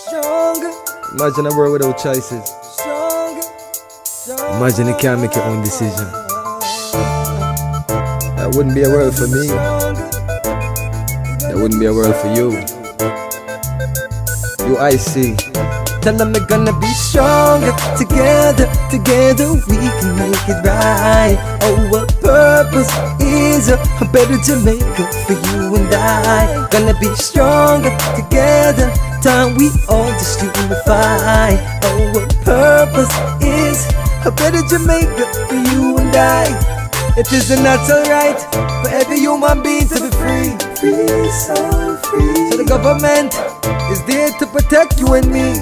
Imagine a world without choices. Imagine you can't make your own decision. That wouldn't be a world for me. That wouldn't be a world for you. You, I see. Tell them we're gonna be stronger. Together we can make it right. Our purpose is a better Jamaica for you and I. Gonna be stronger together. Time we all just unify. Our purpose is a better Jamaica for you and I. It is a natural right for every human being to be free. Free, so free. So the government is there to protect you and me.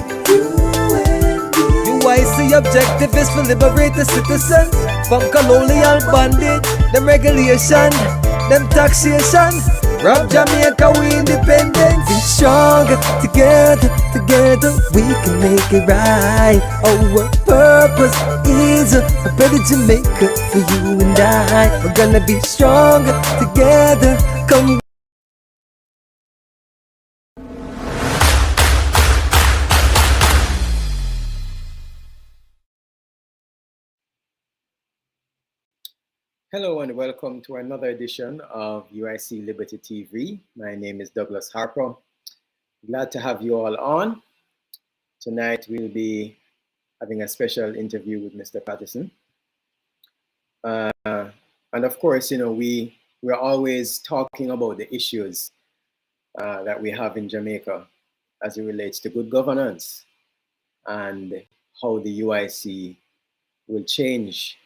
UIC objective is to liberate the citizens from colonial bondage, them regulation, them taxation. Rob Jamaica, we independent. Be stronger together we can make it right. Our purpose is a better Jamaica for you and I. We're gonna be stronger together. Come. Hello and welcome to another edition of UIC Liberty TV. My name is Douglas Harper. Glad to have you all on. Tonight we'll be having a special interview with Mr. Patterson. And of course, you know, we're always talking about the issues that we have in Jamaica as it relates to good governance and how the UIC will change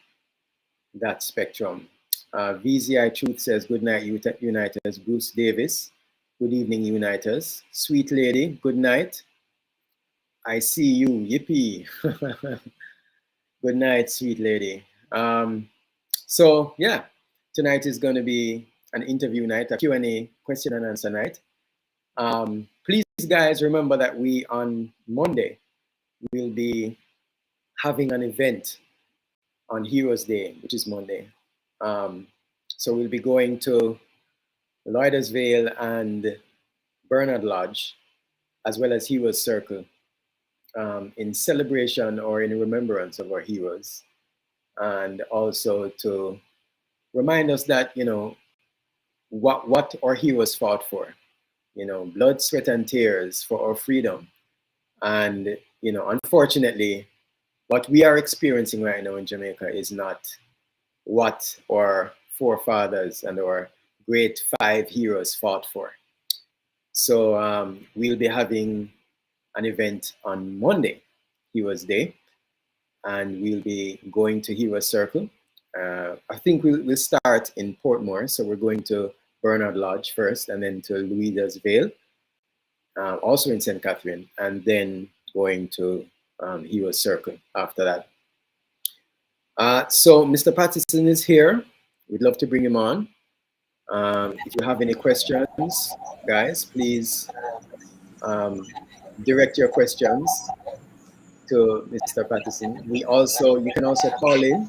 that spectrum. VZI Truth says, good night, Uniters. Bruce Davis, good evening, Uniters. Sweet Lady, good night. I see you, yippee. Good night, sweet lady. So yeah, tonight is going to be an interview night, a Q&A, question and answer night. Please, guys, remember that we on Monday will be having an event on Heroes Day, which is Monday. So we'll be going to Lloydersville and Bernard Lodge, as well as Heroes Circle, in celebration or in remembrance of our heroes. And also to remind us that, you know, what our heroes fought for, you know, blood, sweat, and tears for our freedom. And, you know, unfortunately, what we are experiencing right now in Jamaica is not what our forefathers and our great 5 heroes fought for. So we'll be having an event on Monday, Heroes Day, and we'll be going to Heroes Circle. I think we'll start in Portmore, so we're going to Bernard Lodge first, and then to Louisville, also in St. Catherine, and then going to Heroes Circle after that. So Mr. Patterson is here. We'd love to bring him on. If you have any questions, guys, please direct your questions to Mr. Patterson. You can also call in.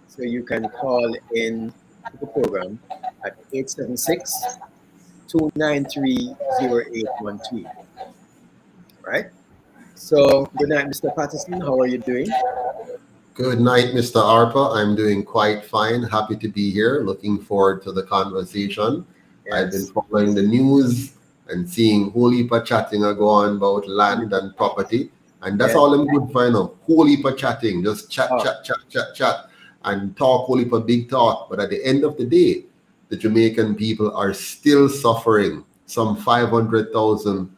So you can call in to the program at 876-293-0812. Right? So good night, Mr. Patterson. How are you doing? Good night, Mr. Arpa. I'm doing quite fine. Happy to be here. Looking forward to the conversation. Yes. I've been following the news and seeing whole heap of chatting go on about land and property. And that's all I'm good for now. Whole heap of chatting. Just chat. And talk whole heap of big talk. But at the end of the day, the Jamaican people are still suffering. Some 500,000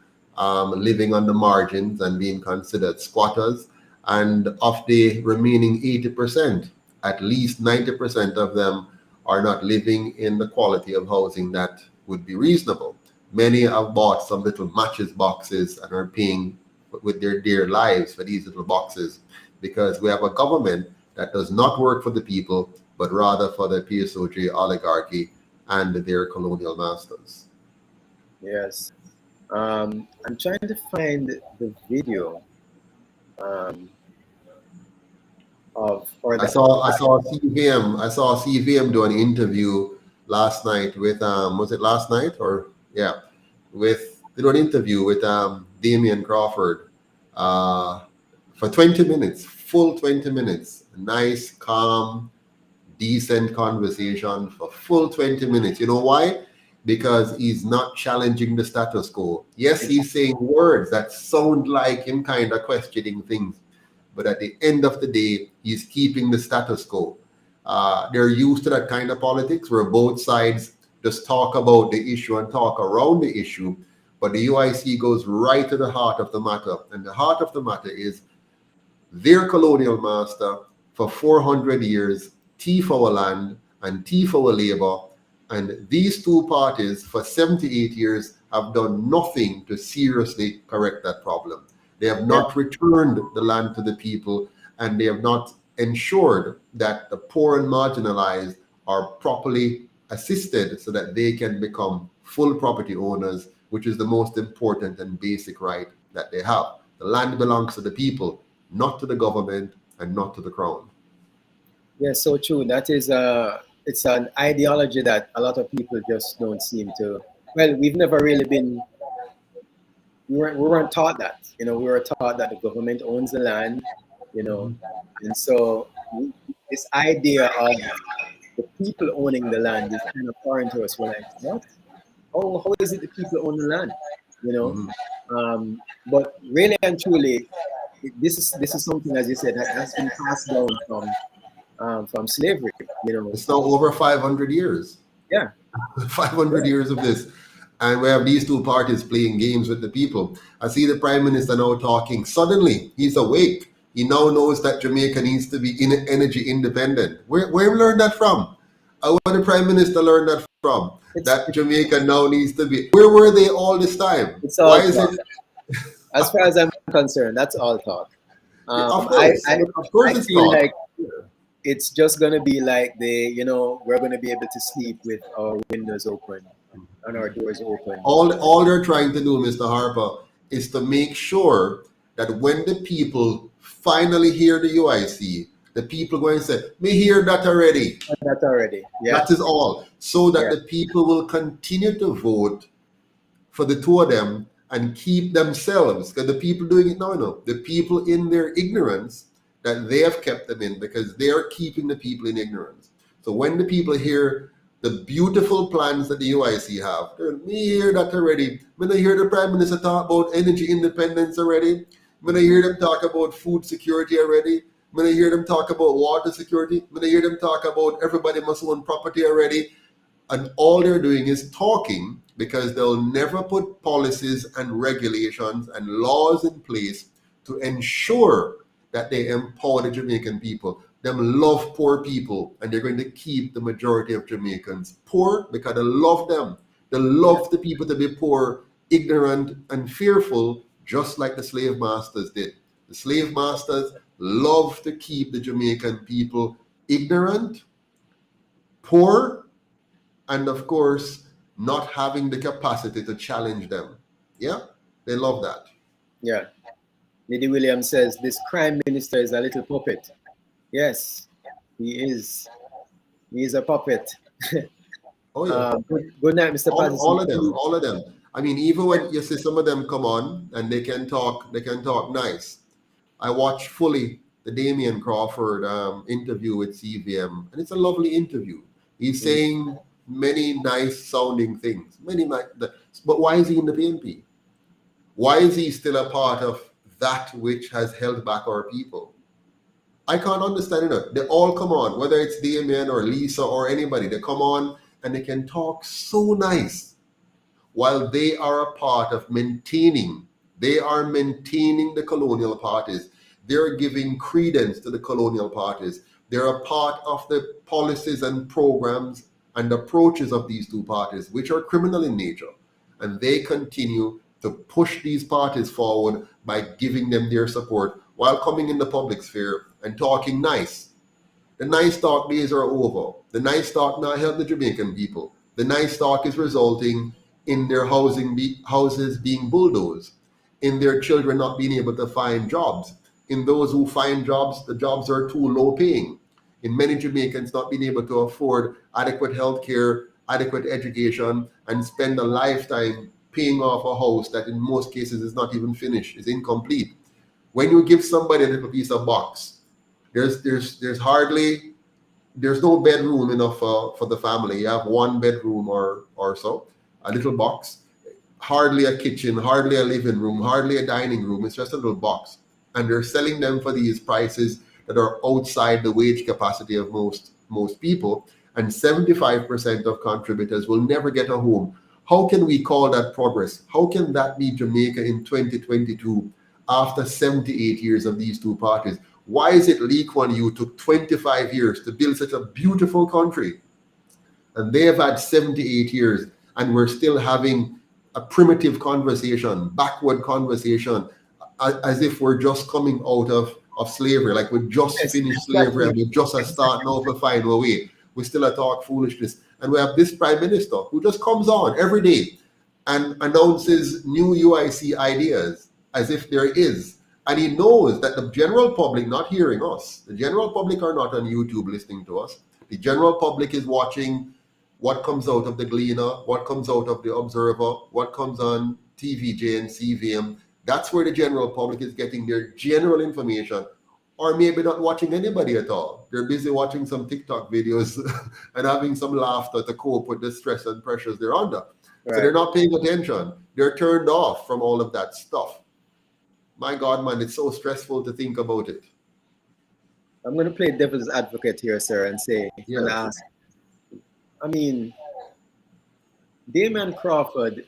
living on the margins and being considered squatters. And of the remaining 80%, at least 90% of them are not living in the quality of housing that would be reasonable. Many have bought some little matches boxes and are paying with their dear lives for these little boxes, because we have a government that does not work for the people, but rather for the PSOJ oligarchy and their colonial masters. Yes. I'm trying to find the video. I saw CVM do an interview last night with was it last night or with did an interview with Damian Crawford for 20 minutes, full 20 minutes. Nice, calm, decent conversation for full 20 minutes. You know why? Because he's not challenging the status quo. Yes, he's saying words that sound like him kind of questioning things, but at the end of the day, he's keeping the status quo. They're used to that kind of politics where both sides just talk about the issue and talk around the issue, but the UIC goes right to the heart of the matter. And the heart of the matter is their colonial master for 400 years thief our land and thief our labor, and these two parties for 78 years have done nothing to seriously correct that problem. They have not returned the land to the people, and they have not ensured that the poor and marginalized are properly assisted so that they can become full property owners, which is the most important and basic right that they have. The land belongs to the people, not to the government and not to the crown. Yes, so true. That is it's an ideology that a lot of people just don't seem to. Well, we've never really been. We weren't taught that. We were taught that the government owns the land. And so this idea of the people owning the land is kind of foreign to us. We're like, what? Oh, how is it the people own the land? But really and truly, this is something, as you said, that has been passed down from slavery. It's now over 500 years. Yeah, 500 years of this, and we have these two parties playing games with the people. I see the Prime Minister now talking. Suddenly, he's awake. He now knows that Jamaica needs to be energy independent. Where learned that from? Where the Prime Minister learned that from? That Jamaica now needs to be. Where were they all this time? It's all talk. As far as I'm concerned, that's all talk. Of course, I feel like it's just going to be like we're going to be able to sleep with our windows open and our doors open. All they're trying to do, Mr. Harper, is to make sure that when the people finally hear the UIC, the people going to say, "Me hear that already." That already, yeah. That is all. So that the people will continue to vote for the two of them and keep themselves, because the people doing it now, the people in their ignorance, that they have kept them in, because they are keeping the people in ignorance. So when the people hear the beautiful plans that the UIC have, me hear that already. When I hear the Prime Minister talk about energy independence already, when I hear them talk about food security already, when I hear them talk about water security, when I hear them talk about everybody must own property already, and all they're doing is talking, because they'll never put policies and regulations and laws in place to ensure that they empower the Jamaican people. Them love poor people, and they're going to keep the majority of Jamaicans poor because they love them. They love the people to be poor, ignorant, and fearful, just like the slave masters did. The slave masters love to keep the Jamaican people ignorant, poor, and of course, not having the capacity to challenge them. Yeah, they love that. Yeah. Lady Williams says, this Prime Minister is a little puppet. Yes, he is. He is a puppet. Oh, yeah. Good night, Mr. Patterson. All of them. I mean, even when you see some of them come on and they can talk nice. I watched fully the Damian Crawford interview with CVM, and it's a lovely interview. He's saying many nice sounding things. But why is he in the PNP? Why is he still a part of that which has held back our people? I can't understand it. They all come on, whether it's Damien or Lisa or anybody, they come on and they can talk so nice while they are a part of maintaining the colonial parties. They're giving credence to the colonial parties. They're a part of the policies and programs and approaches of these two parties, which are criminal in nature. And they continue to push these parties forward by giving them their support while coming in the public sphere and talking nice. The nice talk days are over. The nice talk now help the Jamaican people. The nice talk is resulting in their houses being bulldozed, in their children not being able to find jobs, in those who find jobs, the jobs are too low paying, in many Jamaicans not being able to afford adequate health care, adequate education, and spend a lifetime paying off a house that in most cases is not even finished, is incomplete. When you give somebody a little piece of box, there's no bedroom enough for the family. You have one bedroom or so, a little box, hardly a kitchen, hardly a living room, hardly a dining room. It's just a little box. And they're selling them for these prices that are outside the wage capacity of most people. And 75% of contributors will never get a home. How can we call that progress? How can that be Jamaica in 2022 after 78 years of these two parties? Why is it Lee Kuan Yew took 25 years to build such a beautiful country? And they have had 78 years, and we're still having a primitive conversation, backward conversation, as if we're just coming out of slavery, like we just finished slavery and we just are starting out to find our way. We still are talk foolishness. And we have this prime minister who just comes on every day and announces new UIC ideas as if there is. And he knows that the general public not hearing us. The general public are not on YouTube listening to us. The general public is watching what comes out of the Gleaner, what comes out of the Observer, what comes on TVJ and CVM. That's where the general public is getting their general information, or maybe not watching anybody at all. They're busy watching some TikTok videos and having some laughter to cope with the stress and pressures they're under. Right. So they're not paying attention. They're turned off from all of that stuff. My God, man, it's so stressful to think about it. I'm going to play devil's advocate here, sir, and say, yes. And ask, I mean, Damian Crawford,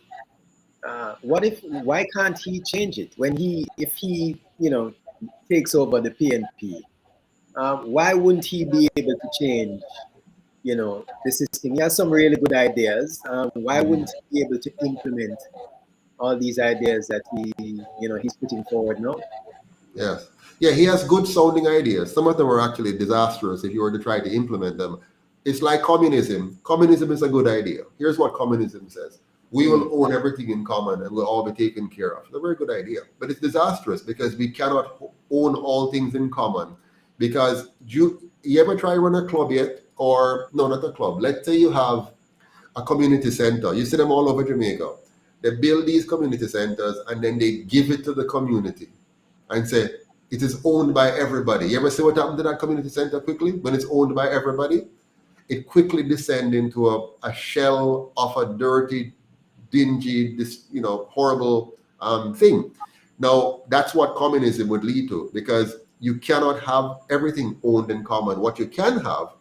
why can't he change it if he takes over the PNP? Why wouldn't he be able to change, the system? He has some really good ideas. Why wouldn't he be able to implement all these ideas that he's putting forward now? Yes. Yeah, he has good sounding ideas. Some of them are actually disastrous if you were to try to implement them. It's like communism. Communism is a good idea. Here's what communism says. We will own everything in common and we'll all be taken care of. It's a very good idea. But it's disastrous because we cannot own all things in common. Because you ever try to run a club yet? Or, no, not a club. Let's say you have a community center. You see them all over Jamaica. They build these community centers and then they give it to the community and say, it is owned by everybody. You ever see what happened to that community center quickly? When it's owned by everybody, it quickly descends into a shell of a dirty, dingy, horrible thing. Now, that's what communism would lead to, because you cannot have everything owned in common. What you can have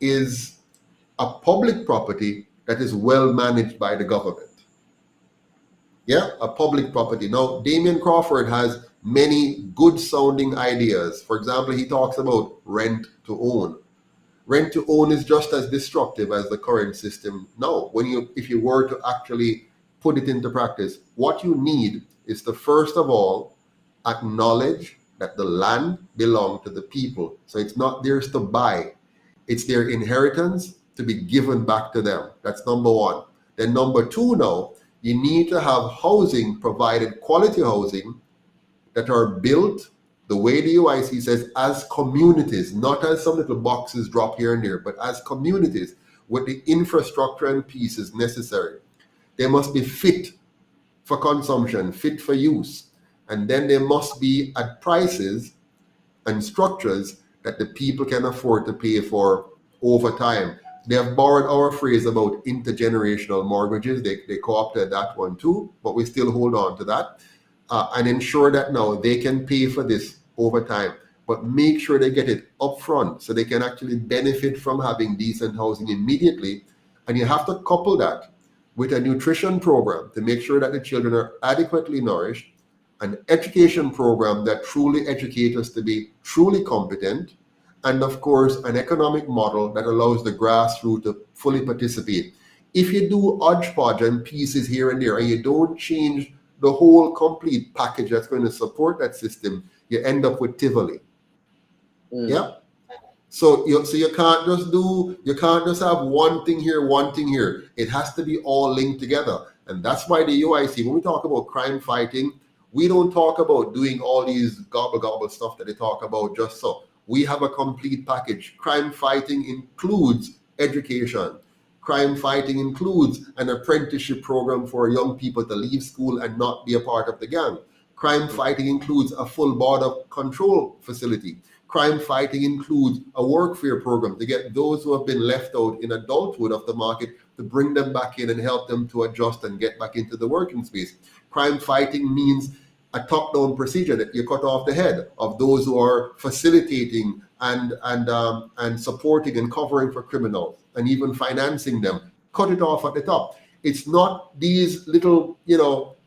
is a public property that is well managed by the government. Yeah, a public property. Now, Damian Crawford has many good sounding ideas. For example, he talks about rent to own. Rent to own is just as destructive as the current system now. If you were to actually put it into practice, what you need is to first of all acknowledge that the land belongs to the people. So it's not theirs to buy. It's their inheritance to be given back to them. That's number one. Then number two, now, you need to have housing provided, quality housing, that are built the way the UIC says, as communities, not as some little boxes drop here and there, but as communities with the infrastructure and pieces necessary. They must be fit for consumption, fit for use. And then they must be at prices and structures that the people can afford to pay for over time. They have borrowed our phrase about intergenerational mortgages. They co-opted that one too, but we still hold on to that. And ensure that now they can pay for this over time, but make sure they get it upfront so they can actually benefit from having decent housing immediately. And you have to couple that with a nutrition program to make sure that the children are adequately nourished, an education program that truly educates us to be truly competent, and of course, an economic model that allows the grassroots to fully participate. If you do hodgepodge and pieces here and there, and you don't change the whole complete package that's going to support that system, you end up with Tivoli. Yeah. So you can't just have one thing here, one thing here. It has to be all linked together. And that's why the UIC, when we talk about crime fighting, we don't talk about doing all these gobble stuff that they talk about just so. We have a complete package. Crime fighting includes education. Crime fighting includes an apprenticeship program for young people to leave school and not be a part of the gang. Crime fighting includes a full border control facility. Crime fighting includes a workfare program to get those who have been left out in adulthood of the market, to bring them back in and help them to adjust and get back into the working space. Crime fighting means a top-down procedure that you cut off the head of those who are facilitating and supporting and covering for criminals and even financing them. Cut it off at the top. It's not these little,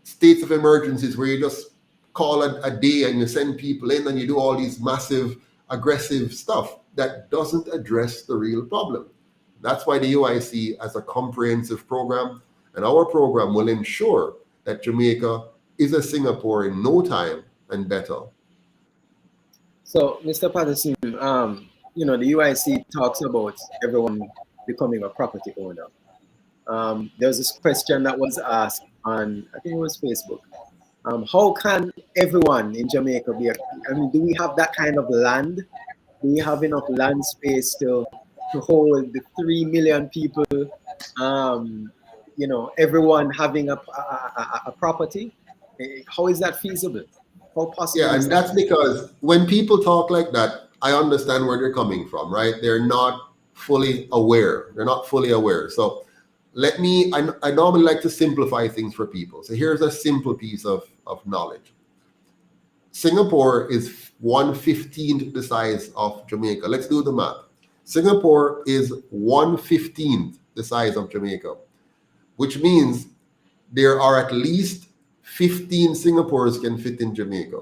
states of emergencies where you just call a day and you send people in and you do all these massive aggressive stuff that doesn't address the real problem. That's why the UIC has a comprehensive program, and our program will ensure that Jamaica is a Singapore in no time and better. So, Mr. Patterson, the UIC talks about everyone becoming a property owner. There was this question that was asked on, I think it was Facebook. How can everyone in Jamaica be do we have that kind of land? Do we have enough land space to hold the 3 million people, everyone having a property? How is that feasible? How possible? Yeah, and that's because when people talk like that, I understand where they're coming from, right? They're not fully aware. So I normally like to simplify things for people. So here's a simple piece of knowledge. Singapore is 1/15 the size of Jamaica. Let's do the math. Singapore is 1/15 the size of Jamaica, which means there are at least 15 Singapores can fit in Jamaica.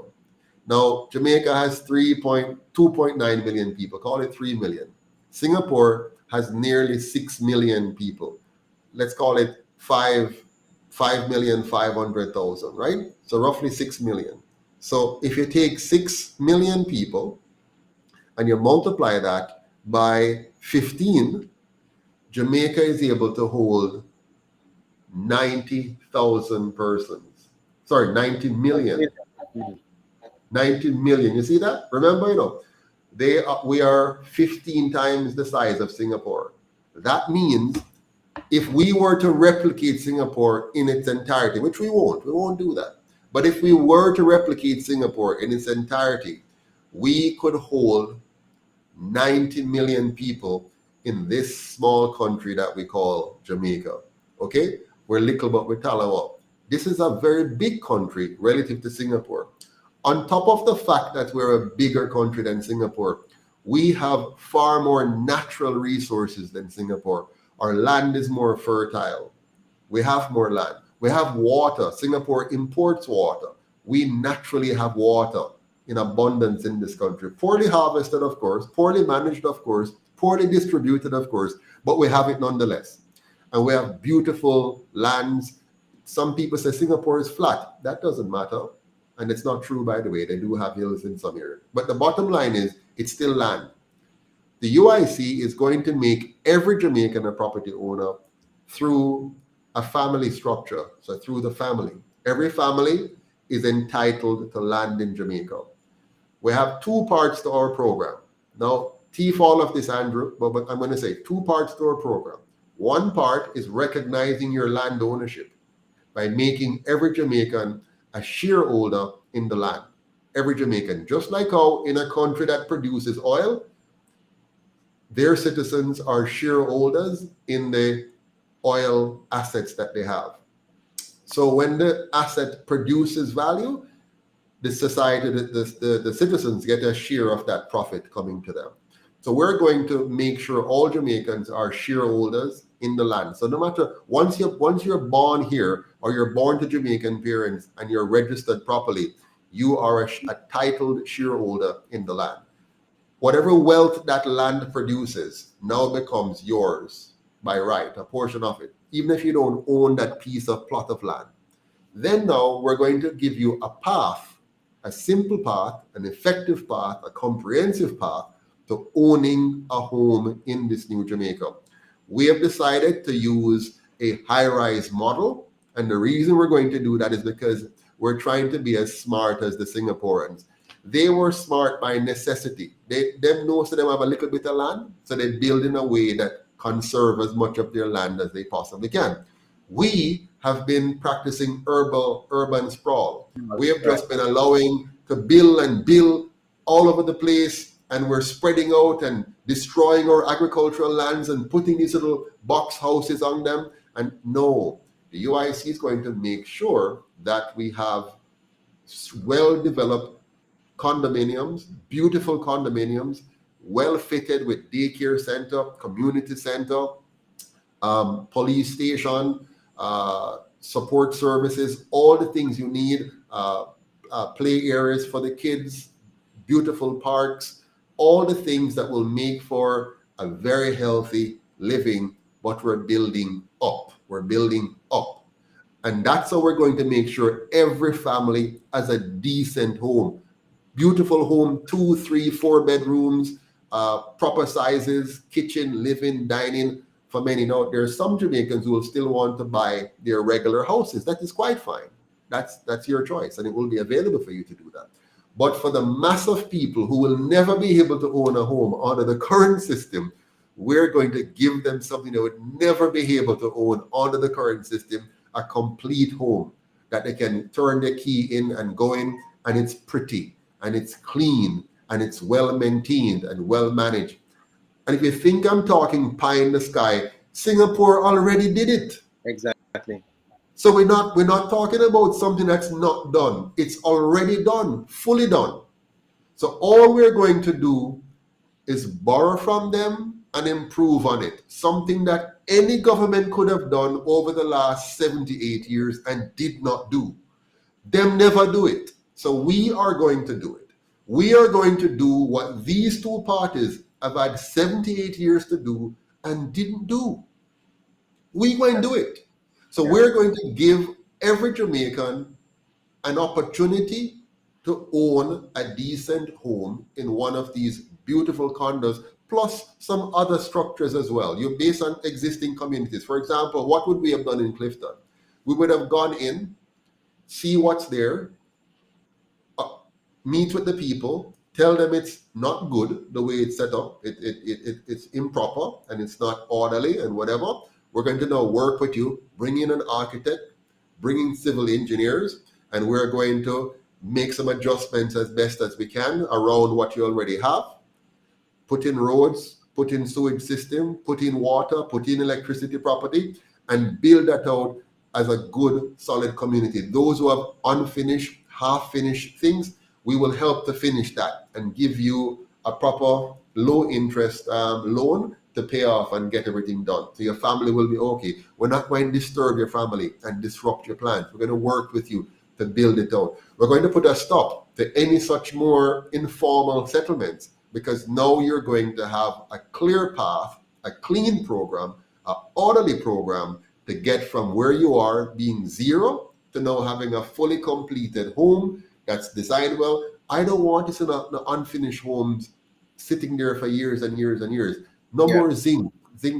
Now, Jamaica has 2.9 million people, call it 3 million. Singapore has nearly 6 million people. Let's call it 5,500,000, right? So roughly 6 million. So if you take 6 million people and you multiply that by 15, Jamaica is able to hold 90,000 persons. Sorry, 90 million. 90 million. You see that? Remember, we are 15 times the size of Singapore. That means if we were to replicate Singapore in its entirety, which we won't do that. But if we were to replicate Singapore in its entirety, we could hold 90 million people in this small country that we call Jamaica. Okay? We're little, but we're Talawa. This is a very big country relative to Singapore. On top of the fact that we're a bigger country than Singapore, we have far more natural resources than Singapore. Our land is more fertile. We have more land. We have water. Singapore imports water. We naturally have water in abundance in this country. Poorly harvested, of course, poorly managed, of course, poorly distributed, of course, but we have it nonetheless. And we have beautiful lands. Some people say Singapore is flat. That doesn't matter. And it's not true, by the way. They do have hills in some areas. But the bottom line is, it's still land. The UIC is going to make every Jamaican a property owner through a family structure. So through the family. Every family is entitled to land in Jamaica. We have two parts to our program. Now, teeth all of this, Andrew, but I'm going to say two parts to our program. One part is recognizing your land ownership by making every Jamaican a shareholder in the land. Every Jamaican. Just like how in a country that produces oil, their citizens are shareholders in the oil assets that they have. So when the asset produces value, the society, the citizens get a share of that profit coming to them. So we're going to make sure all Jamaicans are shareholders in the land. So no matter, once you're born here or you're born to Jamaican parents and you're registered properly, you are a titled shareholder in the land. Whatever wealth that land produces now becomes yours by right, a portion of it, even if you don't own that piece of plot of land. Then now we're going to give you a path, a simple path, an effective path, a comprehensive path to owning a home in this new Jamaica. We have decided to use a high-rise model, and the reason we're going to do that is because we're trying to be as smart as the Singaporeans. They were smart by necessity. Most of them have a little bit of land, so they build in a way that conserve as much of their land as they possibly can. We have been practicing urban sprawl. We have just been allowing to build all over the place, and we're spreading out and destroying our agricultural lands and putting these little box houses on them. And no, the UIC is going to make sure that we have well-developed condominiums, beautiful condominiums, well-fitted with daycare center, community center, police station, support services, all the things you need, play areas for the kids, beautiful parks, all the things that will make for a very healthy living, but we're building up. We're building up. And that's how we're going to make sure every family has a decent home. Beautiful home, 2, 3, 4 bedrooms, proper sizes, kitchen, living, dining. For many, now there are some Jamaicans who will still want to buy their regular houses. That is quite fine. That's your choice, and it will be available for you to do that. But for the mass of people who will never be able to own a home under the current system, we're going to give them something they would never be able to own under the current system, a complete home that they can turn their key in and go in, and it's pretty, and it's clean, and it's well maintained and well managed. And if you think I'm talking pie in the sky, Singapore already did it. Exactly. So we're not talking about something that's not done. It's already done, fully done. So all we're going to do is borrow from them and improve on it. Something that any government could have done over the last 78 years and did not do. Them never do it. So we are going to do it. We are going to do what these two parties have had 78 years to do and didn't do. We're going to do it. So we're going to give every Jamaican an opportunity to own a decent home in one of these beautiful condos, plus some other structures as well. You're based on existing communities. For example, what would we have done in Clifton? We would have gone in, see what's there, meet with the people, tell them it's not good the way it's set up, it's improper and it's not orderly and whatever. We're going to now work with you, bring in an architect, bring in civil engineers, and we're going to make some adjustments as best as we can around what you already have. Put in roads, put in sewage system, put in water, put in electricity property, and build that out as a good, solid community. Those who have unfinished, half-finished things, we will help to finish that and give you a proper low-interest loan to pay off and get everything done. So your family will be okay. We're not going to disturb your family and disrupt your plans. We're going to work with you to build it out. We're going to put a stop to any such more informal settlements, because now you're going to have a clear path, a clean program, an orderly program to get from where you are being zero to now having a fully completed home that's designed well. I don't want this in the unfinished homes sitting there for years and years and years. No more zinc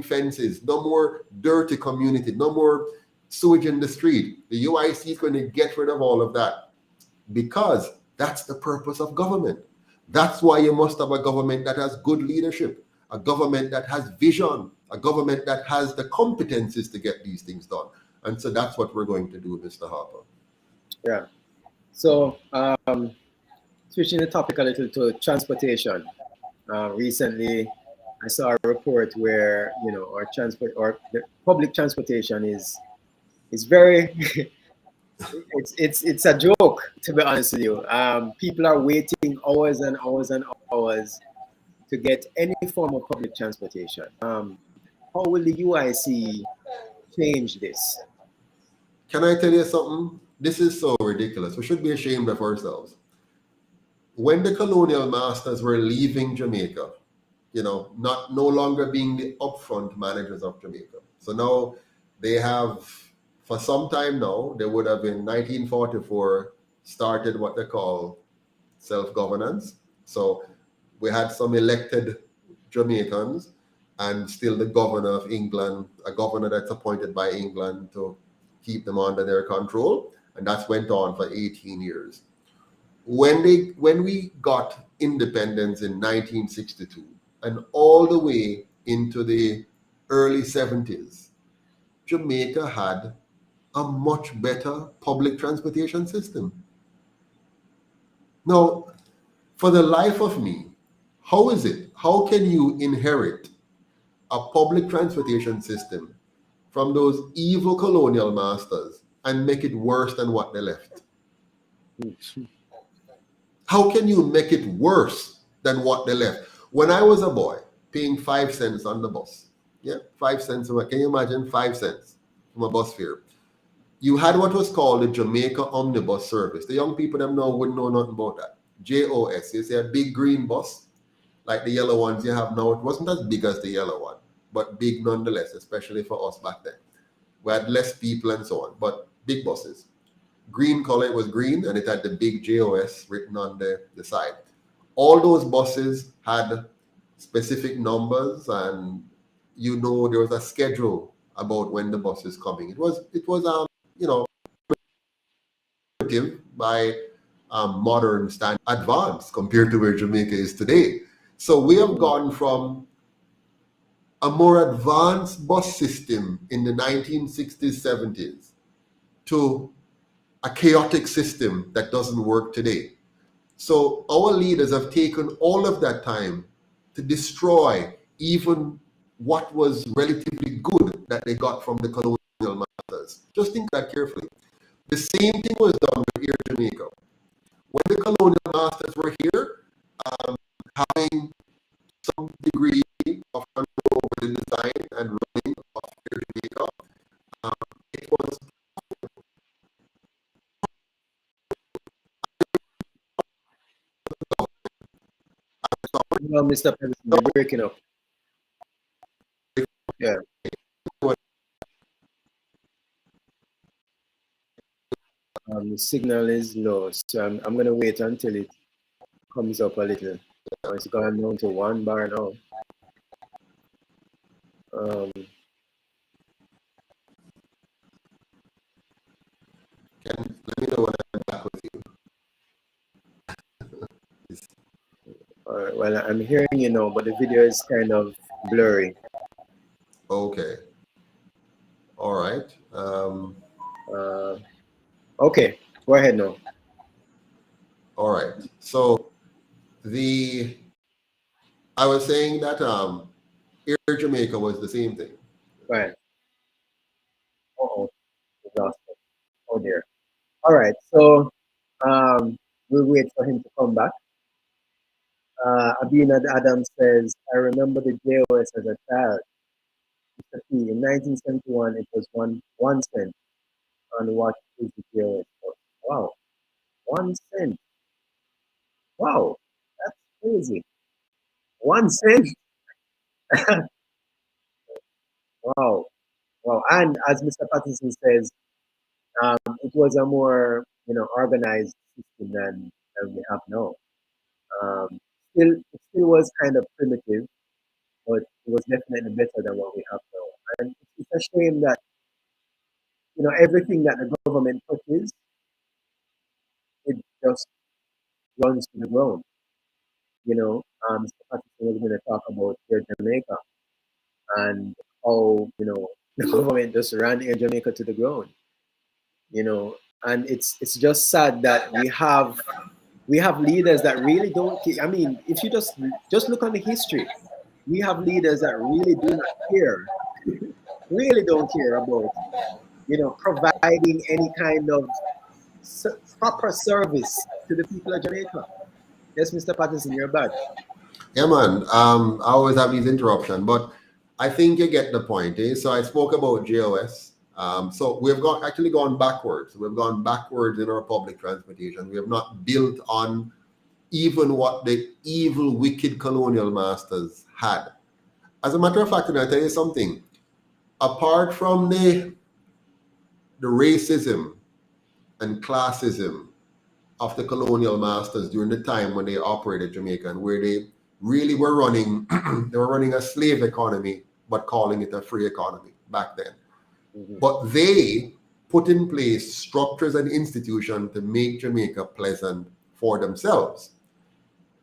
fences, no more dirty community, no more sewage in the street. The UIC is going to get rid of all of that, because that's the purpose of government. That's why you must have a government that has good leadership, a government that has vision, a government that has the competencies to get these things done. And so that's what we're going to do, Mr. Harper. Yeah. So switching the topic a little to transportation. Recently, I saw a report where our the public transportation is very it's a joke, to be honest with you. People are waiting hours and hours and hours to get any form of public transportation. How will the UIC change this? Can I tell you something? This is so ridiculous. We should be ashamed of ourselves. When the colonial masters were leaving Jamaica, no longer being the upfront managers of Jamaica. So now they have, for some time now, they would have in 1944 started what they call self-governance. So we had some elected Jamaicans and still the governor of England, a governor that's appointed by England to keep them under their control. And that's went on for 18 years. When we got independence in 1962 and all the way into the early 70s, Jamaica had a much better public transportation system. Now, for the life of me, how is it? How can you inherit a public transportation system from those evil colonial masters and make it worse than what they left? How can you make it worse than what they left? When I was a boy, paying 5 cents on the bus, 5 cents. Can you imagine 5 cents from a bus fare? You had what was called the Jamaica Omnibus Service. The young people them now wouldn't know nothing about that. JOS. You see a big green bus, like the yellow ones you have now. It wasn't as big as the yellow one, but big nonetheless, especially for us back then. We had less people and so on, but big buses. Green color, it was green, and it had the big JOS written on the side. All those buses had specific numbers, and there was a schedule about when the bus is coming. It was by modern standard, advanced compared to where Jamaica is today. So we have gone from a more advanced bus system in the 1960s, 70s to a chaotic system that doesn't work today. So our leaders have taken all of that time to destroy even what was relatively good that they got from the colonial masters. Just think that carefully. The same thing was done with Air Jamaica. When the colonial masters were here, having some degree of control over the design and running of Air Jamaica, it was No, Mr. Patterson, you're breaking up. Yeah. The signal is low, so I'm going to wait until it comes up a little. It's gone down to 1 bar now. Let me know when I'm back with you. All right, well, I'm hearing you now, but the video is kind of blurry. Okay. All right. Okay, go ahead now. All right. So I was saying that Air Jamaica was the same thing. Right. Oh dear. All right, so we'll wait for him to come back. Abinad Adams says, I remember the JOS as a child. Mr. P, in 1971, it was one cent on what is the JOS. Wow, 1 cent. Wow, that's crazy. 1 cent. Wow. And as Mr. Patterson says, it was a more organized system than we have now. It still was kind of primitive, but it was definitely better than what we have now. And it's a shame that everything that the government touches, it just runs to the ground. Mr. Patterson was going to talk about Air Jamaica and how the government just ran Air Jamaica to the ground. And it's just sad that we have leaders that really don't care. I mean, if you just look on the history, we have leaders that really do not care, really don't care about providing any kind of proper service to the people of Jamaica. Yes, Mr. Patterson, you're back. Yeah, man. I always have these interruptions, but I think you get the point. So I spoke about JOS. So we've actually gone backwards. We've gone backwards in our public transportation. We have not built on even what the evil, wicked colonial masters had. As a matter of fact, I'll tell you something. Apart from the racism and classism of the colonial masters during the time when they operated Jamaica, and where they really were running, they were running a slave economy, but calling it a free economy back then. Mm-hmm. But they put in place structures and institutions to make Jamaica pleasant for themselves.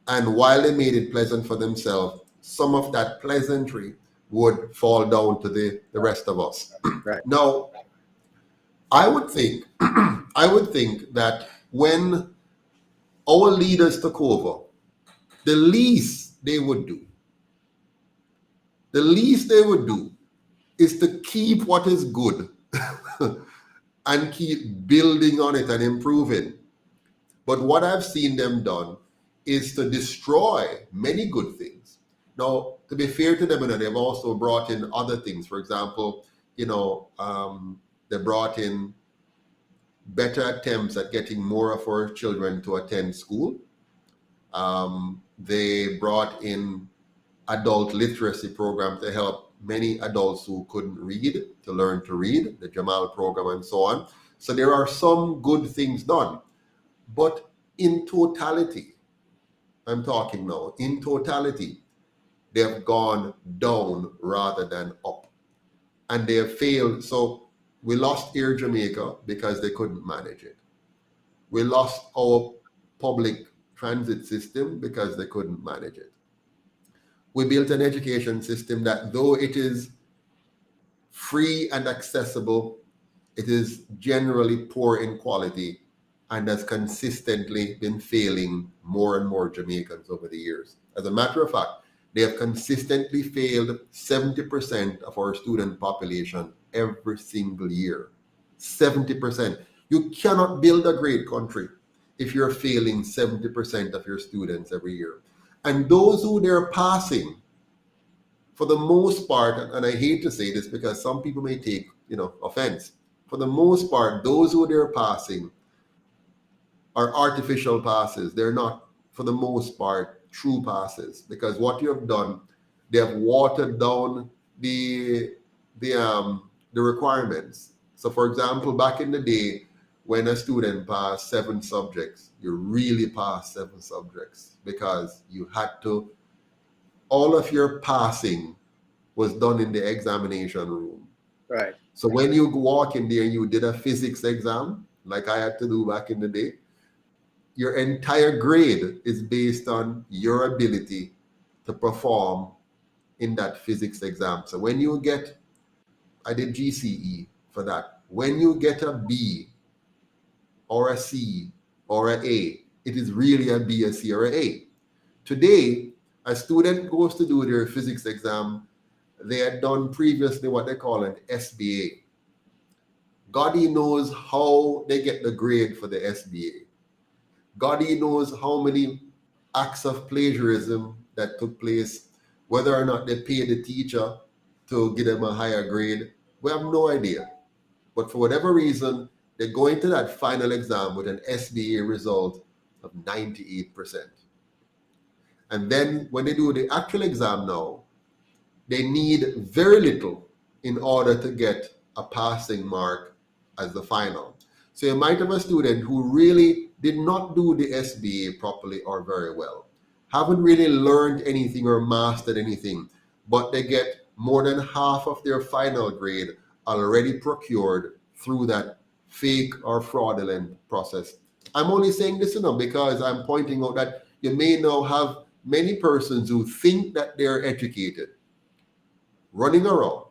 And while they made it pleasant for themselves, some of that pleasantry would fall down to the rest of us. Right. Now, I would think that when our leaders took over, the least they would do is to keep what is good and keep building on it and improving. But what I've seen them done is to destroy many good things. Now, to be fair to them, they've also brought in other things. For example, they brought in better attempts at getting more of our children to attend school. They brought in adult literacy program to help many adults who couldn't read to learn to read, the Jamal program and so on. So there are some good things done. But in totality, I'm talking now, in totality, they have gone down rather than up. And they have failed. So we lost Air Jamaica because they couldn't manage it. We lost our public transit system because they couldn't manage it. We built an education system that, though it is free and accessible, it is generally poor in quality and has consistently been failing more and more Jamaicans over the years. As a matter of fact, they have consistently failed 70% of our student population every single year. 70%. You cannot build a great country if you're failing 70% of your students every year. And those who they're passing, for the most part, and I hate to say this because some people may take, offense. For the most part, those who they're passing are artificial passes. They're not, for the most part, true passes, because what you have done, they have watered down the requirements. So, for example, back in the day, when a student passed 7 subjects, you really passed 7 subjects because you had to, all of your passing was done in the examination room. Right. So when you walk in there and you did a physics exam, like I had to do back in the day, your entire grade is based on your ability to perform in that physics exam. So when you get, I did GCE for that. When you get a B or a C or an A, it is really a B, a C, or an A. Today, a student goes to do their physics exam. They had done previously what they call an SBA. God knows how they get the grade for the SBA. God knows how many acts of plagiarism that took place, whether or not they paid the teacher to give them a higher grade. We have no idea. But for whatever reason, they go into that final exam with an SBA result of 98%. And then when they do the actual exam now, they need very little in order to get a passing mark as the final. So you might have a student who really did not do the SBA properly or very well, haven't really learned anything or mastered anything, but they get more than half of their final grade already procured through that fake or fraudulent process. I'm only saying this because I'm pointing out that you may now have many persons who think that they're educated, running around,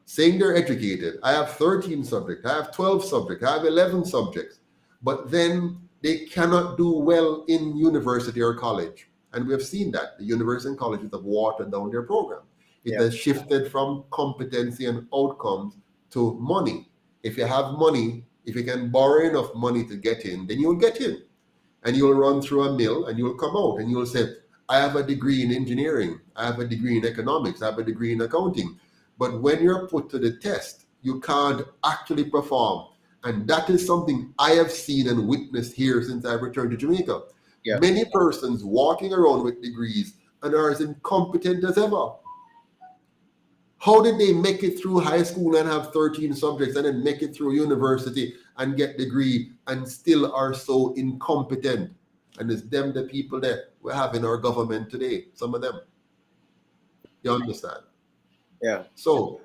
saying they're educated. I have 13 subjects, I have 12 subjects, I have 11 subjects, but then they cannot do well in university or college. And we have seen that. The university and colleges have watered down their program. It has shifted from competency and outcomes to money. If you have money, if you can borrow enough money to get in, then you'll get in. And you'll run through a mill and you'll come out and you'll say, I have a degree in engineering, I have a degree in economics, I have a degree in accounting. But when you're put to the test, you can't actually perform. And that is something I have seen and witnessed here since I've returned to Jamaica. Yeah. Many persons walking around with degrees and are as incompetent as ever. How did they make it through high school and have 13 subjects and then make it through university and get degree and still are so incompetent? And it's them, the people that we have in our government today, some of them. You understand? Yeah. So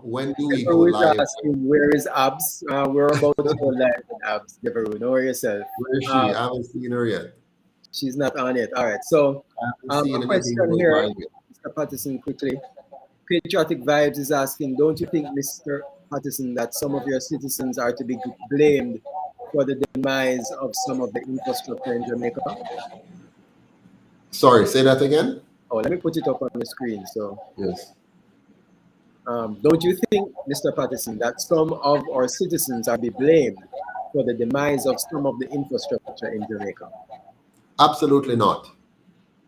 when do we go live? Asking, where is Abs? We're about to go live with Abs. Devereaux, know yourself. Where is she? I haven't seen her yet. She's not on yet. All right. So a question here, Mr. Patterson, quickly. Patriotic Vibes is asking, don't you think, Mr. Patterson, that some of your citizens are to be blamed for the demise of some of the infrastructure in Jamaica? Sorry, say that again? Oh, let me put it up on the screen. So, Yes. don't you think, Mr. Patterson, that some of our citizens are to be blamed for the demise of some of the infrastructure in Jamaica? Absolutely not.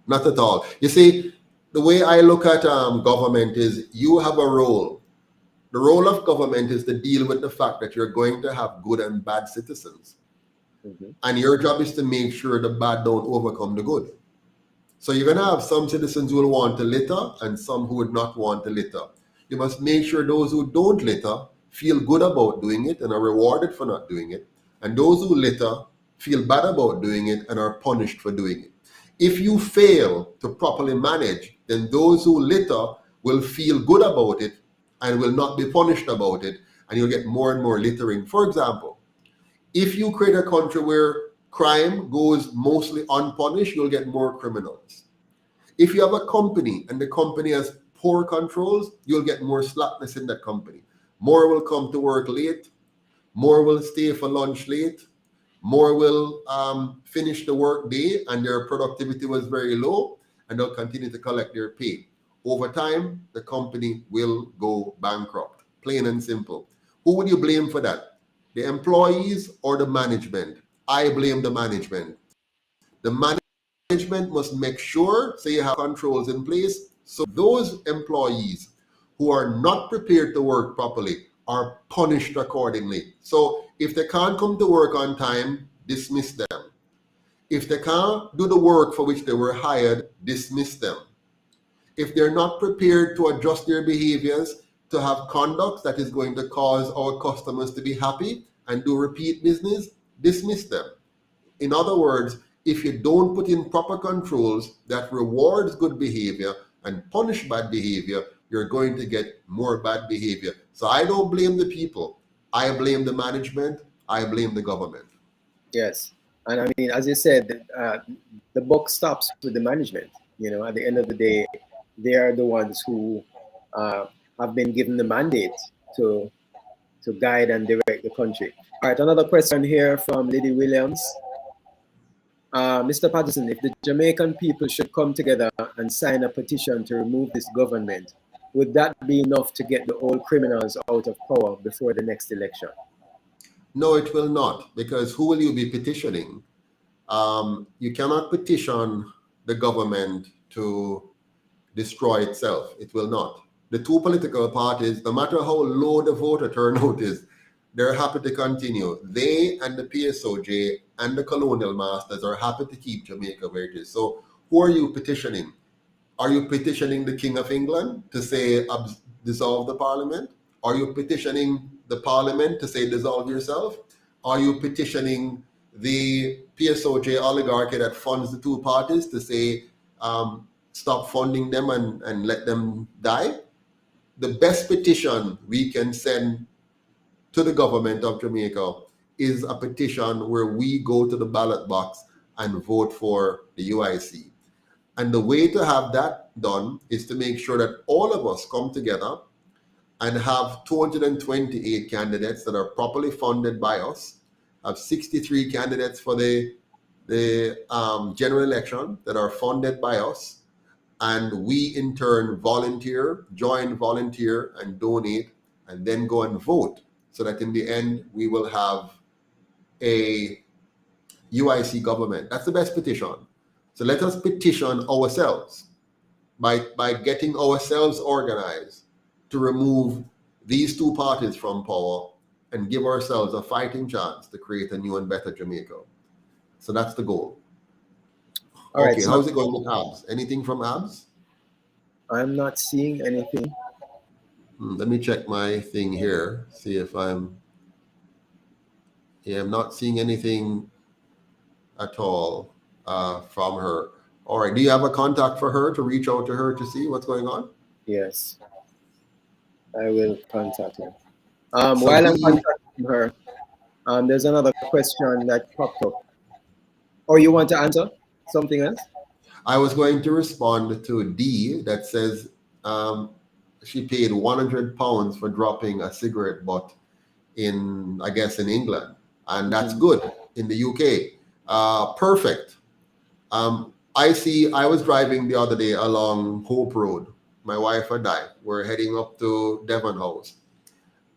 Not at all. You see, the way I look at government is you have a role. The role of government is to deal with the fact that you're going to have good and bad citizens. Mm-hmm. And your job is to make sure the bad don't overcome the good. So you're going to have some citizens who will want to litter and some who would not want to litter. You must make sure those who don't litter feel good about doing it and are rewarded for not doing it. And those who litter feel bad about doing it and are punished for doing it. If you fail to properly manage, then those who litter will feel good about it and will not be punished about it, and you'll get more and more littering. For example, if you create a country where crime goes mostly unpunished, you'll get more criminals. If you have a company and the company has poor controls, you'll get more slackness in that company. More will come to work late, more will stay for lunch late, more will finish the work day and their productivity was very low, and they'll continue to collect their pay. Over time, the company will go bankrupt, plain and simple. Who would you blame for that? The employees or the management? I blame the management. The management must make sure, so you have controls in place, so those employees who are not prepared to work properly are punished accordingly. So if they can't come to work on time, dismiss them. If they can't do the work for which they were hired, dismiss them. If they're not prepared to adjust their behaviors to have conduct that is going to cause our customers to be happy and do repeat business, dismiss them. In other words, if you don't put in proper controls that rewards good behavior and punish bad behavior, you're going to get more bad behavior. So I don't blame the people. I blame the management. I blame the government. Yes. And I mean, as you said, the buck stops with the management. You know, at the end of the day, they are the ones who have been given the mandate to guide and direct the country. All right, another question here from Lady Williams. Mr. Patterson, if the Jamaican people should come together and sign a petition to remove this government, would that be enough to get the old criminals out of power before the next election? No, it will not, because who will you be petitioning? You cannot petition the government to destroy itself. It will not. The two political parties, no matter how low the voter turnout is, they're happy to continue. They and the PSOJ and the colonial masters are happy to keep Jamaica where it is. So who are you petitioning? Are you petitioning the King of England to say dissolve the parliament? Are you petitioning the parliament to say dissolve yourself? Are you petitioning the PSOJ oligarchy that funds the two parties to say stop funding them and let them die? The best petition we can send to the government of Jamaica is a petition where we go to the ballot box and vote for the UIC. And the way to have that done is to make sure that all of us come together and have 228 candidates that are properly funded by us, have 63 candidates for the general election that are funded by us, and we in turn join volunteer and donate, and then go and vote, so that in the end we will have a UIC government. That's the best petition. So let us petition ourselves by getting ourselves organized to remove these two parties from power and give ourselves a fighting chance to create a new and better Jamaica. So that's the goal. All right, okay, so how's it going with ABS? Anything from ABS? I'm not seeing anything. Let me check my thing here, see if I'm not seeing anything at all from her. All right, do you have a contact for her to reach out to her to see what's going on? Yes, I will contact her. While I'm contacting her, there's another question that popped up. Or you want to answer something else? I was going to respond to D that says, she paid £100 for dropping a cigarette butt in, I guess, in England, and that's good in the UK. Perfect. I was driving the other day along Hope Road. My wife and I were heading up to Devon House,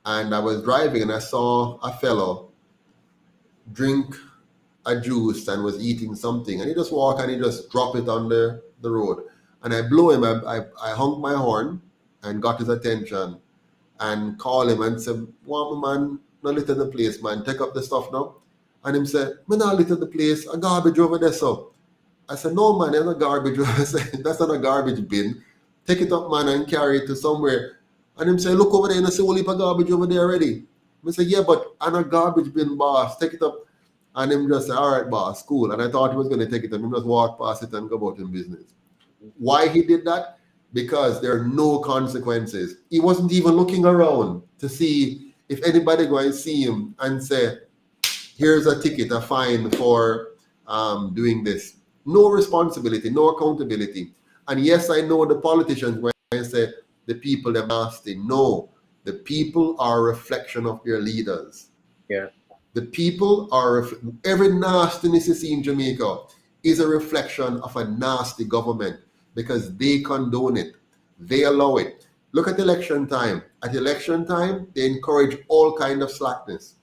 and I was driving and I saw a fellow drink a juice and was eating something, and he just walked and he just dropped it on the road, and I blew him. I honked my horn and got his attention and called him and said, "Well, man, no litter the place, man. Take up the stuff now." And him said, "Man, not litter the place. A garbage over there, so." I said, "No, man, there's no garbage." I said, "That's not a garbage bin. Take it up, man, and carry it to somewhere." And him say, "Look over there, and I see a whole heap of garbage over there already." I said, "Yeah, but I'm a garbage bin, boss. Take it up." And him just say, "All right, boss, cool." And I thought he was going to take it and him just walk past it and go about his business. Why he did that? Because there are no consequences. He wasn't even looking around to see if anybody going to see him and say, "Here's a ticket, a fine for doing this." No responsibility, no accountability. And yes, I know the politicians when I say the people are nasty. No, the people are a reflection of their leaders. Yeah. The people are, every nastiness you see in Jamaica is a reflection of a nasty government because they condone it. They allow it. Look at election time. At election time, they encourage all kind of slackness.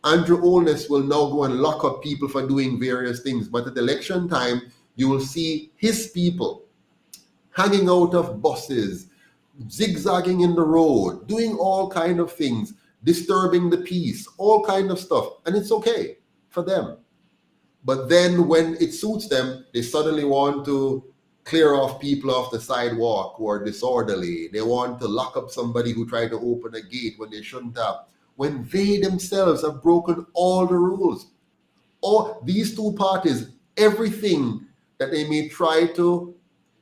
Andrew Holness will now go and lock up people for doing various things. But at election time, you will see his people hanging out of buses, zigzagging in the road, doing all kind of things, disturbing the peace, all kind of stuff. And it's okay for them. But then when it suits them, they suddenly want to clear off people off the sidewalk who are disorderly. They want to lock up somebody who tried to open a gate when they shouldn't have. When they themselves have broken all the rules. All these two parties, everything that they may try to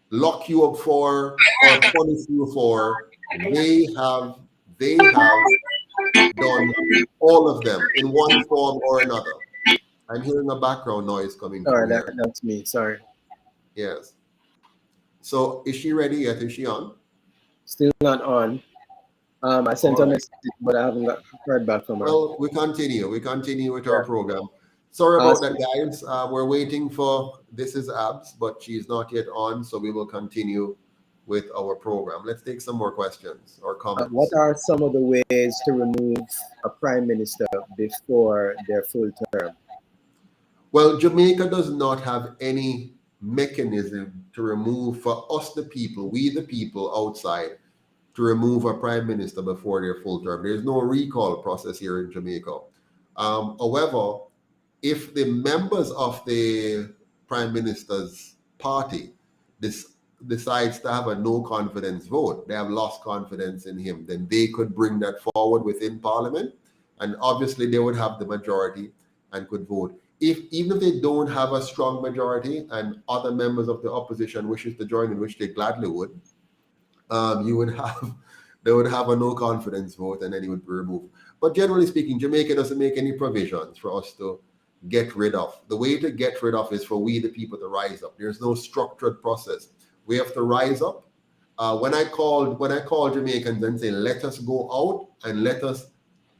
lock you up for or punish you for, they have done all of them in one form or another. I'm hearing a background noise coming Sorry, from here. that's me. Sorry. Yes. So is she ready yet? Is she on? Still not on. I sent a message, but I haven't heard back from her. Well, we continue with our program. Sorry about that, guys. We're waiting for This Is Abs, but she's not yet on, so we will continue with our program. Let's take some more questions or comments. What are some of the ways to remove a prime minister before their full term? Well, Jamaica does not have any mechanism to remove, for us the people, we the people outside, to remove a prime minister before their full term. There's no recall process here in Jamaica. However, if the members of the prime minister's party decides to have a no confidence vote, they have lost confidence in him, then they could bring that forward within parliament, and obviously they would have the majority and could vote. Even if they don't have a strong majority and other members of the opposition wishes to join, in which they gladly would, they would have a no confidence vote and then he would be removed. But generally speaking, Jamaica doesn't make any provisions for us to get rid of. The way to get rid of is for we the people to rise up. There's no structured process. We have to rise up. When I call Jamaicans and say, let us go out and let us,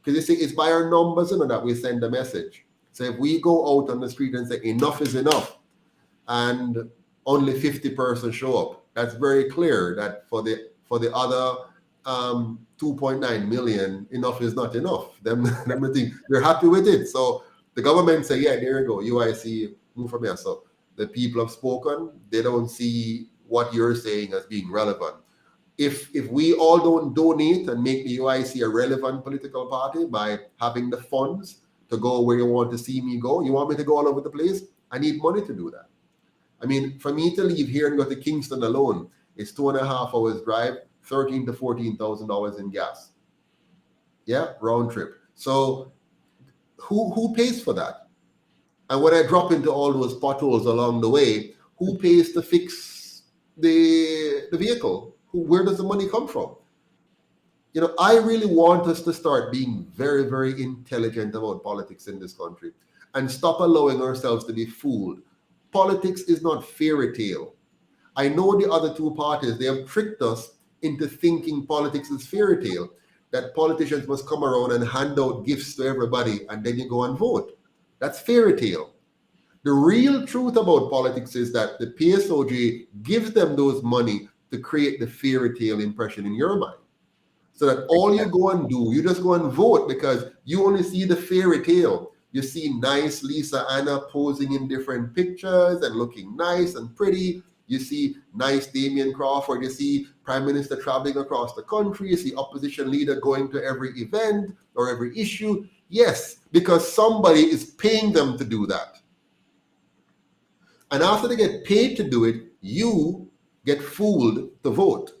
because you see, it's by our numbers, that we send a message. So if we go out on the street and say enough is enough, and only 50 persons show up, that's very clear that for the other 2.9 million, enough is not enough. Them think they're happy with it. So the government say, yeah, there you go, UIC, move from here. So the people have spoken. They don't see what you're saying as being relevant. If we all don't donate and make the UIC a relevant political party by having the funds to go where you want to see me go, you want me to go all over the place? I need money to do that. I mean, for me to leave here and go to Kingston alone, it's 2.5 hours drive, $13,000 to $14,000 in gas. Yeah, round trip. So who pays for that? And when I drop into all those potholes along the way, who pays to fix the vehicle? Where does the money come from? I really want us to start being very, very intelligent about politics in this country and stop allowing ourselves to be fooled. Politics is not fairy tale. I know the other two parties, they have tricked us into thinking politics is fairy tale, that politicians must come around and hand out gifts to everybody and then you go and vote. That's fairy tale. The real truth about politics is that the PSOJ gives them those money to create the fairy tale impression in your mind. So that all you go and do, you just go and vote because you only see the fairy tale. You see nice Lisa Anna posing in different pictures and looking nice and pretty. You see nice Damian Crawford. You see Prime Minister traveling across the country. You see opposition leader going to every event or every issue. Yes, because somebody is paying them to do that. And after they get paid to do it, you get fooled to vote.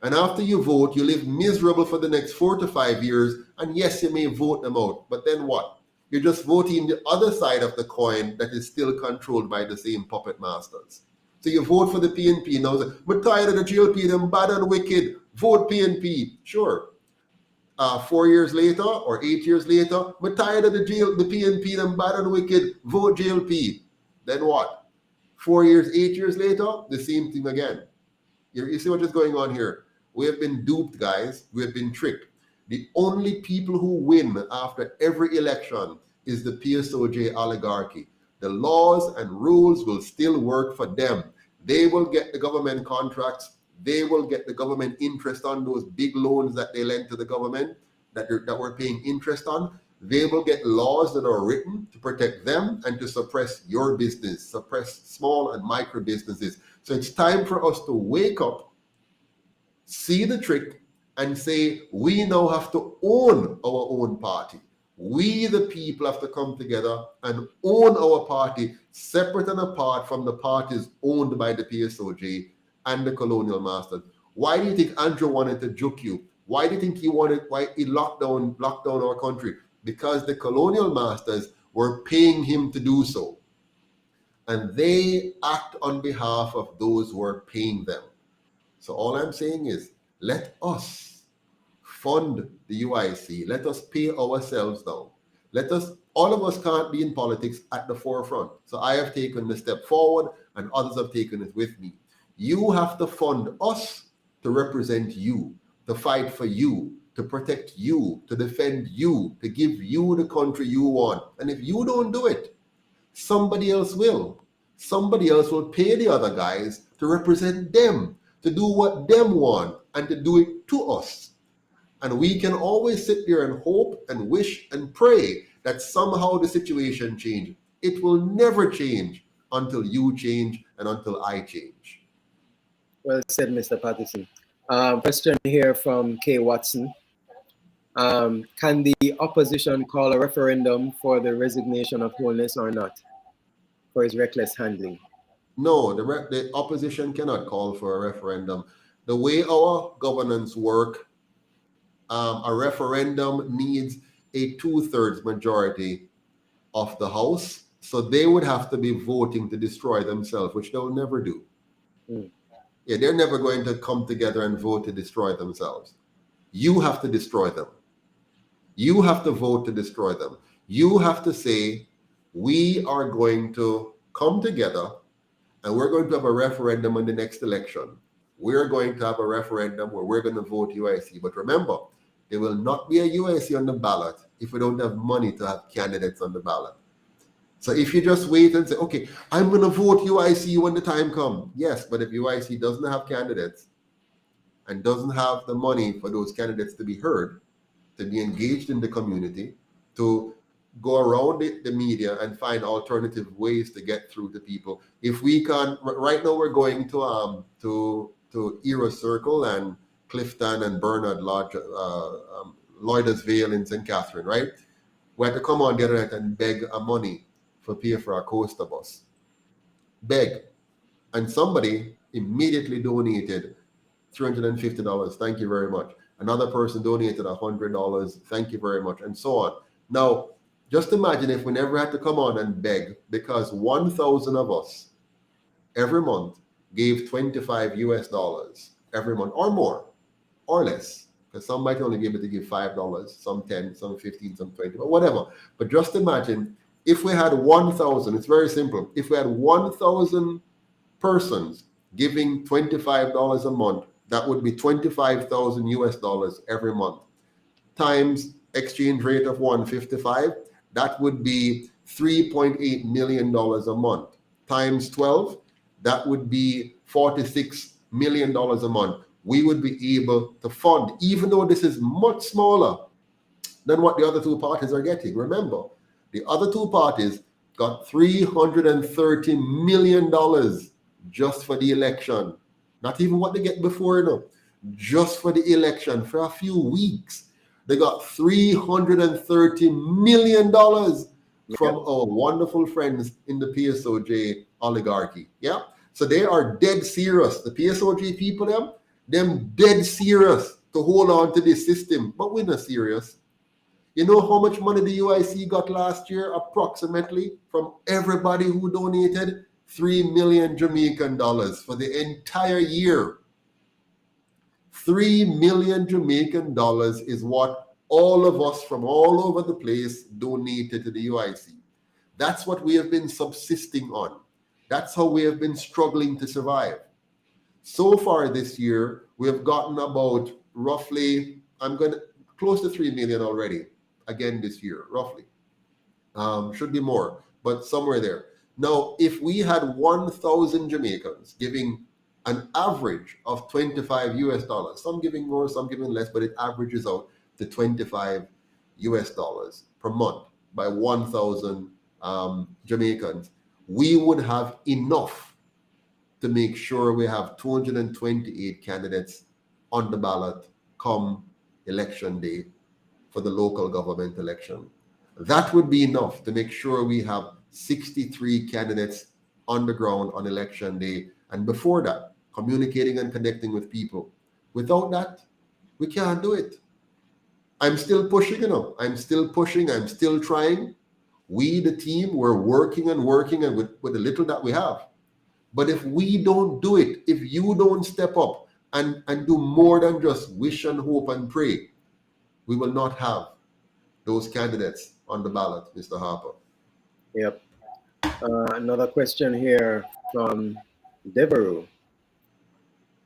And after you vote, you live miserable for the next 4 to 5 years. And yes, you may vote them out. But then what? You're just voting the other side of the coin that is still controlled by the same puppet masters. So you vote for the PNP. Now, we're tired of the GLP, them bad and wicked. Vote PNP. Sure. 4 years later or 8 years later, we're tired of the PNP, them bad and wicked. Vote GLP. Then what? 4 years, 8 years later, the same thing again. You see what is going on here? We have been duped, guys. We have been tricked. The only people who win after every election is the PSOJ oligarchy. The laws and rules will still work for them. They will get the government contracts. They will get the government interest on those big loans that they lend to the government that we're paying interest on. They will get laws that are written to protect them and to suppress your business, suppress small and micro businesses. So it's time for us to wake up, see the trick, and say, we now have to own our own party. We, the people, have to come together and own our party, separate and apart from the parties owned by the PSOJ and the colonial masters. Why do you think Andrew wanted to juke you? Why do you think why he locked down our country? Because the colonial masters were paying him to do so. And they act on behalf of those who are paying them. So all I'm saying is, let us fund the UIC. Let us pay ourselves down. All of us can't be in politics at the forefront. So I have taken the step forward and others have taken it with me. You have to fund us to represent you, to fight for you, to protect you, to defend you, to give you the country you want. And if you don't do it, somebody else will. Somebody else will pay the other guys to represent them, to do what them want, and to do it to us. And we can always sit there and hope and wish and pray that somehow the situation changes. It will never change until you change and until I change. Well said, Mr. Patterson. Question here from K. Watson. Can the opposition call a referendum for the resignation of Holness or not, for his reckless handling? No, the opposition cannot call for a referendum. The way our governance work, a referendum needs a 2/3 majority of the House. So they would have to be voting to destroy themselves, which they'll never do. Yeah, they're never going to come together and vote to destroy themselves. You have to destroy them. You have to vote to destroy them. You have to say, we are going to come together and we're going to have a referendum in the next election. We're going to have a referendum where we're going to vote UIC. But remember, there will not be a UIC on the ballot if we don't have money to have candidates on the ballot. So if you just wait and say, okay, I'm going to vote UIC when the time comes. Yes, but if UIC doesn't have candidates and doesn't have the money for those candidates to be heard, to be engaged in the community, to go around the media and find alternative ways to get through to people. If we can, right now we're going to Era Circle and Clifton and Bernard Lodge, Lloyders Vale in St. Catherine, right? We had to come on the other night and beg money for pay for a coaster bus. Beg. And somebody immediately donated $350. Thank you very much. Another person donated $100. Thank you very much. And so on. Now, just imagine if we never had to come on and beg, because 1,000 of us every month gave $25 US every month, or more, or less. Because some might only be able to give $5, some 10, some 15, some 20, but whatever. But just imagine if we had 1,000, it's very simple. If we had 1,000 persons giving $25 a month, that would be 25,000 US dollars every month, times exchange rate of 155, that would be $3.8 million a month, times 12, that would be $46 million a month. We would be able to fund, even though this is much smaller than what the other two parties are getting. Remember, the other two parties got $330 million just for the election. Not even what they get before, you know. Just for the election, for a few weeks. They got $330 million from our wonderful friends in the PSOJ oligarchy. Yeah. So they are dead serious. The PSOJ people, them dead serious to hold on to this system. But we're not serious. You know how much money the UIC got last year, approximately, from everybody who donated? 3 million Jamaican dollars for the entire year. 3 million Jamaican dollars is what all of us from all over the place donated to the UIC. That's what we have been subsisting on. That's how we have been struggling to survive. So far this year, we have gotten about roughly, close to 3 million already, again this year, roughly. Should be more, but somewhere there. Now, if we had 1,000 Jamaicans giving an average of 25 US dollars, some giving more, some giving less, but it averages out to 25 US dollars per month by 1,000 Jamaicans, we would have enough to make sure we have 228 candidates on the ballot come election day for the local government election. That would be enough to make sure we have 63 candidates on the ground on election day, and before that, communicating and connecting with people. Without that, we can't do it. I'm still pushing, you know. I'm still pushing. I'm still trying. We, the team, we're working and with the little that we have. But if we don't do it, if you don't step up and do more than just wish and hope and pray, we will not have those candidates on the ballot, Mr. Harper. Yep. Another question here from Devereaux.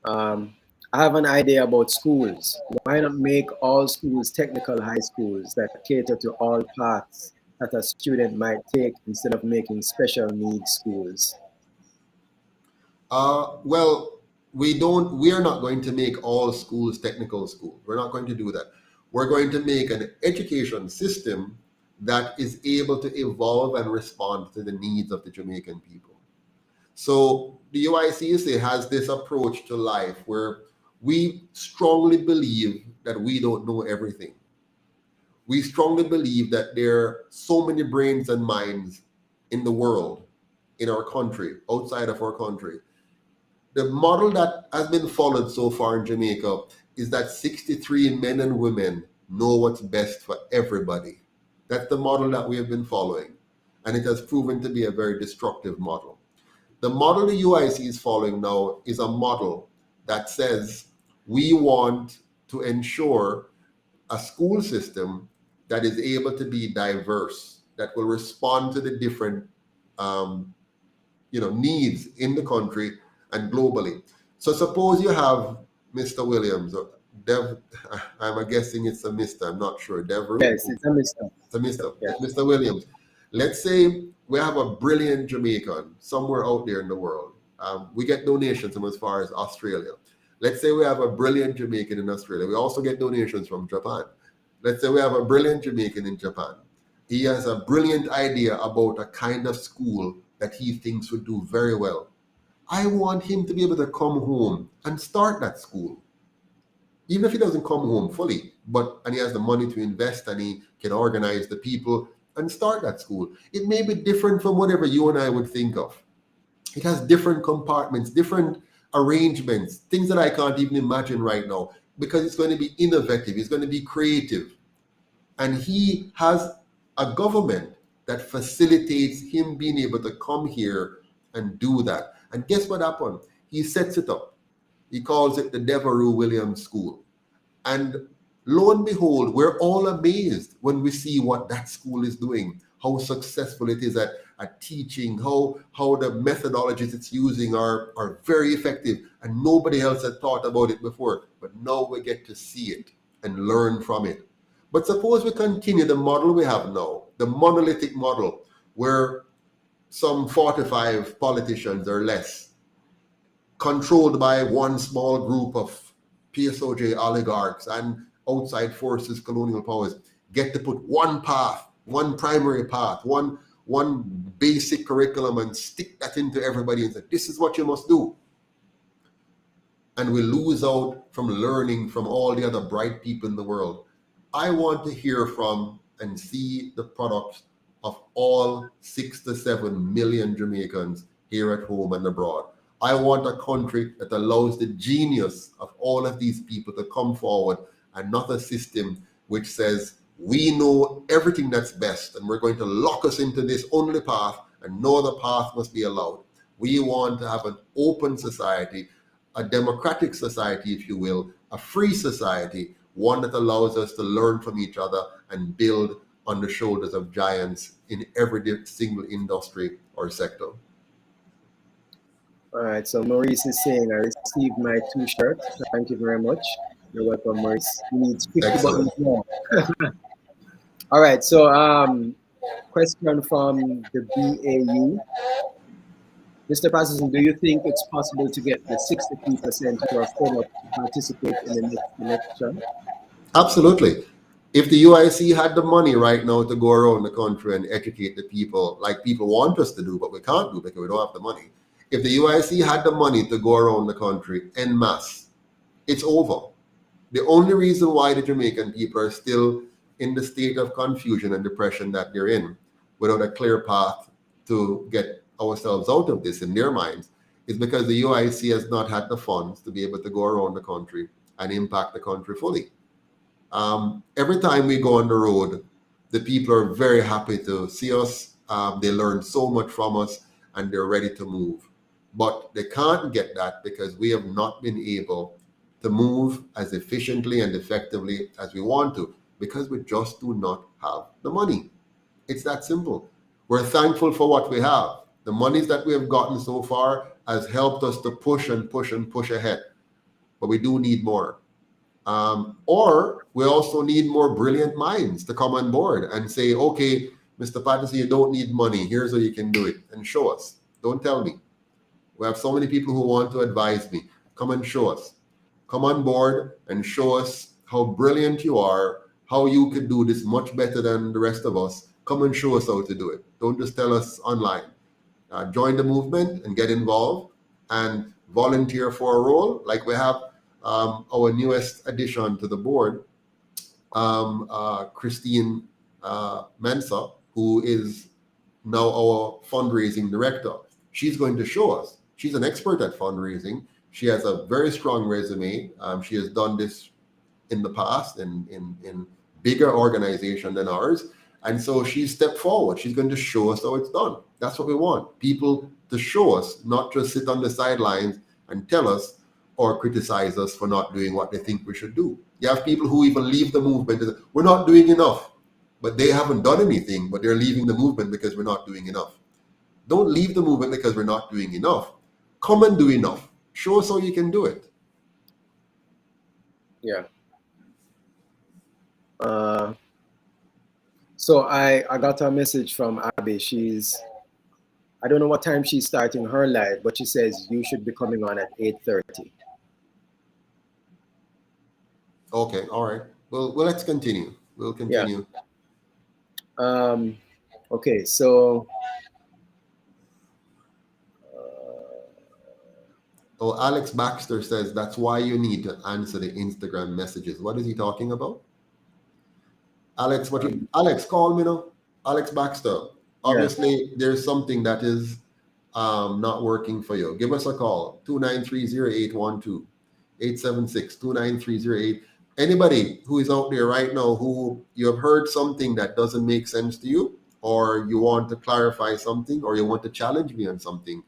I have an idea about schools. Why not make all schools technical high schools that cater to all paths that a student might take instead of making special needs schools? Well, we are not going to make all schools technical schools. We're not going to do that. We're going to make an education system that is able to evolve and respond to the needs of the Jamaican people. So the UICSA has this approach to life where we strongly believe that we don't know everything. We strongly believe that there are so many brains and minds in the world, in our country, outside of our country. The model that has been followed so far in Jamaica is that 63 men and women know what's best for everybody. That's the model that we have been following, and it has proven to be a very destructive model. The model the UIC is following now is a model that says we want to ensure a school system that is able to be diverse, that will respond to the different needs in the country and globally. So suppose you have Mr. Williams, or Dev, I'm guessing it's a Mr. I'm not sure. Dev. Yes, it's a Mr. It's a Mr. Yes. Mr. Williams. Let's say we have a brilliant Jamaican somewhere out there in the world. We get donations from as far as Australia. Let's say we have a brilliant Jamaican in Australia. We also get donations from Japan. Let's say we have a brilliant Jamaican in Japan. He has a brilliant idea about a kind of school that he thinks would do very well. I want him to be able to come home and start that school. Even if he doesn't come home fully, and he has the money to invest and he can organize the people and start that school. It may be different from whatever you and I would think of. It has different compartments, different arrangements, things that I can't even imagine right now, because it's going to be innovative, it's going to be creative. And he has a government that facilitates him being able to come here and do that. And guess what happened? He sets it up. He calls it the Devereaux Williams School. And lo and behold, we're all amazed when we see what that school is doing, how successful it is at teaching, how the methodologies it's using are very effective, and nobody else had thought about it before. But now we get to see it and learn from it. But suppose we continue the model we have now, the monolithic model, where some 45 politicians or less, controlled by one small group of PSOJ oligarchs and outside forces, colonial powers, get to put one path, one primary path, one basic curriculum, and stick that into everybody and say, this is what you must do. And we lose out from learning from all the other bright people in the world. I want to hear from and see the products of all 6 to 7 million Jamaicans here at home and abroad. I want a country that allows the genius of all of these people to come forward, and not a system which says, we know everything that's best and we're going to lock us into this only path and no other path must be allowed. We want to have an open society, a democratic society, if you will, a free society, one that allows us to learn from each other and build on the shoulders of giants in every single industry or sector. All right, so Maurice is saying, I received my 2 shirts. Thank you very much. You're welcome, Maurice. He needs 50 buttons more. All right, so question from the BAU. Mr. Patterson, do you think it's possible to get the 63% who are fed up to participate in the next election? Absolutely. If the UIC had the money right now to go around the country and educate the people like people want us to do, but we can't do because we don't have the money. If the UIC had the money to go around the country en masse, it's over. The only reason why the Jamaican people are still in the state of confusion and depression that they're in, without a clear path to get ourselves out of this in their minds, is because the UIC has not had the funds to be able to go around the country and impact the country fully. Every time we go on the road, the people are very happy to see us. They learn so much from us and they're ready to move. But they can't get that because we have not been able to move as efficiently and effectively as we want to, because we just do not have the money. It's that simple. We're thankful for what we have. The monies that we have gotten so far has helped us to push and push and push ahead. But we do need more. Or we also need more brilliant minds to come on board and say, okay, Mr. Patterson, you don't need money. Here's how you can do it. And show us. Don't tell me. We have so many people who want to advise me. Come and show us. Come on board and show us how brilliant you are, how you could do this much better than the rest of us. Come and show us how to do it. Don't just tell us online. Join the movement and get involved and volunteer for a role. Like we have our newest addition to the board, Christine Mensah, who is now our fundraising director. She's going to show us. She's an expert at fundraising. She has a very strong resume. She has done this in the past in bigger organization than ours. And so she stepped forward. She's going to show us how it's done. That's what we want. People to show us, not just sit on the sidelines and tell us or criticize us for not doing what they think we should do. You have people who even leave the movement and say, we're not doing enough. But they haven't done anything, but they're leaving the movement because we're not doing enough. Don't leave the movement because we're not doing enough. Come and do enough. Show us how you can do it. Yeah. So I got a message from Abby. I don't know what time she's starting her live, but she says you should be coming on at 8:30. Okay, all right. Well, let's continue. We'll continue. Yeah. Okay, so Alex Baxter says that's why you need to answer the Instagram messages. What is he talking about? Alex, Alex, call me now. Alex Baxter. Obviously, there's something that is not working for you. Give us a call, 293-0812, 876-293-08. Anybody who is out there right now who you have heard something that doesn't make sense to you, or you want to clarify something, or you want to challenge me on something,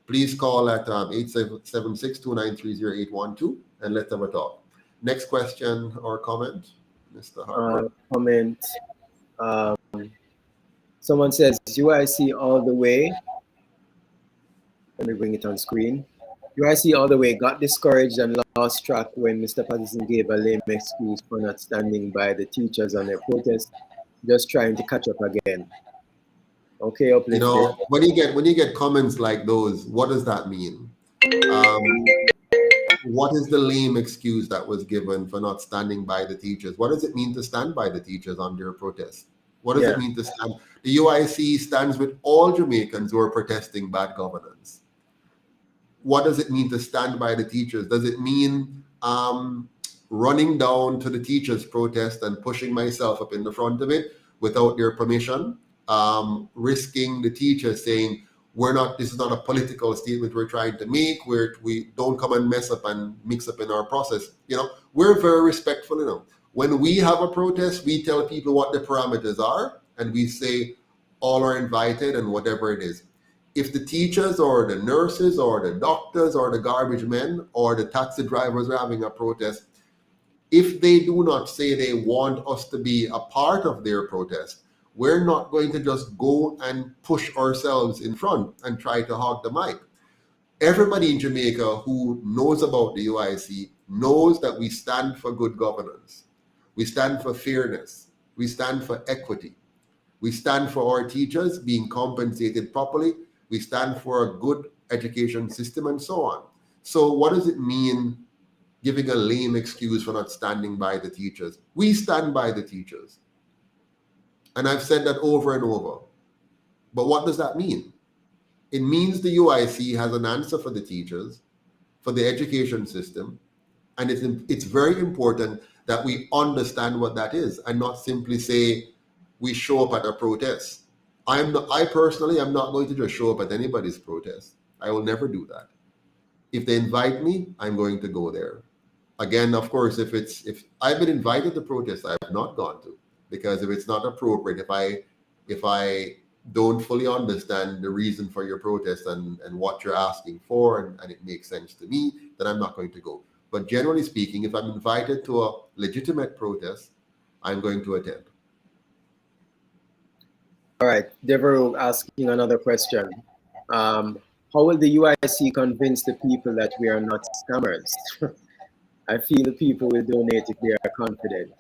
please call at 876-293-0812 and let's have a talk. Next question or comment, Mr. Harper. Comment. Someone says UIC all the way. Let me bring it on screen. UIC all the way got discouraged and lost track when Mr. Patterson gave a lame excuse for not standing by the teachers on their protest, just trying to catch up again. Okay, uplifted. You know, when you get comments like those, what does that mean? What is the lame excuse that was given for not standing by the teachers? What does it mean to stand by the teachers on their protest? What does it mean to stand? The UIC stands with all Jamaicans who are protesting bad governance. What does it mean to stand by the teachers? Does it mean running down to the teachers' protest and pushing myself up in the front of it without their permission? Risking the teachers saying, this is not a political statement we're trying to make, we don't come and mess up and mix up in our process. You know, we're very respectful, you know. When we have a protest, we tell people what the parameters are, and we say all are invited and whatever it is. If the teachers or the nurses or the doctors or the garbage men or the taxi drivers are having a protest, if they do not say they want us to be a part of their protest, we're not going to just go and push ourselves in front and try to hog the mic. Everybody in Jamaica who knows about the UIC knows that we stand for good governance. We stand for fairness. We stand for equity. We stand for our teachers being compensated properly. We stand for a good education system and so on. So what does it mean giving a lame excuse for not standing by the teachers? We stand by the teachers. And I've said that over and over. But what does that mean? It means the UIC has an answer for the teachers, for the education system, and it's very important that we understand what that is and not simply say we show up at a protest. I personally am not going to just show up at anybody's protest. I will never do that. If they invite me, I'm going to go there. Again, of course, if I've been invited to protest, I have not gone to. Because if it's not appropriate, if I don't fully understand the reason for your protest and what you're asking for, and it makes sense to me, then I'm not going to go. But generally speaking, if I'm invited to a legitimate protest, I'm going to attend. All right, Devereaux asking another question. How will the UIC convince the people that we are not scammers? I feel the people will donate if they are confident.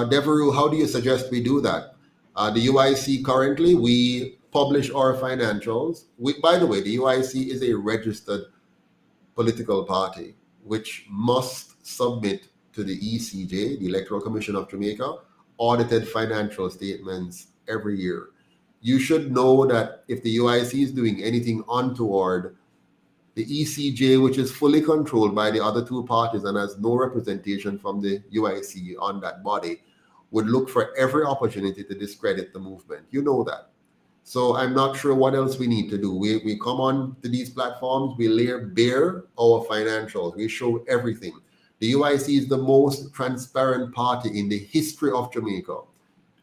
Devereaux, how do you suggest we do that? The UIC currently, we publish our financials. By the way, the UIC is a registered political party which must submit to the ECJ, the Electoral Commission of Jamaica, audited financial statements every year. You should know that if the UIC is doing anything untoward, the ECJ, which is fully controlled by the other two parties and has no representation from the UIC on that body, would look for every opportunity to discredit the movement. You know that. So I'm not sure what else we need to do. We come on to these platforms, we lay bare our financials, we show everything. The UIC is the most transparent party in the history of Jamaica.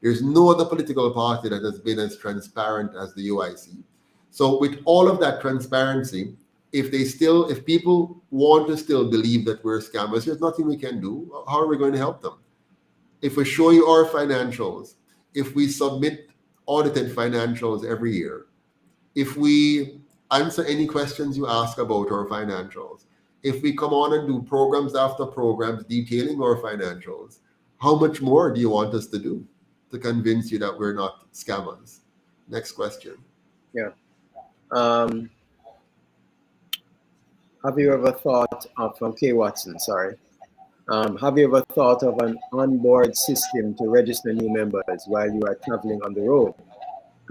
There's no other political party that has been as transparent as the UIC. So with all of that transparency, if people want to still believe that we're scammers, there's nothing we can do. How are we going to help them? If we show you our financials, if we submit audited financials every year, if we answer any questions you ask about our financials, if we come on and do programs after programs detailing our financials, how much more do you want us to do to convince you that we're not scammers? Next question. Yeah. Have you ever thought of, from K. Watson, sorry. Have you ever thought of an onboard system to register new members while you are traveling on the road?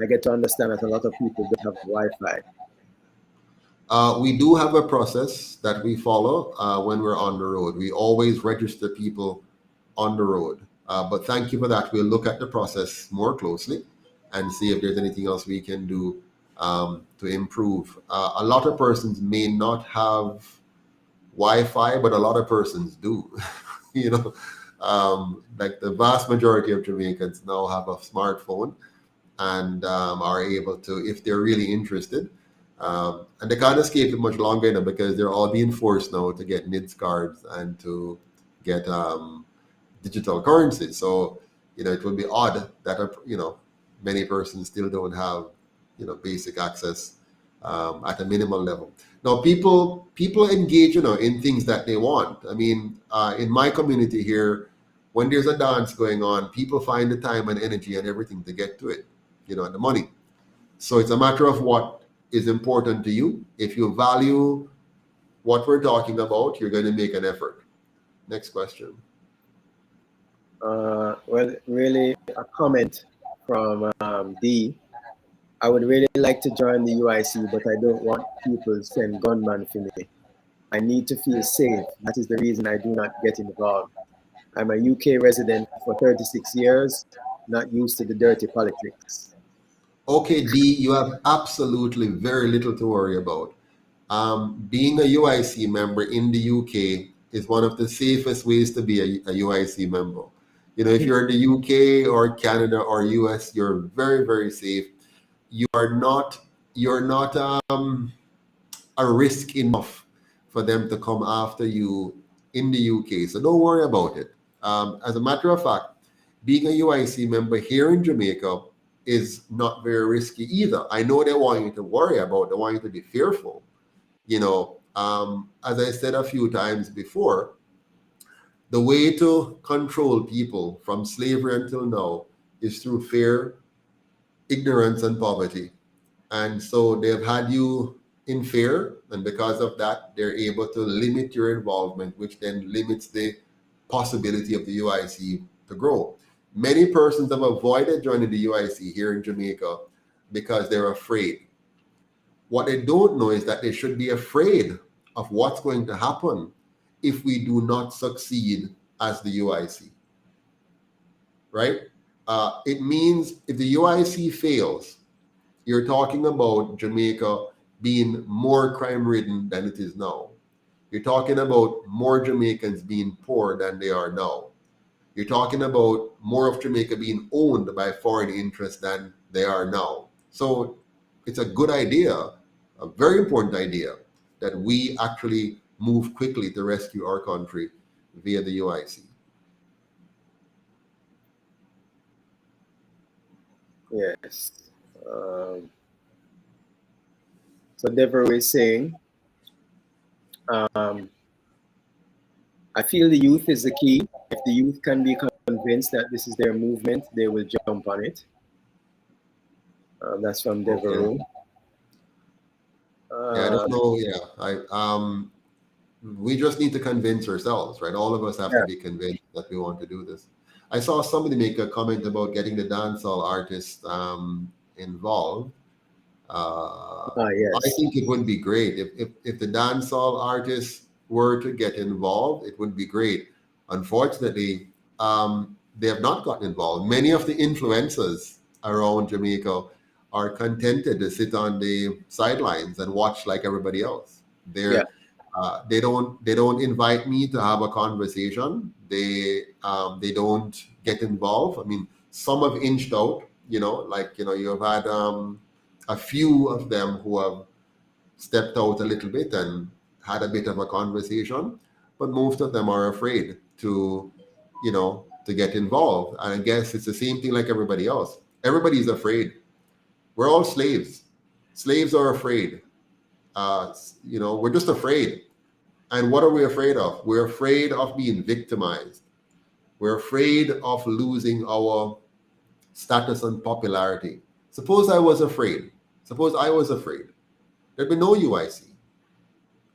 I get to understand that a lot of people don't have Wi-Fi. We do have a process that we follow when we're on the road. We always register people on the road. But thank you for that. We'll look at the process more closely and see if there's anything else we can do to improve. A lot of persons may not have Wi-Fi, but a lot of persons do. You know, like the vast majority of Jamaicans now have a smartphone and are able to, if they're really interested, and they can't escape it much longer now because they're all being forced now to get NIDS cards and to get digital currency. So, you know, it would be odd that, many persons still don't have, basic access at a minimal level. Now, people engage, in things that they want. I mean, in my community here, when there's a dance going on, people find the time and energy and everything to get to it, and the money. So it's a matter of what is important to you. If you value what we're talking about, you're going to make an effort. Next question. Well, really a comment from D. I would really like to join the UIC, but I don't want people to send gunmen for me. I need to feel safe. That is the reason I do not get involved. I'm a UK resident for 36 years, not used to the dirty politics. Okay, D, you have absolutely very little to worry about. Being a UIC member in the UK is one of the safest ways to be a UIC member. If you're in the UK or Canada or US, you're very, very safe. You're not a risk enough for them to come after you in the UK. So don't worry about it. As a matter of fact, being a UIC member here in Jamaica is not very risky either. I know they want you to worry about, they want you to be fearful. As I said a few times before, the way to control people from slavery until now is through fear, ignorance, and poverty. And so they've had you in fear, and because of that, they're able to limit your involvement, which then limits the possibility of the UIC to grow. Many persons have avoided joining the UIC here in Jamaica because they're afraid. What they don't know is that they should be afraid of what's going to happen if we do not succeed as the UIC, right? It means if the UIC fails, you're talking about Jamaica being more crime-ridden than it is now. You're talking about more Jamaicans being poor than they are now. You're talking about more of Jamaica being owned by foreign interests than they are now. So it's a good idea, a very important idea, that we actually move quickly to rescue our country via the UIC. Yes. So Deborah is saying, I feel the youth is the key. If the youth can be convinced that this is their movement, they will jump on it. That's from Deborah. Okay. I don't know. Yeah, we just need to convince ourselves, right? All of us have to be convinced that we want to do this. I saw somebody make a comment about getting the dancehall artists involved. Yes. I think it would be great if the dancehall artists were to get involved. It would be great. Unfortunately, they have not gotten involved. Many of the influencers around Jamaica are contented to sit on the sidelines and watch like everybody else. They don't invite me to have a conversation. They don't get involved. I mean, some have inched out. You've had a few of them who have stepped out a little bit and had a bit of a conversation, but most of them are afraid to get involved. And I guess it's the same thing like everybody else. Everybody's afraid. We're all slaves. Slaves are afraid. We're just afraid. And what are we afraid of? We're afraid of being victimized. We're afraid of losing our status and popularity. Suppose I was afraid. There'd be no UIC.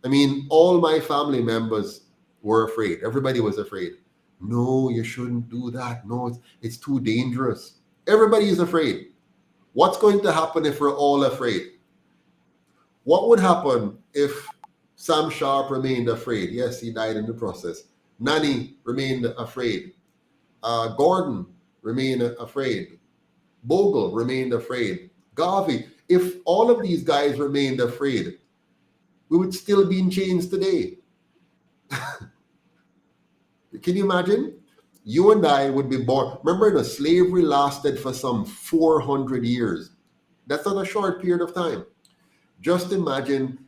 I mean, all my family members were afraid. Everybody was afraid. No, you shouldn't do that. No, it's too dangerous. Everybody is afraid. What's going to happen if we're all afraid? What would happen if Sam Sharp remained afraid? Yes, he died in the process. Nani remained afraid. Gordon remained afraid. Bogle remained afraid. Garvey. If all of these guys remained afraid, we would still be in chains today. Can you imagine? You and I would be born. Remember, the slavery lasted for some 400 years. That's not a short period of time. Just imagine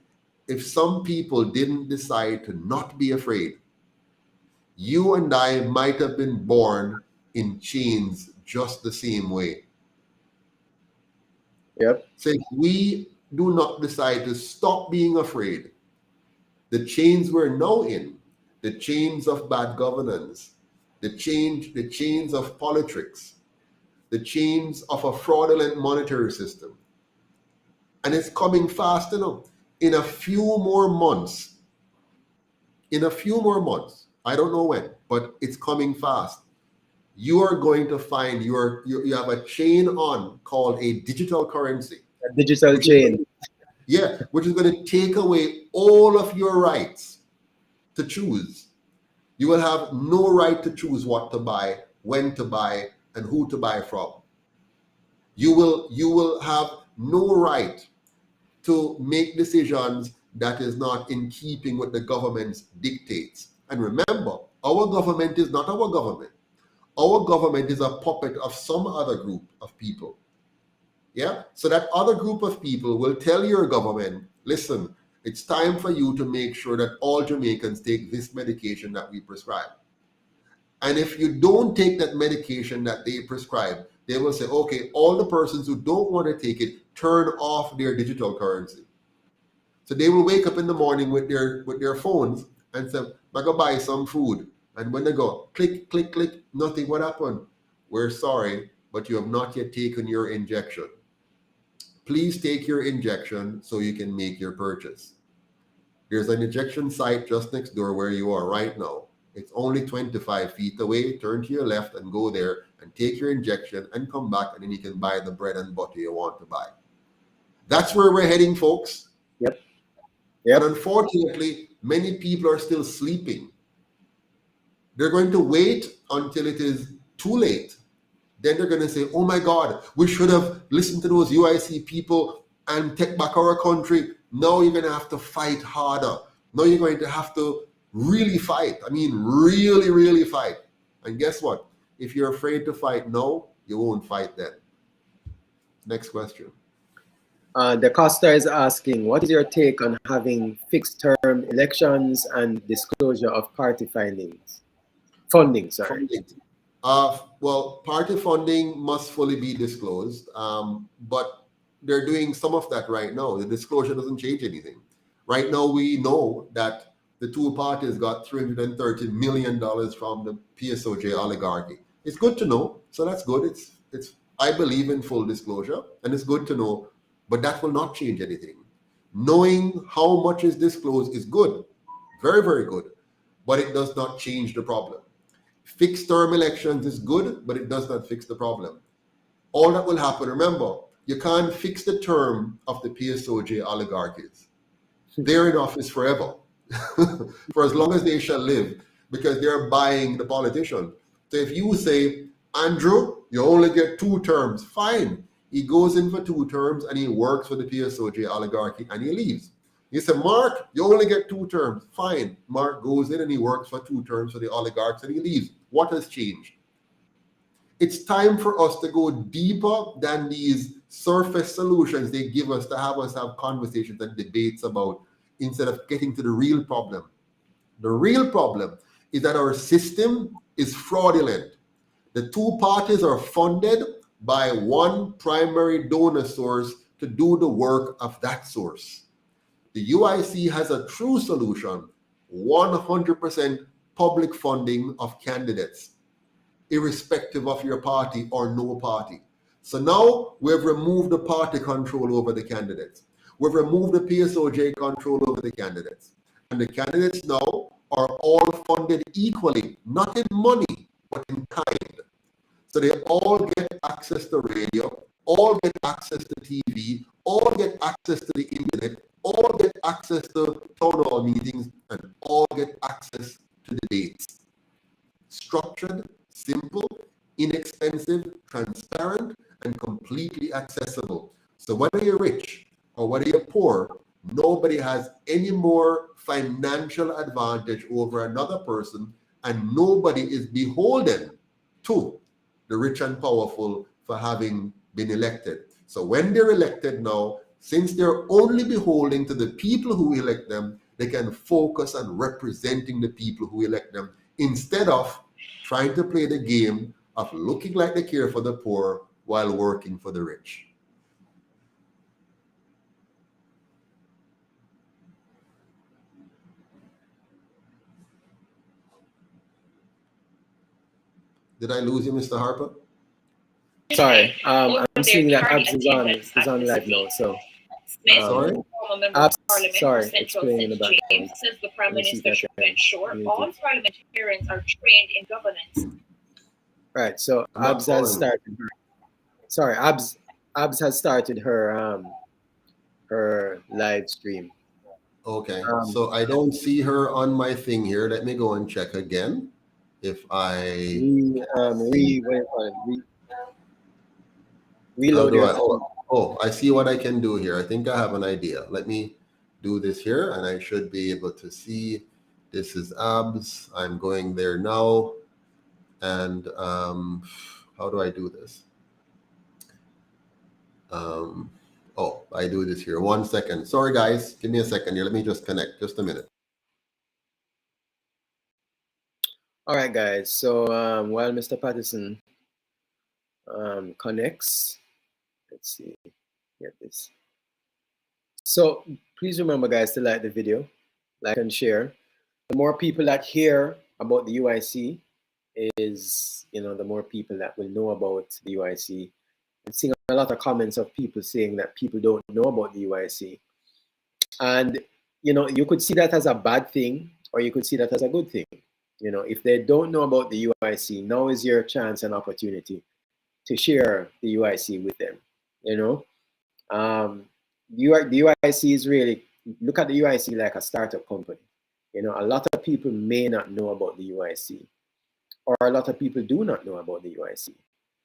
if some people didn't decide to not be afraid. You and I might have been born in chains just the same way. Yep. So if we do not decide to stop being afraid, the chains we're now in, the chains of bad governance, the chains of politics, the chains of a fraudulent monetary system, and it's coming fast enough. In a few more months, I don't know when, but it's coming fast. You are going to find you have a chain on called a digital currency. A digital chain. Which is going to take away all of your rights to choose. You will have no right to choose what to buy, when to buy, and who to buy from. You will have no right to make decisions that is not in keeping with the government's dictates. And remember, our government is not our government. Our government is a puppet of some other group of people. Yeah? So that other group of people will tell your government, listen, it's time for you to make sure that all Jamaicans take this medication that we prescribe. And if you don't take that medication that they prescribe, they will say, okay, all the persons who don't want to take it, turn off their digital currency. So they will wake up in the morning with their phones and say, I go buy some food. And when they go, click, click, click, nothing, what happened? We're sorry, but you have not yet taken your injection. Please take your injection so you can make your purchase. There's an injection site just next door where you are right now. It's only 25 feet away. Turn to your left and go there and take your injection and come back, and then you can buy the bread and butter you want to buy. That's where we're heading, folks. Yep. And unfortunately, many people are still sleeping. They're going to wait until it is too late. Then they're going to say, oh my God, we should have listened to those UIC people and take back our country. Now you're going to have to fight harder. Now you're going to have to really fight. I mean, really, really fight. And guess what? If you're afraid to fight now, you won't fight then. Next question. The Costa is asking, what is your take on having fixed term elections and disclosure of party findings? Funding, sorry. Well, party funding must fully be disclosed, but they're doing some of that right now. The disclosure doesn't change anything. Right now, we know that the two parties got $330 million from the PSOJ oligarchy. It's good to know, so that's good. It's I believe in full disclosure, and it's good to know, but that will not change anything. Knowing how much is disclosed is good, very, very good, but it does not change the problem. Fixed term elections is good, but it does not fix the problem. All that will happen, remember, you can't fix the term of the PSOJ oligarchies. They're in office forever, for as long as they shall live, because they're buying the politician. So if you say, Andrew, you only get 2 terms, fine. He goes in for 2 terms and he works for the PSOJ oligarchy and he leaves. You say, Mark, you only get 2 terms, fine. Mark goes in and he works for 2 terms for the oligarchs and he leaves. What has changed? It's time for us to go deeper than these surface solutions they give us to have conversations and debates about, instead of getting to the real problem. The real problem is that our system is fraudulent. The 2 parties are funded by one primary donor source to do the work of that source. The UIC has a true solution, 100% public funding of candidates, irrespective of your party or no party. So now we've removed the party control over the candidates. We've removed the PSOJ control over the candidates. And the candidates now are all funded equally, not in money, but in kind. So they all get access to radio, all get access to TV, all get access to the internet, all get access to town hall meetings, and all get access to debates. Structured, simple, inexpensive, transparent, and completely accessible. So whether you're rich or whether you're poor, nobody has any more financial advantage over another person, and nobody is beholden to the rich and powerful for having been elected. So when they're elected now, since they're only beholden to the people who elect them, they can focus on representing the people who elect them instead of trying to play the game of looking like they care for the poor while working for the rich. Did I lose you, Mr. Harper? Sorry, I'm seeing that Abs is on live now. So, sorry, Abs, sorry, it's playing in the background. Says the Prime Minister should ensure all parliamentarians are trained in governance. Right. So Abs has started. Sorry, Abs has started her her live stream. Okay. So I don't see her on my thing here. Let me go and check again. If I reload I see what I can do here. I think I have an idea. Let me do this here, and I should be able to see. This is Abs. I'm going there now. And how do I do this? I do this here. 1 second. Sorry, guys. Give me a second here. Let me just connect. Just a minute. All right, guys. So while Mr. Patterson connects, let's see. Get this. So please remember, guys, to like the video, like and share. The more people that hear about the UIC is, the more people that will know about the UIC. I'm seeing a lot of comments of people saying that people don't know about the UIC. And, you could see that as a bad thing, or you could see that as a good thing. If they don't know about the UIC, now is your chance and opportunity to share the UIC with them. The UIC is really, look at the UIC like a startup company. A lot of people may not know about the UIC, or a lot of people do not know about the UIC.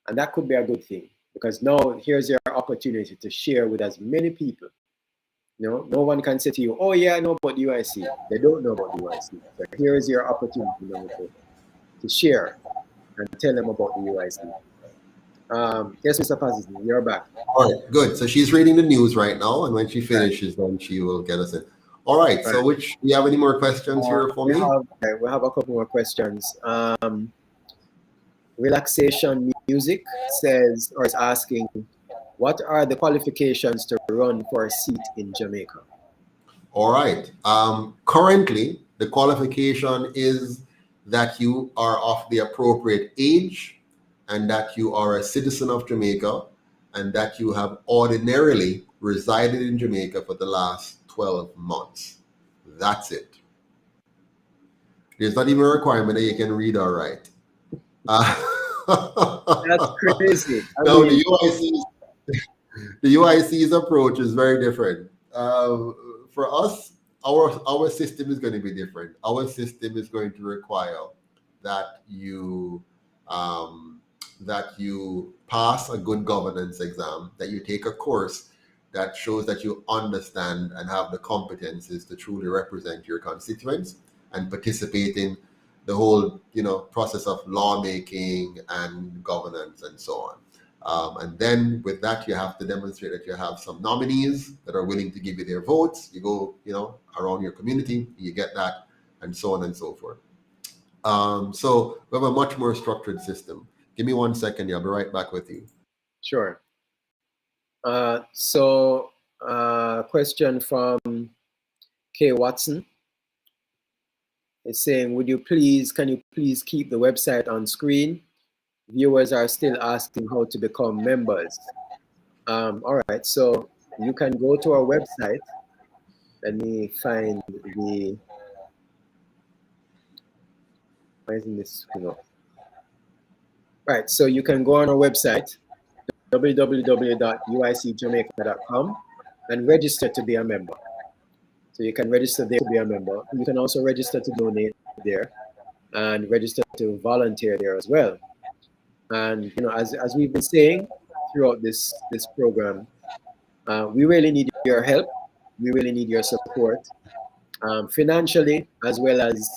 And that could be a good thing, because now here's your opportunity to share with as many people. No one can say to you, oh yeah, I know about the UIC. They don't know about the UIC. So here is your opportunity now to share and tell them about the UIC. Yes, Mr. Patterson, you're back. All right, good. So she's reading the news right now, and when she finishes, then she will get us in. All right. So do you have any more questions here for me? We have a couple more questions. Relaxation Music says, or is asking, what are the qualifications to run for a seat in Jamaica? All right. Currently, the qualification is that you are of the appropriate age, and that you are a citizen of Jamaica, and that you have ordinarily resided in Jamaica for the last 12 months. That's it. There's not even a requirement that you can read or write. That's crazy. No, the UIC's approach is very different. For us, our system is going to be different. Our system is going to require that you pass a good governance exam, that you take a course that shows that you understand and have the competences to truly represent your constituents and participate in the whole, process of lawmaking and governance and so on. And then with that, you have to demonstrate that you have some nominees that are willing to give you their votes. You go, around your community, you get that, and so on and so forth. So we have a much more structured system. Give me 1 second. I'll be right back with you. Sure. Question from K. Watson. It's saying, can you please keep the website on screen? Viewers are still asking how to become members. All right, so you can go to our website. Let me find why isn't this, Right, so you can go on our website, www.uicjamaica.com, and register to be a member. So you can register there to be a member. You can also register to donate there, and register to volunteer there as well. And as we've been saying throughout this program, we really need your help. We really need your support, financially as well as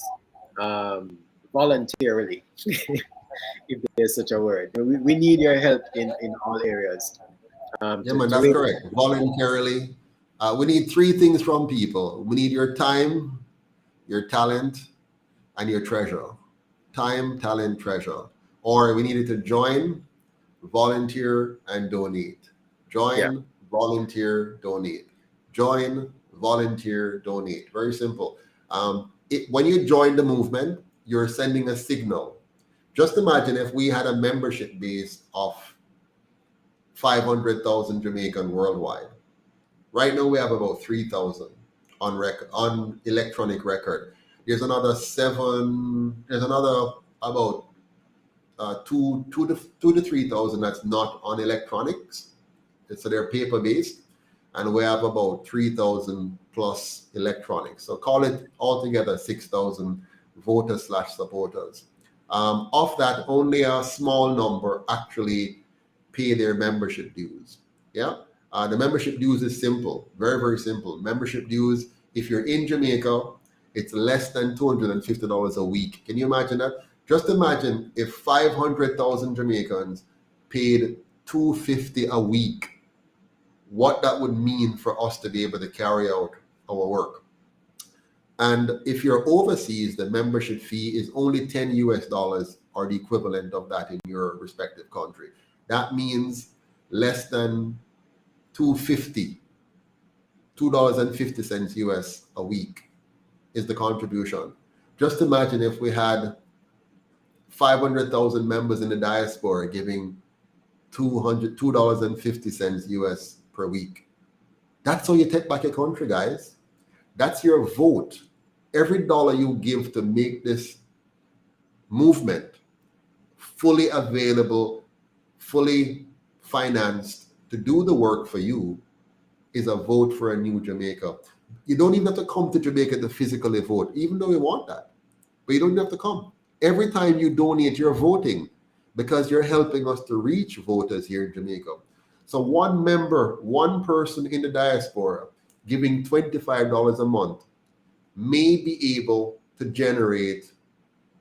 voluntarily, if there's such a word. We need your help in all areas. That's correct. Voluntarily. We need 3 things from people. We need your time, your talent, and your treasure. Time, talent, treasure. Or we need you to join, volunteer, and donate. Join, volunteer, donate. Join, volunteer, donate. Very simple. When you join the movement, you're sending a signal Just imagine if we had a membership base of 500,000 Jamaican worldwide. Right now we have about 3,000 on record, on electronic record. There's another about two to 3,000 that's not on electronics. So they're paper based, and we have about 3,000 plus electronics. So call it altogether 6,000 voters/supporters. Of that, only a small number actually pay their membership dues. Yeah, the membership dues is simple, very, very simple. Membership dues, if you're in Jamaica, it's less than $250 a week. Can you imagine that? Just imagine if 500,000 Jamaicans paid $250 a week, what that would mean for us to be able to carry out our work. And if you're overseas, the membership fee is only $10 or the equivalent of that in your respective country. That means less than $2.50 US a week is the contribution. Just imagine if we had 500,000 members in the diaspora giving $2.50 US per week. That's how you take back your country, guys. That's your vote. Every dollar you give to make this movement fully available, fully financed to do the work for you is a vote for a new Jamaica. You don't even have to come to Jamaica to physically vote, even though you want that. But you don't even have to come. Every time you donate, you're voting because you're helping us to reach voters here in Jamaica. So one member, one person in the diaspora giving $25 a month may be able to generate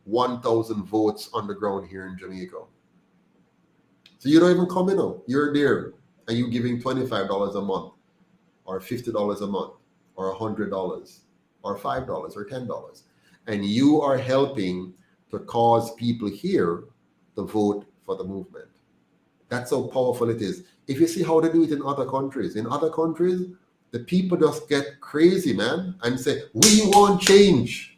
1,000 votes on the ground here in Jamaica. So you don't even come in now. You're there and you're giving $25 a month or $50 a month or $100 or $5 or $10. And you are helping to cause people here to vote for the movement. That's how powerful it is. If you see how they do it in other countries, the people just get crazy, man, and say, we want change.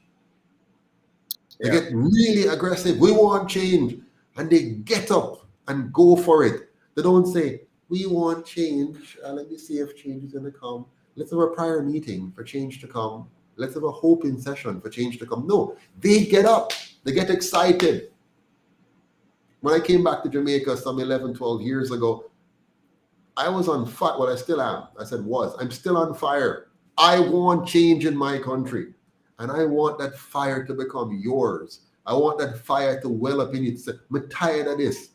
They get really aggressive. We want change. And they get up and go for it. They don't say, we want change. Let me see if change is going to come. Let's have a prior meeting for change to come. Let's have a hoping session for change to come. No, they get up. They get excited. When I came back to Jamaica some 11, 12 years ago, I was on fire. Well, I still am. I'm still on fire. I want change in my country. And I want that fire to become yours. I want that fire to well up in you. I'm tired of this.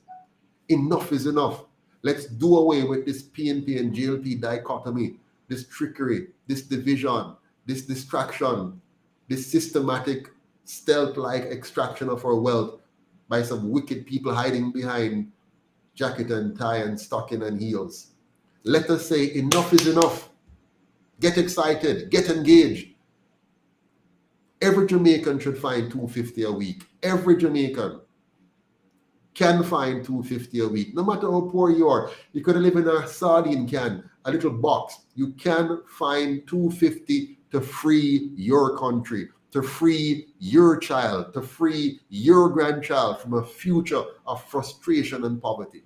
Enough is enough. Let's do away with this PNP and GLP dichotomy, this trickery, this division, this distraction, this systematic stealth-like extraction of our wealth by some wicked people hiding behind jacket and tie and stocking and heels. Let us say enough is enough. Get excited, get engaged. Every Jamaican should find $250 a week. Every Jamaican can find $250 a week, no matter how poor you are. You could live in a sardine can, a little box. You can find $250 to free your country, to free your child, to free your grandchild from a future of frustration and poverty.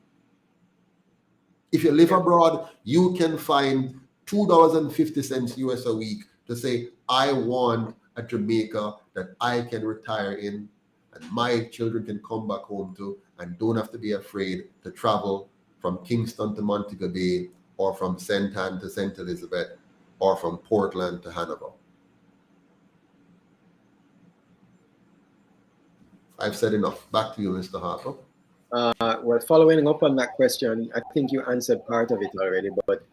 If you live abroad, you can find $2.50 US a week to say, I want a Jamaica that I can retire in and my children can come back home to and don't have to be afraid to travel from Kingston to Montego Bay or from St. Anne to St. Elizabeth or from Portland to Hanover. I've said enough. Back to you, Mr. Harper. Well, following up on that question, I think you answered part of it already, but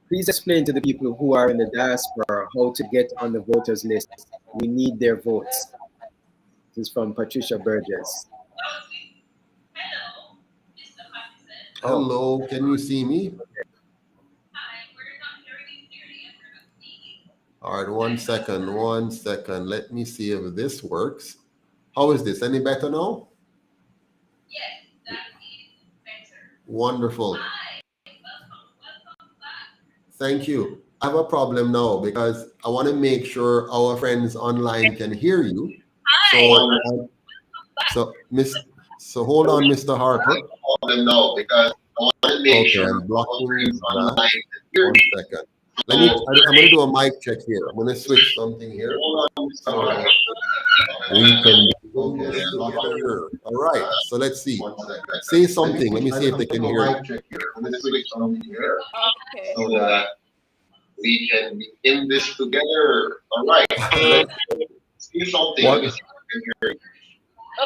please explain to the people who are in the diaspora how to get on the voters list. We need their votes. This is from Patricia Burgess. Hello, can you see me? All right, one second. Let me see if this works. How is this? Any better now? Yes, that is better. Wonderful. Thank you. I have a problem now because I want to make sure our friends online can hear you. Hi, So hold on, Mr. Harper. No, because I want to make sure I'm blocking that. 1 second. I'm going to do a mic check here. I'm going to switch something here. So we can do this together. All right. So let's see. Say something. Let me see if they can hear you. I'm going to switch something here. Okay. So that we can be in this together. All right. Say something. Let me see if they can hear you.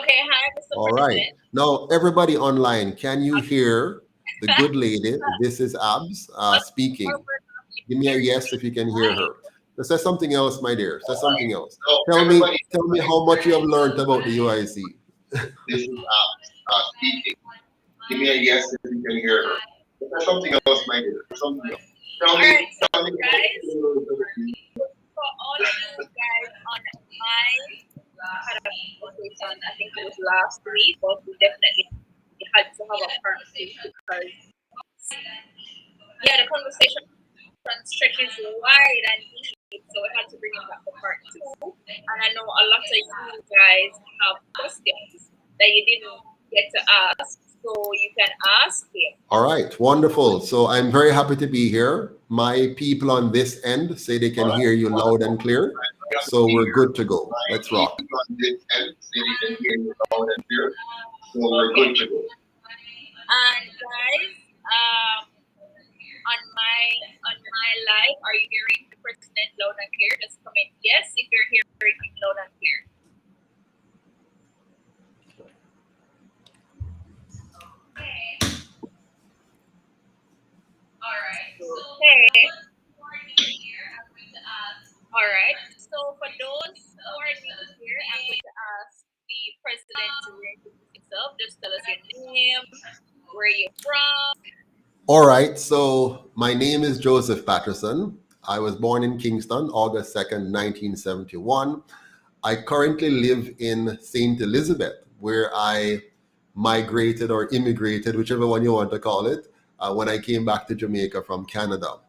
Okay, hi, Mr. All President. right. Now, everybody online, can you hear the good lady? This is Abs speaking. Give me a yes if you can hear her. Say something else, my dear. Say something else. Tell me how much you have learned about the UIC. This is Abs speaking. Give me a yes if you can hear her. Say something else, my dear. Something else. Tell me, Guys, tell me. for all of you guys on my conversation, I think it was last week, but we definitely had to have a part two because the conversation stretches wide and deep, so we had to bring it back for part two. And I know a lot of you guys have questions that you didn't get to ask, so you can ask him. All right, wonderful. So I'm very happy to be here. My people on this end say they can hear you loud and clear. So we're good to go. Let's rock. On this end say they can hear you loud and clear. So we're good to go. And guys, on my live, are you hearing the president loud and clear? Just comment yes if you're hearing him loud and clear. Okay. All right. All right. So for those who are new here, I'm going to ask the president to introduce himself. Just tell us your name, where you're from. All right. So my name is Joseph Patterson. I was born in Kingston, August 2nd, 1971. I currently live in St. Elizabeth, where I migrated or immigrated, whichever one you want to call it, when I came back to Jamaica from Canada.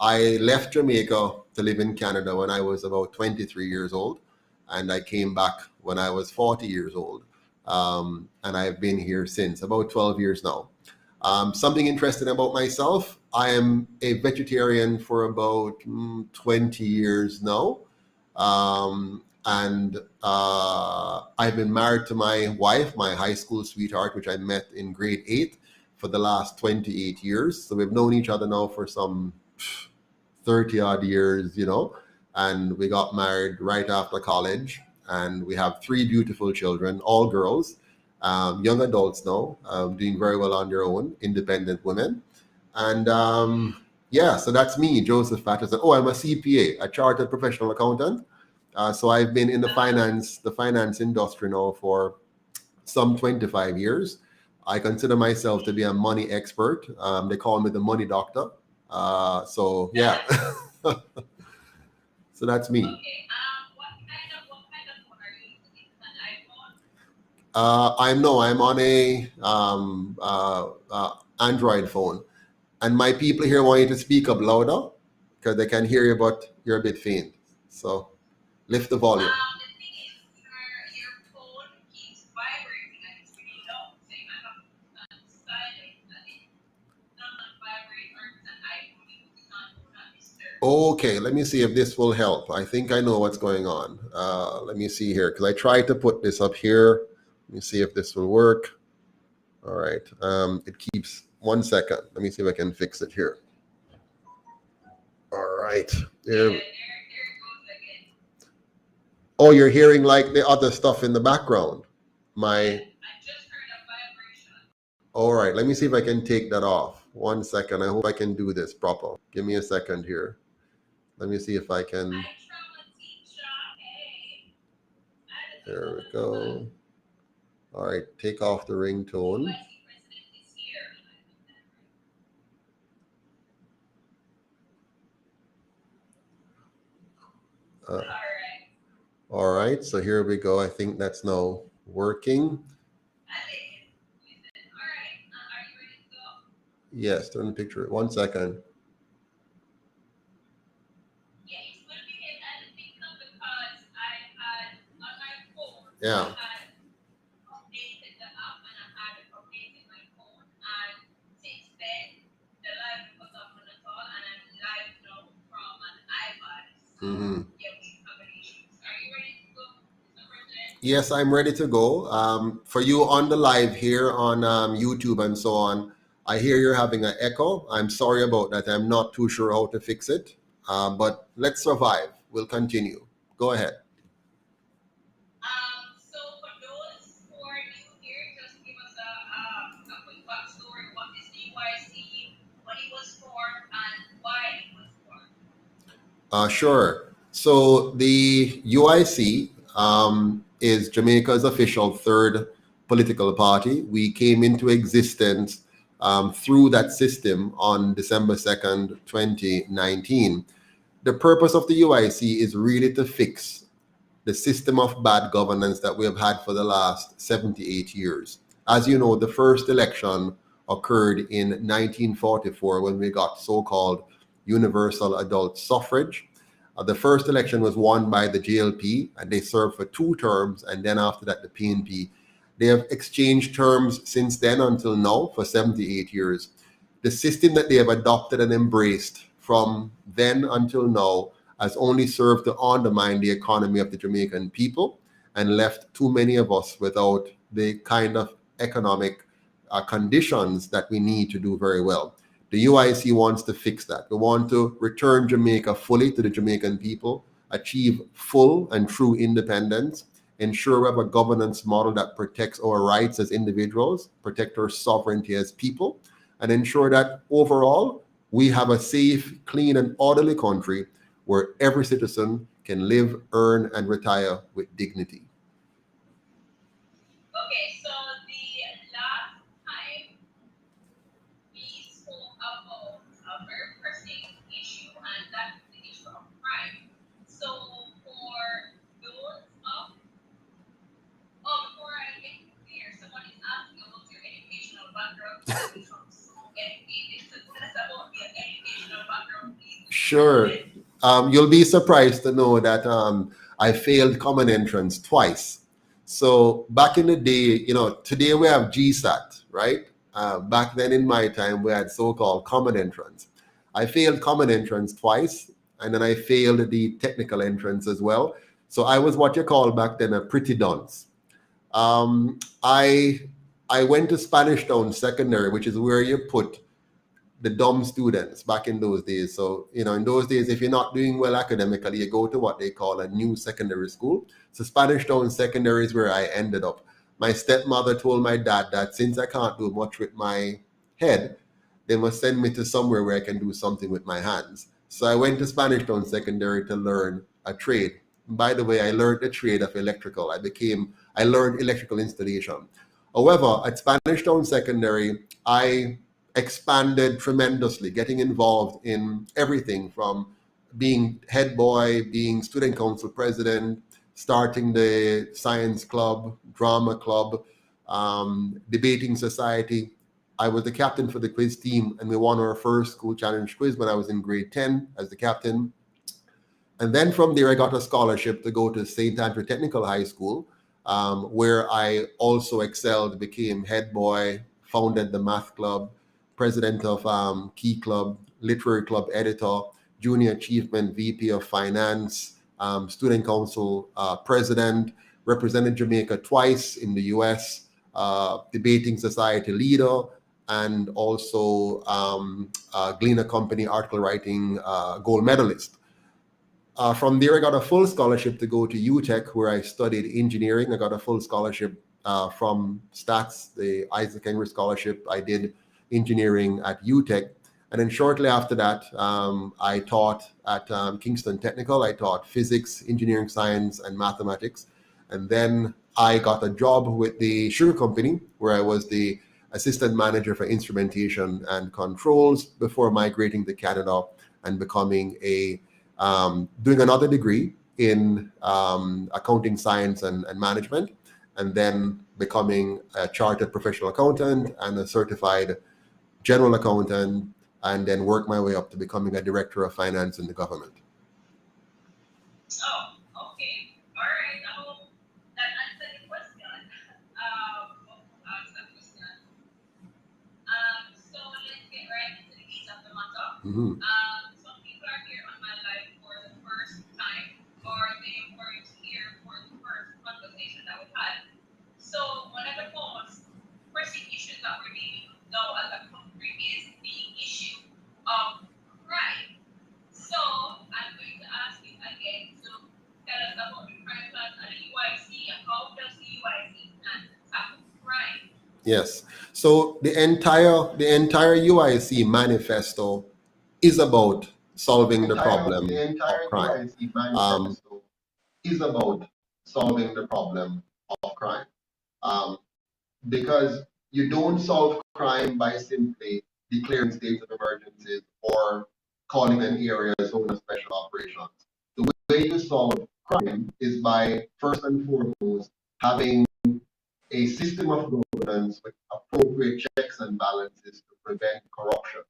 I left Jamaica to live in Canada when I was about 23 years old, and I came back when I was 40 years old. And I've been here since, about 12 years now. Something interesting about myself, I am a vegetarian for about 20 years now. And I've been married to my wife, my high school sweetheart, which I met in grade 8 for the last 28 years. So we've known each other now for some 30 odd years, you know, and we got married right after college. And we have 3 beautiful children, all girls, young adults now, doing very well on their own, independent women. And so that's me, Joseph Patterson. Oh, I'm a CPA, a chartered professional accountant. So I've been in the finance industry now for some 25 years. I consider myself to be a money expert. They call me the money doctor. So yeah, so that's me. Okay. What kind of phone are you using? Is an iPhone? I'm on a Android phone, and my people here want you to speak up louder because they can hear you, but you're a bit faint. So lift the volume. The thing is, your phone keeps vibrating and it's really loud. So you might have to put it on silent and it does not vibrate, or if it's an iPhone, you can't do not disturb. Okay, let me see if this will help. I think I know what's going on. Let me see here, because I tried to put this up here. Let me see if this will work. All right. It keeps 1 second. Let me see if I can fix it here. All right. There it goes again. Oh, you're hearing like the other stuff in the background. I just heard a vibration. All right. Let me see if I can take that off. 1 second. I hope I can do this proper. Give me a second here. Let me see if I can. There we go. All right, take off the ringtone. All right, so here we go. I think that's now working. Yes, turn the picture. 1 second. Yeah. Mm-hmm. Yes, I'm ready to go. For you on the live here on YouTube and so on, I hear you're having an echo. I'm sorry about that. I'm not too sure how to fix it, but let's survive. We'll continue. Go ahead. So for those who are new here, just give us a quick backstory. What is the UIC? When it was formed and why it was formed? Sure. So the UIC is Jamaica's official third political party. We came into existence through that system on December 2nd, 2019. The purpose of the UIC is really to fix the system of bad governance that we have had for the last 78 years. As you know, the first election occurred in 1944 when we got so-called universal adult suffrage. The first election was won by the JLP, and they served for 2 terms, and then after that the PNP. They have exchanged terms since then until now for 78 years. The system that they have adopted and embraced from then until now has only served to undermine the economy of the Jamaican people and left too many of us without the kind of economic conditions that we need to do very well. The UIC wants to fix that. We want to return Jamaica fully to the Jamaican people, achieve full and true independence, ensure we have a governance model that protects our rights as individuals, protect our sovereignty as people, and ensure that overall we have a safe, clean, and orderly country where every citizen can live, earn, and retire with dignity. Okay, so the last time we spoke about a very pressing issue, and that's the issue of crime. So for those of, before I get clear, someone is asking about your educational background. You become so educated. So tell us about your educational background, please. Sure. You'll be surprised to know that I failed common entrance twice. So back in the day, today we have GSAT, right? Back then in my time, we had so-called common entrance. I failed common entrance twice, and then I failed the technical entrance as well. So I was what you call back then a pretty dunce. I went to Spanish Town Secondary, which is where you put the dumb students back in those days. So, in those days, if you're not doing well academically, you go to what they call a new secondary school. So Spanish Town Secondary is where I ended up. My stepmother told my dad that since I can't do much with my head, they must send me to somewhere where I can do something with my hands. So I went to Spanish Town Secondary to learn a trade. And by the way, I learned the trade of electrical. I learned electrical installation. However, at Spanish Town Secondary, I expanded tremendously, getting involved in everything from being head boy, being student council president, starting the science club, drama club, debating society. I was the captain for the quiz team, and we won our first school challenge quiz when I was in grade 10 as the captain. And then from there, I got a scholarship to go to St. Andrew Technical High School, where I also excelled, became head boy, founded the math club, president of Key Club, literary club editor, junior achievement VP of finance, student council president, represented Jamaica twice in the US, debating society leader, and also Gleaner Company article writing gold medalist. From there, I got a full scholarship to go to UTech, where I studied engineering. I got a full scholarship from STATS, the Isaac Henry Scholarship. I did engineering at UTech. And then shortly after that, I taught at Kingston Technical. I taught physics, engineering science, and mathematics. And then I got a job with the sugar company, where I was the assistant manager for instrumentation and controls before migrating to Canada and becoming doing another degree in accounting science and management, and then becoming a chartered professional accountant and a certified general accountant, and then work my way up to becoming a director of finance in the government. Oh, okay. All right. That answered Mhm. Some people are here on my life for the first time, or they weren't here for the first conversation that we had. So one of the most pressing issues that we're dealing with now as a country is the issue of crime. So I'm going to ask you again to tell us about the crime plan at the UIC and how does the UIC plan to tackle crime? Yes. So the entire UIC manifesto is about solving the problem of crime. Is about solving the problem of crime. Because you don't solve crime by simply declaring states of emergencies or calling an area zone of special operations. The way you solve crime is by, first and foremost, having a system of governance with appropriate checks and balances to prevent corruption.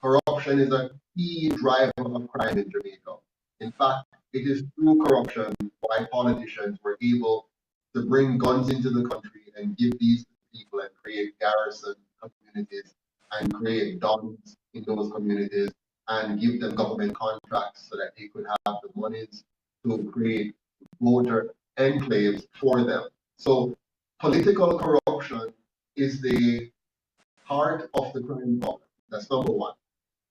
Corruption is a key driver of crime in Jamaica. In fact, it is through corruption why politicians were able to bring guns into the country and give these to people and create garrison communities and create dons in those communities and give them government contracts so that they could have the monies to create voter enclaves for them. So political corruption is the heart of the crime problem. That's number one.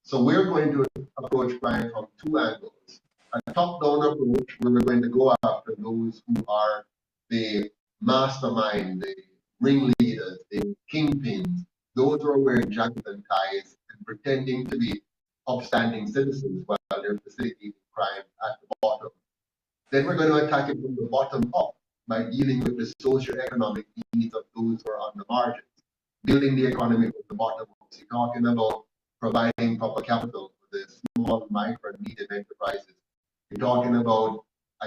So we're going to approach crime from two angles. A top-down approach where we're going to go after those who are the mastermind, the ringleaders, the kingpins, those who are wearing jackets and ties and pretending to be upstanding citizens while they're facilitating crime at the bottom. Then we're going to attack it from the bottom up by dealing with the socio-economic needs of those who are on the margins, building the economy from the bottom up. So you're talking about providing proper capital for the small, micro, and medium enterprises. You're talking about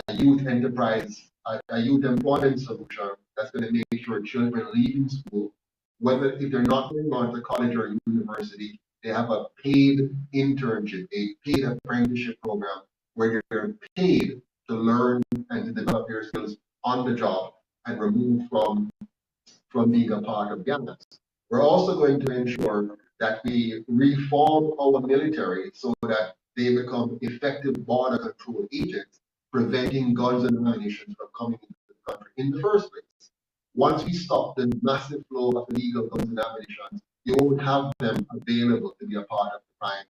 a youth enterprise, a youth employment solution that's going to make sure children leaving school, whether if they're not going on to college or university, they have a paid internship, a paid apprenticeship program where they're paid to learn and to develop their skills on the job and remove from being a part of gangs. We're also going to ensure that we reform our military so that they become effective border control agents, preventing guns and ammunition from coming into the country in the first place. Once we stop the massive flow of illegal guns and ammunition, you won't have them available to be a part of the crime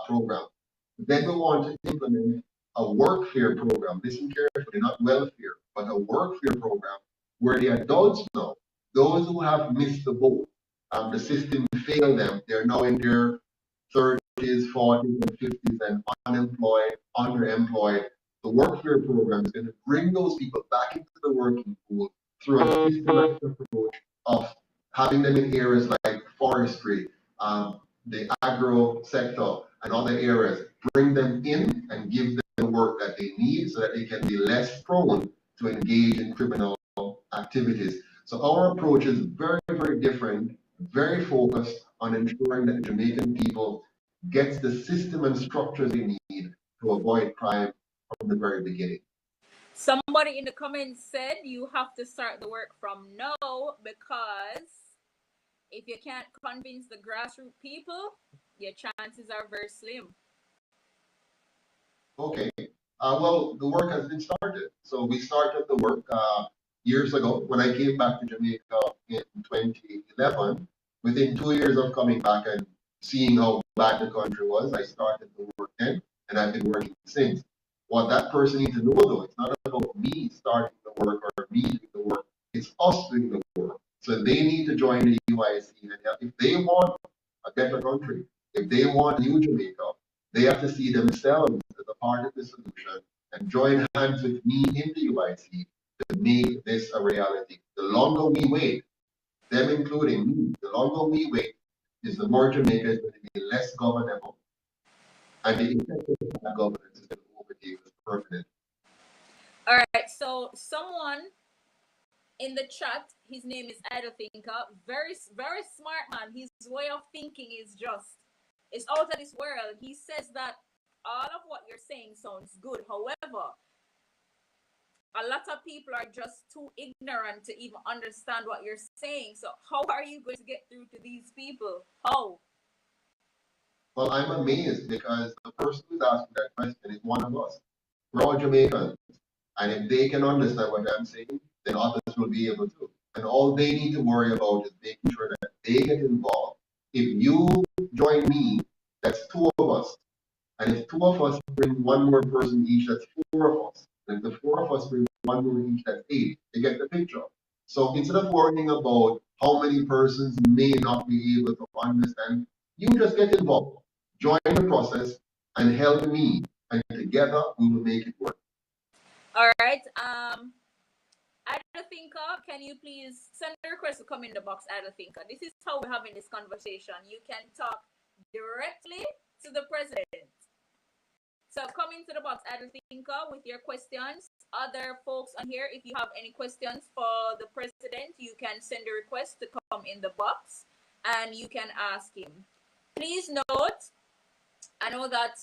program. Then we want to implement a workfare program. Listen carefully, not welfare, but a workfare program where the adults know, those who have missed the boat, the system failed them. They're now in their 30s, 40s, and 50s and unemployed, underemployed. The workfare program is going to bring those people back into the working pool through a systematic approach of having them in areas like forestry, the agro sector, and other areas. Bring them in and give them the work that they need so that they can be less prone to engage in criminal activities. So our approach is very, very different, very focused on ensuring that the Jamaican people gets the system and structures they need to avoid crime from the very beginning. Somebody in the comments said you have to start the work from now because if you can't convince the grassroots people, your chances are very slim. Okay. Well, the work has been started. So we started the work years ago when I came back to Jamaica in 2011. Within 2 years of coming back and seeing how bad the country was, I started the work then, and I've been working since. What that person needs to know, though, it's not about me starting the work or me doing the work. It's us doing the work. So they need to join the UIC. And if they want a better country, if they want new Jamaica, they have to see themselves as a part of the solution and join hands with me in the UIC to make this a reality. The longer we wait, them including me, the longer we wait, is the more Jamaica is going to be less governable, and the effective of that governance is going to overtake us permanently. All right, so someone in the chat, his name is Idle Thinker, very, very smart man. His way of thinking is just, it's out of this world. He says that all of what you're saying sounds good. However, a lot of people are just too ignorant to even understand what you're saying. So how are you going to get through to these people? How? Well, I'm amazed because the person who's asking that question is one of us. We're all Jamaicans. And if they can understand what I'm saying, then others will be able to. And all they need to worry about is making sure that they get involved. If you join me, that's two of us. And if two of us bring one more person each, that's four of us. And if the four of us bring one more each, that's eight. You get the picture. So instead of worrying about how many persons may not be able to understand, you just get involved. Join the process and help me. And together we will make it work. All right. Ada Thinker, can you please send a request to come in the box, Ada Thinker? This is how we're having this conversation. You can talk directly to the president. So come into the box, Ada Thinker, with your questions. Other folks on here, if you have any questions for the president, you can send a request to come in the box and you can ask him. Please note, I know that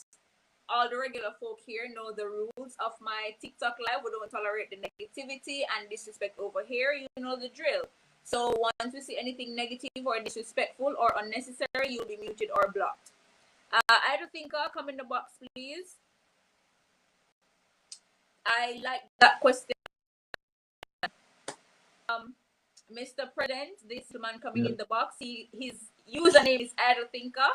all the regular folk here know the rules of my TikTok live. We don't tolerate the negativity and disrespect over here. You know the drill. So once you see anything negative or disrespectful or unnecessary, you'll be muted or blocked. Ida Thinker, come in the box, please. I like that question. Mr. President, this man coming in the box, his username is Ida Thinker.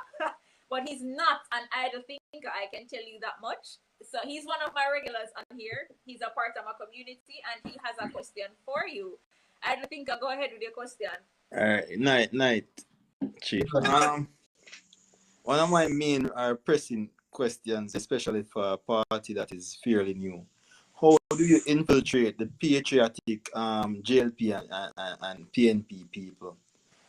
But he's not an idle thinker, I can tell you that much. So he's one of my regulars on here. He's a part of my community and he has a question for you. Idle thinker, go ahead with your question. Night, Chief. One of my main pressing questions, especially for a party that is fairly new, how do you infiltrate the patriotic JLP and PNP people?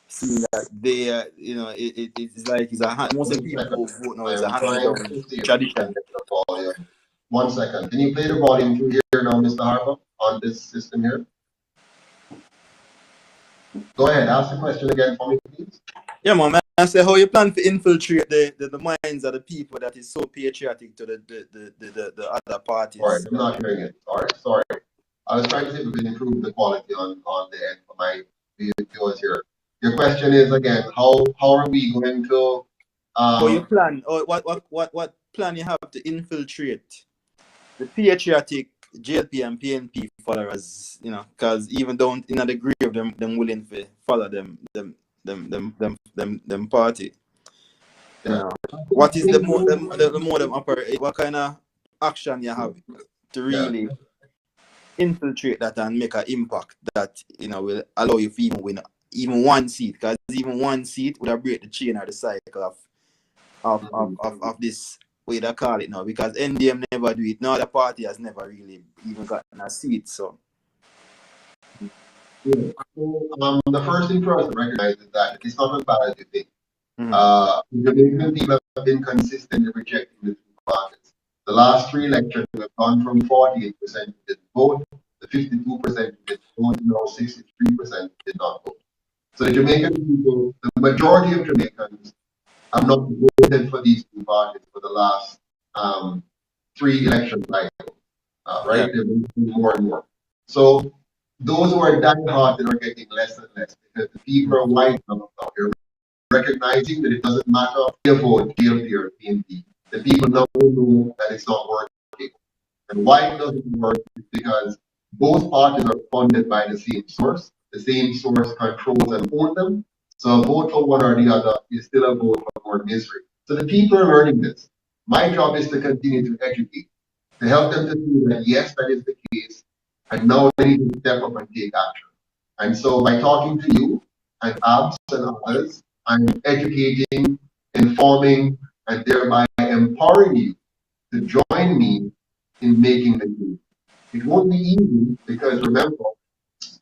Seeing that they, it's like most of the people who vote now is a hand tradition. 1 second. Can you play the volume through here now, Mr. Harper, on this system here? Go ahead, ask the question again for me, please. Yeah, man. I say how you plan to infiltrate the minds of the people that is so patriotic to the other parties. All right, I'm not hearing it. Sorry. I was trying to see if we can improve the quality on the end for my viewers here. Your question is again, how are we going to? You plan? Or what plan you have to infiltrate the patriotic JLP and PNP followers? Because even down in the degree of them willing to follow them party. What is the mode of operate? What kind of action you have to really infiltrate that and make an impact that will allow you to even win even one seat, because even one seat would have break the chain or the cycle of this way they call it now, because NDM never do it. No other party has never really even gotten a seat. So the first thing for us to recognize is that it's not as bad as you think. The Jamaican people have been consistently rejecting the two parties. The last 3 elections have gone from 48% did vote to 52% did vote, now 63% did not vote. So the Jamaican people, the majority of Jamaicans, have not voted for these two parties for the last 3 election cycles, right? They've been more and more. So those who are diehard are getting less and less because the people are wise enough now. They're recognizing that it doesn't matter if you vote GLP or PNP. The people now know that it's not working. And why it doesn't work is because both parties are funded by the same source. The same source controls and owns them. So a vote for one or the other is still a vote for more misery. So the people are learning this. My job is to continue to educate, to help them to see that yes, that is the case, and now they need to step up and take action. And so by talking to you and Abs and others, I'm educating, informing, and thereby empowering you to join me in making the change. It won't be easy because remember,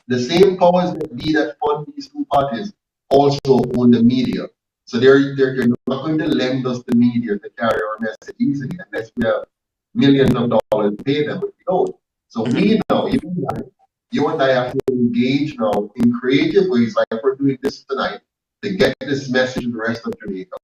the same powers that fund these two parties also own the media. So they're not going to lend us the media to carry our message easily unless we have millions of dollars to pay them, but we don't. So we know, you and I have to engage now in creative ways like we're doing this tonight to get this message to the rest of Jamaica.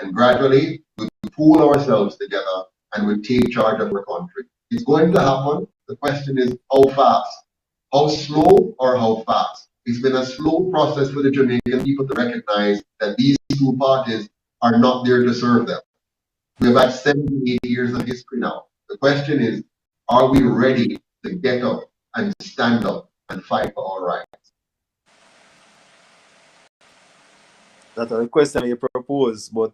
And gradually, we pool ourselves together and we take charge of our country. It's going to happen. The question is how fast? How slow or how fast? It's been a slow process for the Jamaican people to recognize that these two parties are not there to serve them. We've had 70, 80 years of history now. The question is, are we ready to get up and stand up and fight for our rights? That's a question you propose, but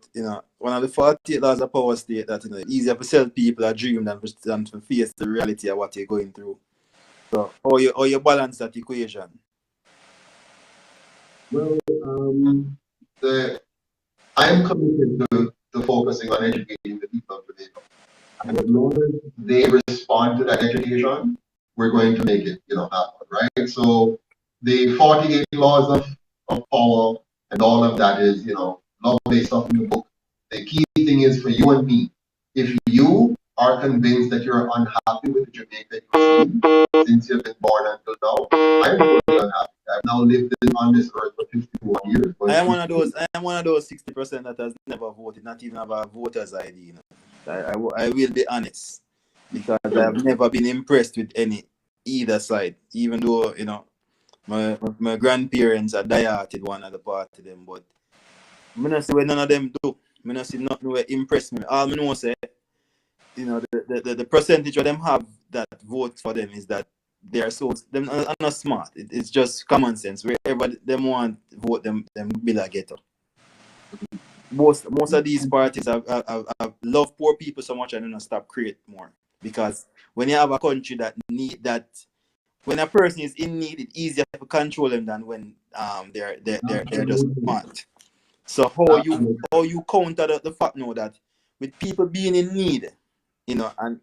one of the 48 laws of power state that it's easier to sell people a dream than to face the reality of what you're going through. So how you balance that equation? Well, I'm committed to focusing on educating the people of Jamaica. And as long as they respond to that education, we're going to make it, happen, right? So the 48 laws of power and all of that is, lovely stuff in the book. The key thing is for you and me. If you are convinced that you're unhappy with the Jamaica you've seen since you've been born until now, I'm totally unhappy. I've now lived on this earth for 51 years. I am one of those 60% that has never voted, not even have a voter's ID. I will be honest, because I've never been impressed with either side, even though my grandparents are diehearted one of the party them, but I don't see what none of them do. I don't see nothing where impress me. All I know say, the percentage of them have that vote for them is that they are them are not smart. It's just common sense. Wherever them want vote them bill a get up. Most of these parties have love poor people so much and don't stop create more. Because when you have a country that need that, when a person is in need, it's easier to control them than when they're just smart. So how you counter the fact now that with people being in need, and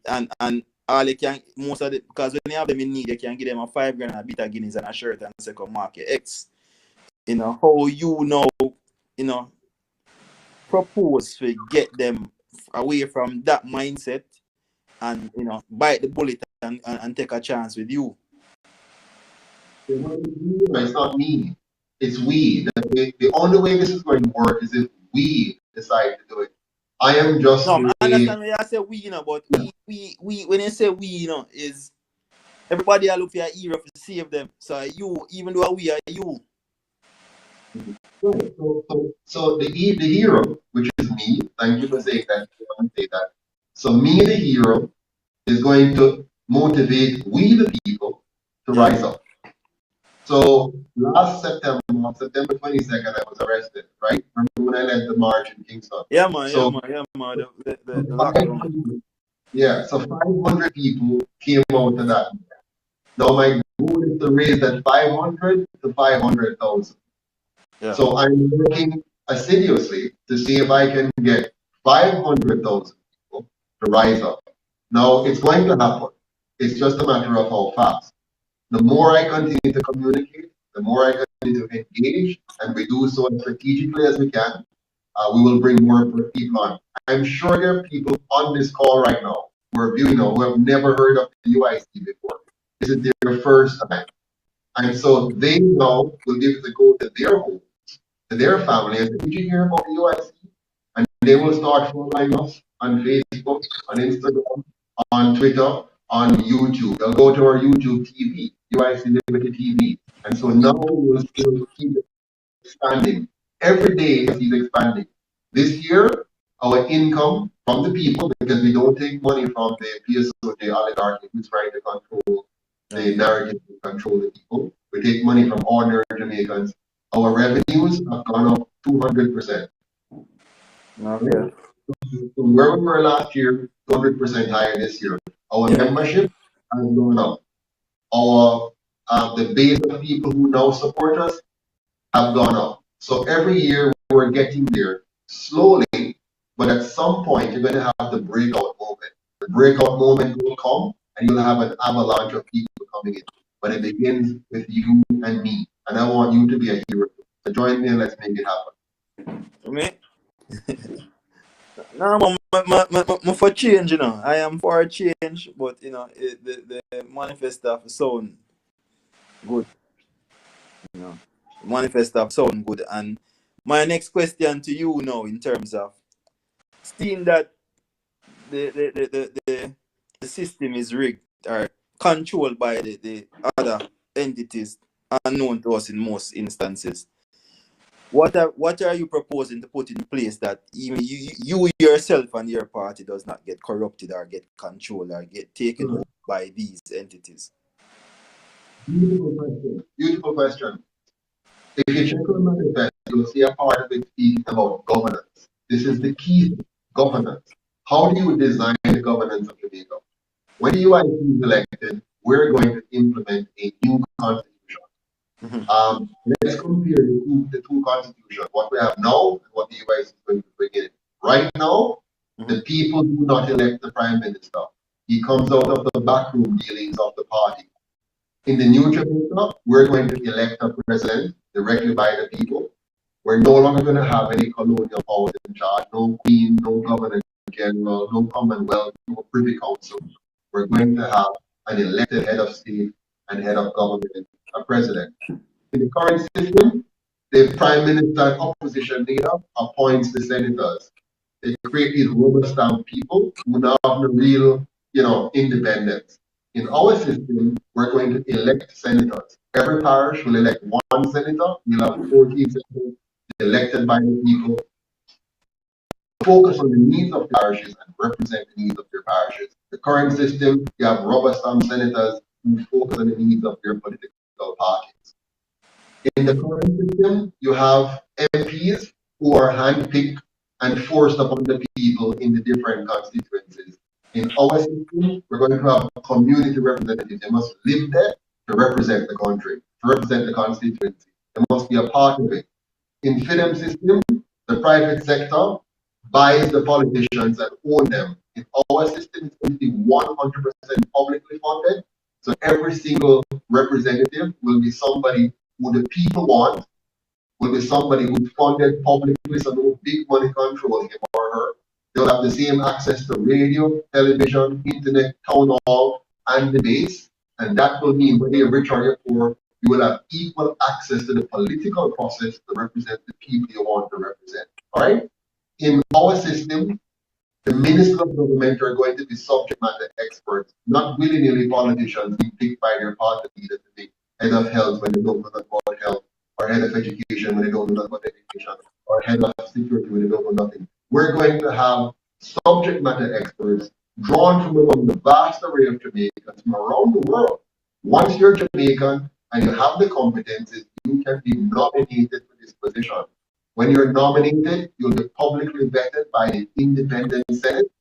all they can because when you have them in need, you can give them a $5,000, a bit of guineas and a shirt and second market X. How propose to get them away from that mindset and bite the bullet and take a chance with you. It's not me. It's we. The only way this is going to work is if we decide to do it. I am just. No, I understand when you say we, but we when you say we, is everybody I look for a hero to save them. So you, even though we are you. Right. So the hero, which is me, thank you for saying that. So me, the hero, is going to motivate we, the people, to rise up. So last September 22nd, I was arrested, right? Remember when I led the march in Kingston? Yeah, man. The lockdown. Yeah, so 500 people came out to that. Now my goal is to raise that 500 to 500,000. Yeah. So I'm working assiduously to see if I can get 500,000 people to rise up. Now it's going to happen. It's just a matter of how fast. The more I continue to communicate, the more I continue to engage, and we do so as strategically as we can, we will bring more people on. I'm sure there are people on this call right now who are viewing who have never heard of the UIC before. This is their first time. And so they now will be able to go to their home, to their family, and say, did you hear about the UIC? And they will start following us on Facebook, on Instagram, on Twitter, on YouTube. They'll go to our YouTube TV, UIC Liberty TV. And so now we will still keep expanding. Every day it keeps expanding. This year, our income from the people, because we don't take money from the PSOJ oligarchy who's trying to control the narrative and control the people. We take money from ordinary Jamaicans. Our revenues have gone up 200%. Okay. So where we were last year, 200% higher this year. Our membership has gone up. Our the base of people who now support us have gone up. So every year we're getting there slowly, but at some point you're going to have the breakout moment. The breakout moment will come, and you'll have an avalanche of people coming in. But it begins with you and me, and I want you to be a hero. So join me and let's make it happen. Me? No, I'm for change, I am for a change, but the manifesto sound good. Manifesto sound good. And my next question to you now, in terms of seeing that the system is rigged or controlled by the other entities unknown to us in most instances. What are you proposing to put in place that even you yourself and your party does not get corrupted or get controlled or get taken over by these entities? Beautiful question. Beautiful question. If you check on manifest, you'll see a part of it speaking about governance. This is the key: governance. How do you design the governance of Jamaica? When the UIC is elected, we're going to implement a new constitution. Let's compare the two constitutions, what we have now and what the UIC is going to bring in. Right now, the people do not elect the prime minister. He comes out of the backroom dealings of the party. In the new Jamaica, we're going to elect a president directly by the people. We're no longer going to have any colonial powers in charge, no queen, no governor general, no commonwealth, no privy council. We're going to have an elected head of state and head of government, a president. In the current system, the prime minister and opposition leader appoints the senators. They create these rubber stamp people who now have the real, independence. In our system, we're going to elect senators. Every parish will elect one senator. We'll have 14 senators elected by the people. Focus on the needs of the parishes and represent the needs of their parishes. The current system, you have rubber stamp senators who focus on the needs of their political parties. In the current system, you have MPs who are handpicked and forced upon the people in the different constituencies. In our system, we're going to have community representatives. They must live there to represent the country, to represent the constituency. They must be a part of it. In FIDEM system, the private sector buys the politicians and own them. In our system, it's going to be 100% publicly funded. So every single representative will be somebody who the people want, will be somebody who's funded publicly, so no big money control him or her. They'll have the same access to radio, television, internet, town hall, and debates. And that will mean whether you're rich or you're poor, you will have equal access to the political process to represent the people you want to represent. All right? In our system, the ministers of government are going to be subject matter experts, not willy-nilly politicians being picked by their party leaders to be head of health when they don't know nothing about health, or head of education when they don't know nothing about education, or head of security when they don't know nothing. We're going to have subject matter experts drawn from among the vast array of Jamaicans from around the world. Once you're Jamaican and you have the competencies, you can be nominated for this position. When you're nominated, you'll be publicly vetted by the independent Senate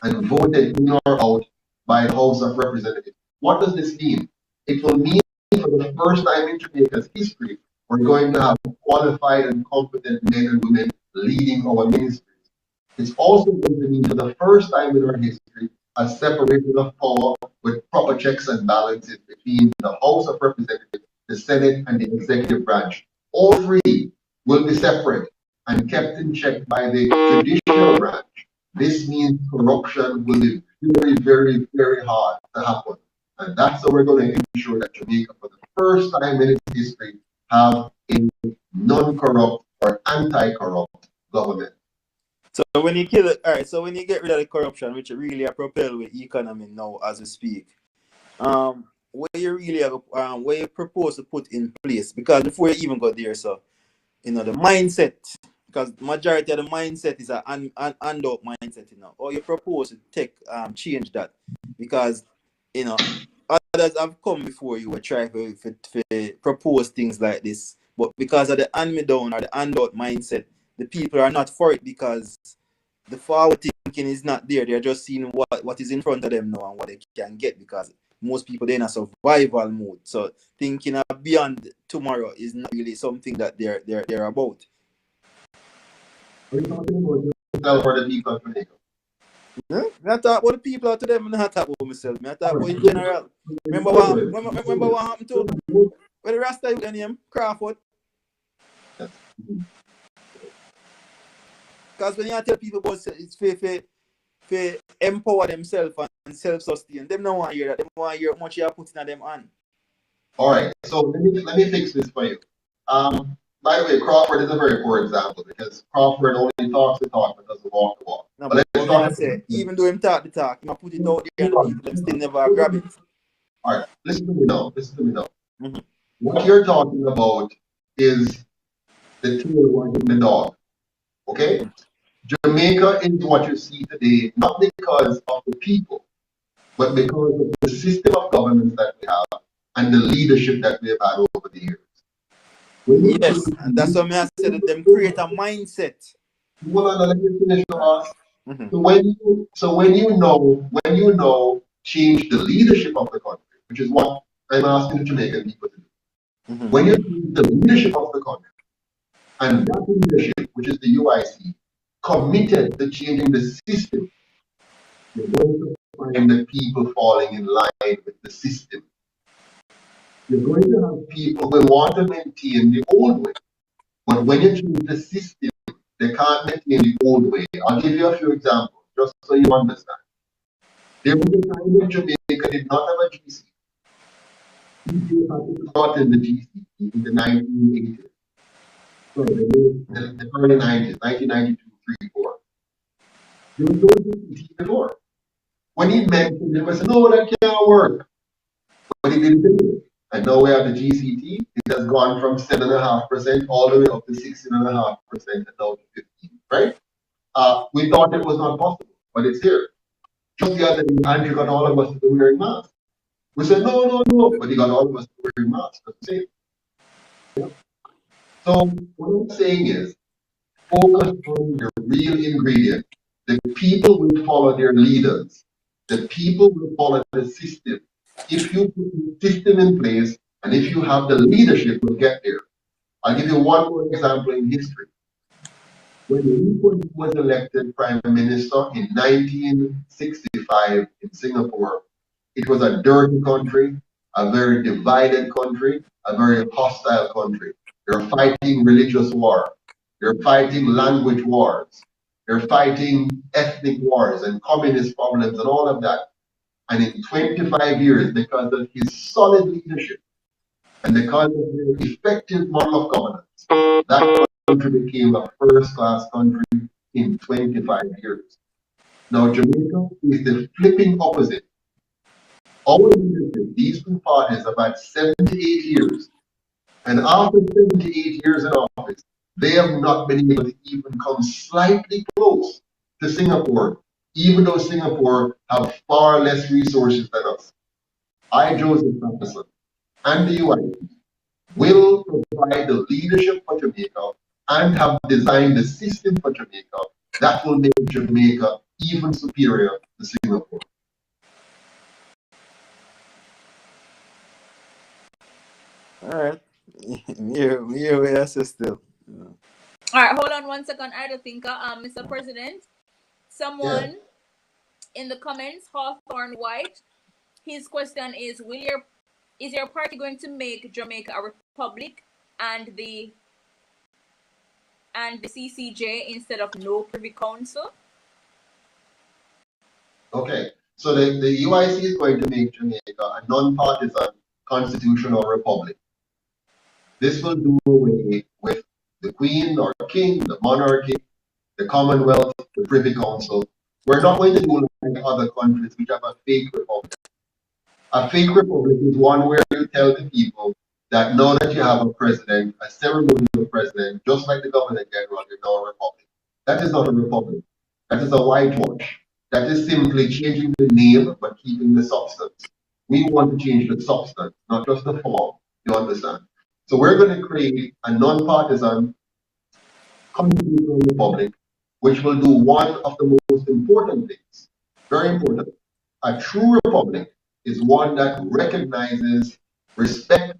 and voted in or out by the House of Representatives. What does this mean? It will mean for the first time in Jamaica's history, we're going to have qualified and competent men and women leading our ministries. It's also going to mean for the first time in our history a separation of power with proper checks and balances between the House of Representatives, the Senate, and the executive branch. All three will be separate and kept in check by the judicial branch. This means corruption will be very, very, very hard to happen. And that's how we're going to ensure that Jamaica, for the first time in its history, have a non-corrupt or anti-corrupt government. So when you kill it, all right. So when you get rid of the corruption, which really are propelled with economy now as we speak, where you really have, where you propose to put in place, because before you even got there, so the mindset, because majority of the mindset is an handout mindset, or you propose to change that, because others have come before you and try to propose things like this, but because of the hand-me-down or the handout mindset, the people are not for it because the forward thinking is not there. They're just seeing what is in front of them now and what they can get, because most people they're in a survival mode. So thinking beyond tomorrow is not really something that they're about. Are you talking about yourself or the people of Jamaica? I talk about the people out to them, and I talk about myself. I talk about in general. Remember what happened to when the Rasta you name Crawford? Because when you tell people about it's for empower themselves and self-sustain, them don't want to hear that. They want to hear how much you are putting on them on. All right, so let me fix this for you. By the way, Crawford is a very poor example because Crawford only talks the talk but doesn't walk the walk. No, but let's talk. Even though him talk the talk, he put it out there and the people them still never grab it. All right, listen to me now. Mm-hmm. What you're talking about is the tail wagging the dog. Okay? Jamaica is what you see today, not because of the people, but because of the system of governance that we have and the leadership that we have had over the years. Yes, and that's what I said that them create a mindset. Hold on, let me finish the boss. Mm-hmm. So when you know, change the leadership of the country, which is what I'm asking the Jamaican people to do. Mm-hmm. When you change the leadership of the country, and that leadership, which is the UIC, committed to changing the system, you're going to find the people falling in line with the system. You're going to have people who want to maintain the old way. But when you change the system, they can't maintain the old way. I'll give you a few examples, just so you understand. There was a time when Jamaica did not have a GC. People had brought in the GCT in the 1980s. So the early 90s, 1992, 3, 4. There was no GCT before. When he mentioned it, I said, no, that can't work. But he didn't do it. And now we have the GCT. It has gone from 7.5% all the way up to 16.5% and now to 15%, right? We thought it was not possible, but it's here. Just the other day, Andrew got all of us to be wearing masks. We said, no, but he got all of us to wearing masks. That's the same. Yeah. So what I'm saying is, focus on your real ingredient. The people will follow their leaders. The people will follow the system. If you put the system in place and if you have the leadership, you'll get there. I'll give you one more example in history. When Lee was elected Prime Minister in 1965 in Singapore, it was a dirty country, a very divided country, a very hostile country. They're fighting religious war. They're fighting language wars. They're fighting ethnic wars and communist problems and all of that. And in 25 years, because of his solid leadership and because of the effective model of governance, that country became a first-class country in 25 years. Now, Jamaica is the flipping opposite. Our leadership, these two parties, have had 78 years. And after 78 years in office, they have not been able to even come slightly close to Singapore, even though Singapore have far less resources than us. I, Joseph Patterson, and the UI will provide the leadership for Jamaica and have designed the system for Jamaica that will make Jamaica even superior to Singapore. All right. Here we are still. All right, hold on one second. I don't think, Mr. President, someone in the comments, Hawthorne White, his question is, is your party going to make Jamaica a republic and the CCJ instead of no Privy Council? Okay, so the UIC is going to make Jamaica a non-partisan constitutional republic. This will do away with the Queen or King, the monarchy, the Commonwealth, the Privy Council. We're not going to do like other countries which have a fake republic. A fake republic is one where you tell the people that now that you have a president, a ceremonial president, just like the governor general, you're now a republic. That is not a republic. That is a whitewash. That is simply changing the name but keeping the substance. We want to change the substance, not just the form. You understand? So we're going to create a non-partisan constitutional republic, which will do one of the most important things. Very important. A true republic is one that recognizes, respects,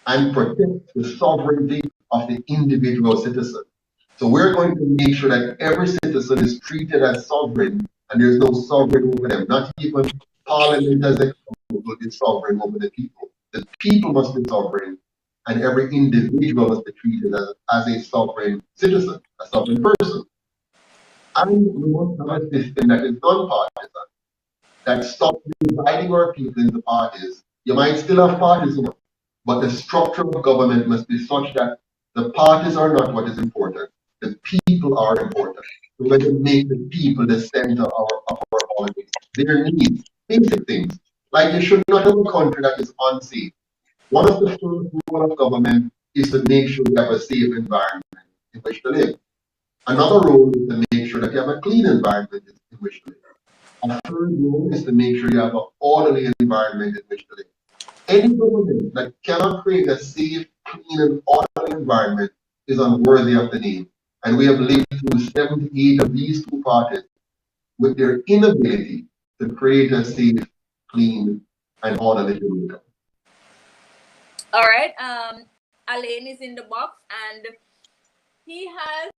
and protects the sovereignty of the individual citizen. So we're going to make sure that every citizen is treated as sovereign and there's no sovereign over them. Not even Parliament as a will be sovereign over the people. The people must be sovereign and every individual must be treated as a sovereign citizen, a sovereign person. And we must have a system that is non-partisan, that stops dividing our people into parties. You might still have parties, but the structure of government must be such that the parties are not what is important. The people are important. We're going to make the people the center of our politics. Their needs, basic things. Like you should not have a country that is unsafe. One of the first rules of government is to make sure we have a safe environment. in which to live. Another role is to make sure that you have a clean environment in which to live. A third role is to make sure you have an orderly environment in which to live. Any government that cannot create a safe, clean, and orderly environment is unworthy of the name. And we have lived through 78 of these two parties with their inability to create a safe, clean, and orderly Jamaica. All right. Alain is in the box and he has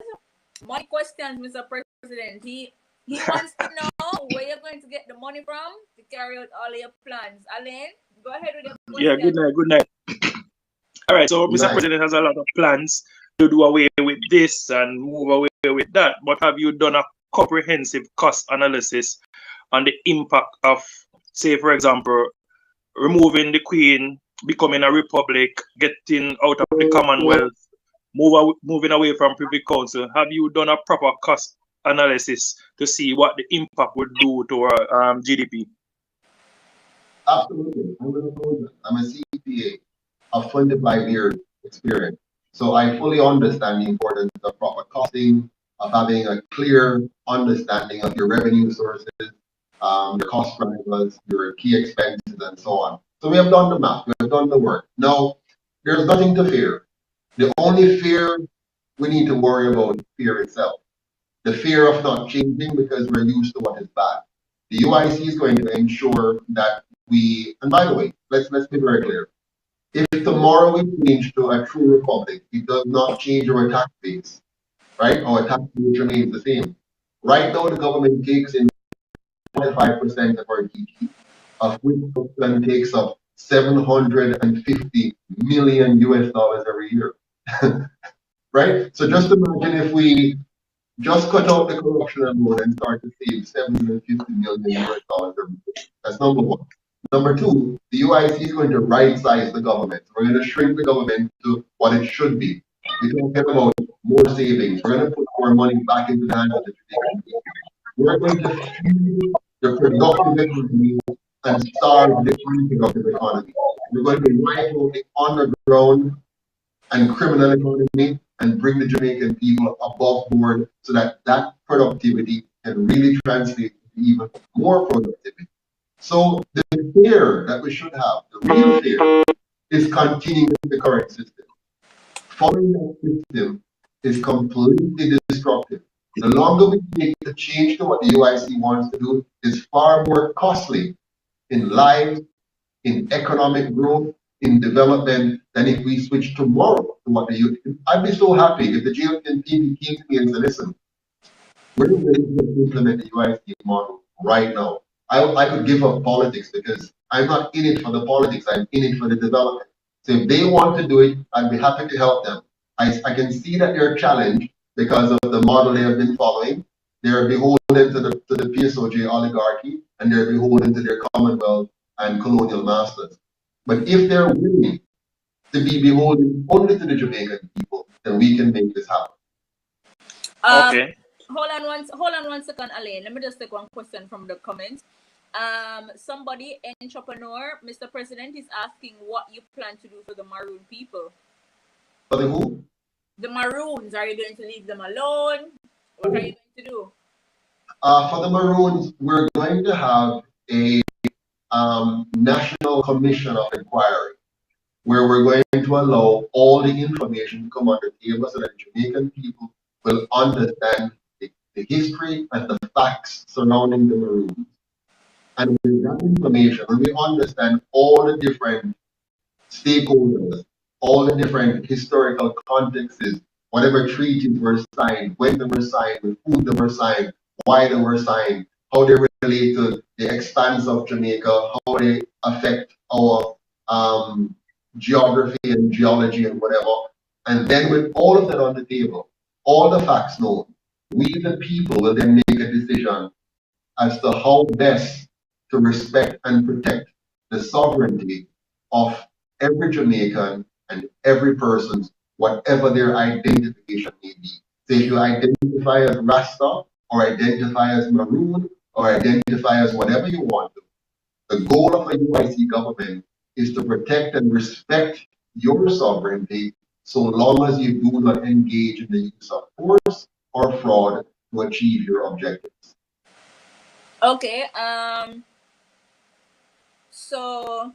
money questions, Mr. President. He wants to know where you're going to get the money from to carry out all your plans. Alain, go ahead with your question. Yeah, good night. All right, so Mr. President has a lot of plans to do away with this and move away with that. But have you done a comprehensive cost analysis on the impact of, say, for example, removing the Queen, becoming a republic, getting out of the Commonwealth, moving away from Privy Council? Have you done a proper cost analysis to see what the impact would do to our GDP? Absolutely. I'm a CPA of 25 years experience. So I fully understand the importance of proper costing, of having a clear understanding of your revenue sources, your cost drivers, your key expenses, and so on. So we have done the math, we have done the work. Now, there's nothing to fear. The only fear we need to worry about is fear itself. The fear of not changing because we're used to what is bad. The UIC is going to ensure that and by the way, let's be very clear. If tomorrow we change to a true republic, it does not change our tax base, right? Our tax base remains the same. Right now, the government takes in 45% of our GDP, of which then takes up $750 million every year, right? So just imagine if we just cut out the corruption alone and start to save $750 million every year. That's number one. Number two, the UIC is going to right-size the government. We're going to shrink the government to what it should be. We're talking about more savings. We're going to put more money back into the hands of the Jamaican people. We're going to feed the productive economy and starve the unproductive economy. We're going to wipe out the underground and criminal economy and bring the Jamaican people above board so that that productivity can really translate to even more productivity. So the fear that we should have, the real fear, is continuing the current system. Following that system is completely destructive. The longer we take the change to what the UIC wants to do is far more costly in lives, in economic growth, in development, than if we switch tomorrow to what the UIC. I'd be so happy if the GLNP came to me and said, listen, we're ready to implement the UIC model right now. I could give up politics because I'm not in it for the politics, I'm in it for the development. So if they want to do it, I'd be happy to help them. I can see that they're challenged because of the model they have been following. They're beholden to the PSOJ oligarchy, and they're beholden to their Commonwealth and colonial masters. But if they're willing to be beholden only to the Jamaican people, then we can make this happen. Okay. Hold on one second, Alain. Let me just take one question from the comments. Somebody, entrepreneur, Mr. President, is asking what you plan to do for the Maroon people. For the who? The Maroons. Are you going to leave them alone? What are you going to do? For the Maroons, we're going to have a national commission of inquiry where we're going to allow all the information to come on the table so that Jamaican people will understand the history and the facts surrounding the Maroons. And with that information, when we understand all the different stakeholders, all the different historical contexts, whatever treaties were signed, when they were signed, with who they were signed, why they were signed, how they relate to the expanse of Jamaica, how they affect our geography and geology and whatever. And then with all of that on the table, all the facts known, we the people will then make a decision as to how best to respect and protect the sovereignty of every Jamaican and every person's, whatever their identification may be. So if you identify as Rasta, or identify as Maroon, or identify as whatever you want to, the goal of the UIC government is to protect and respect your sovereignty so long as you do not engage in the use of force or fraud to achieve your objectives. Okay. So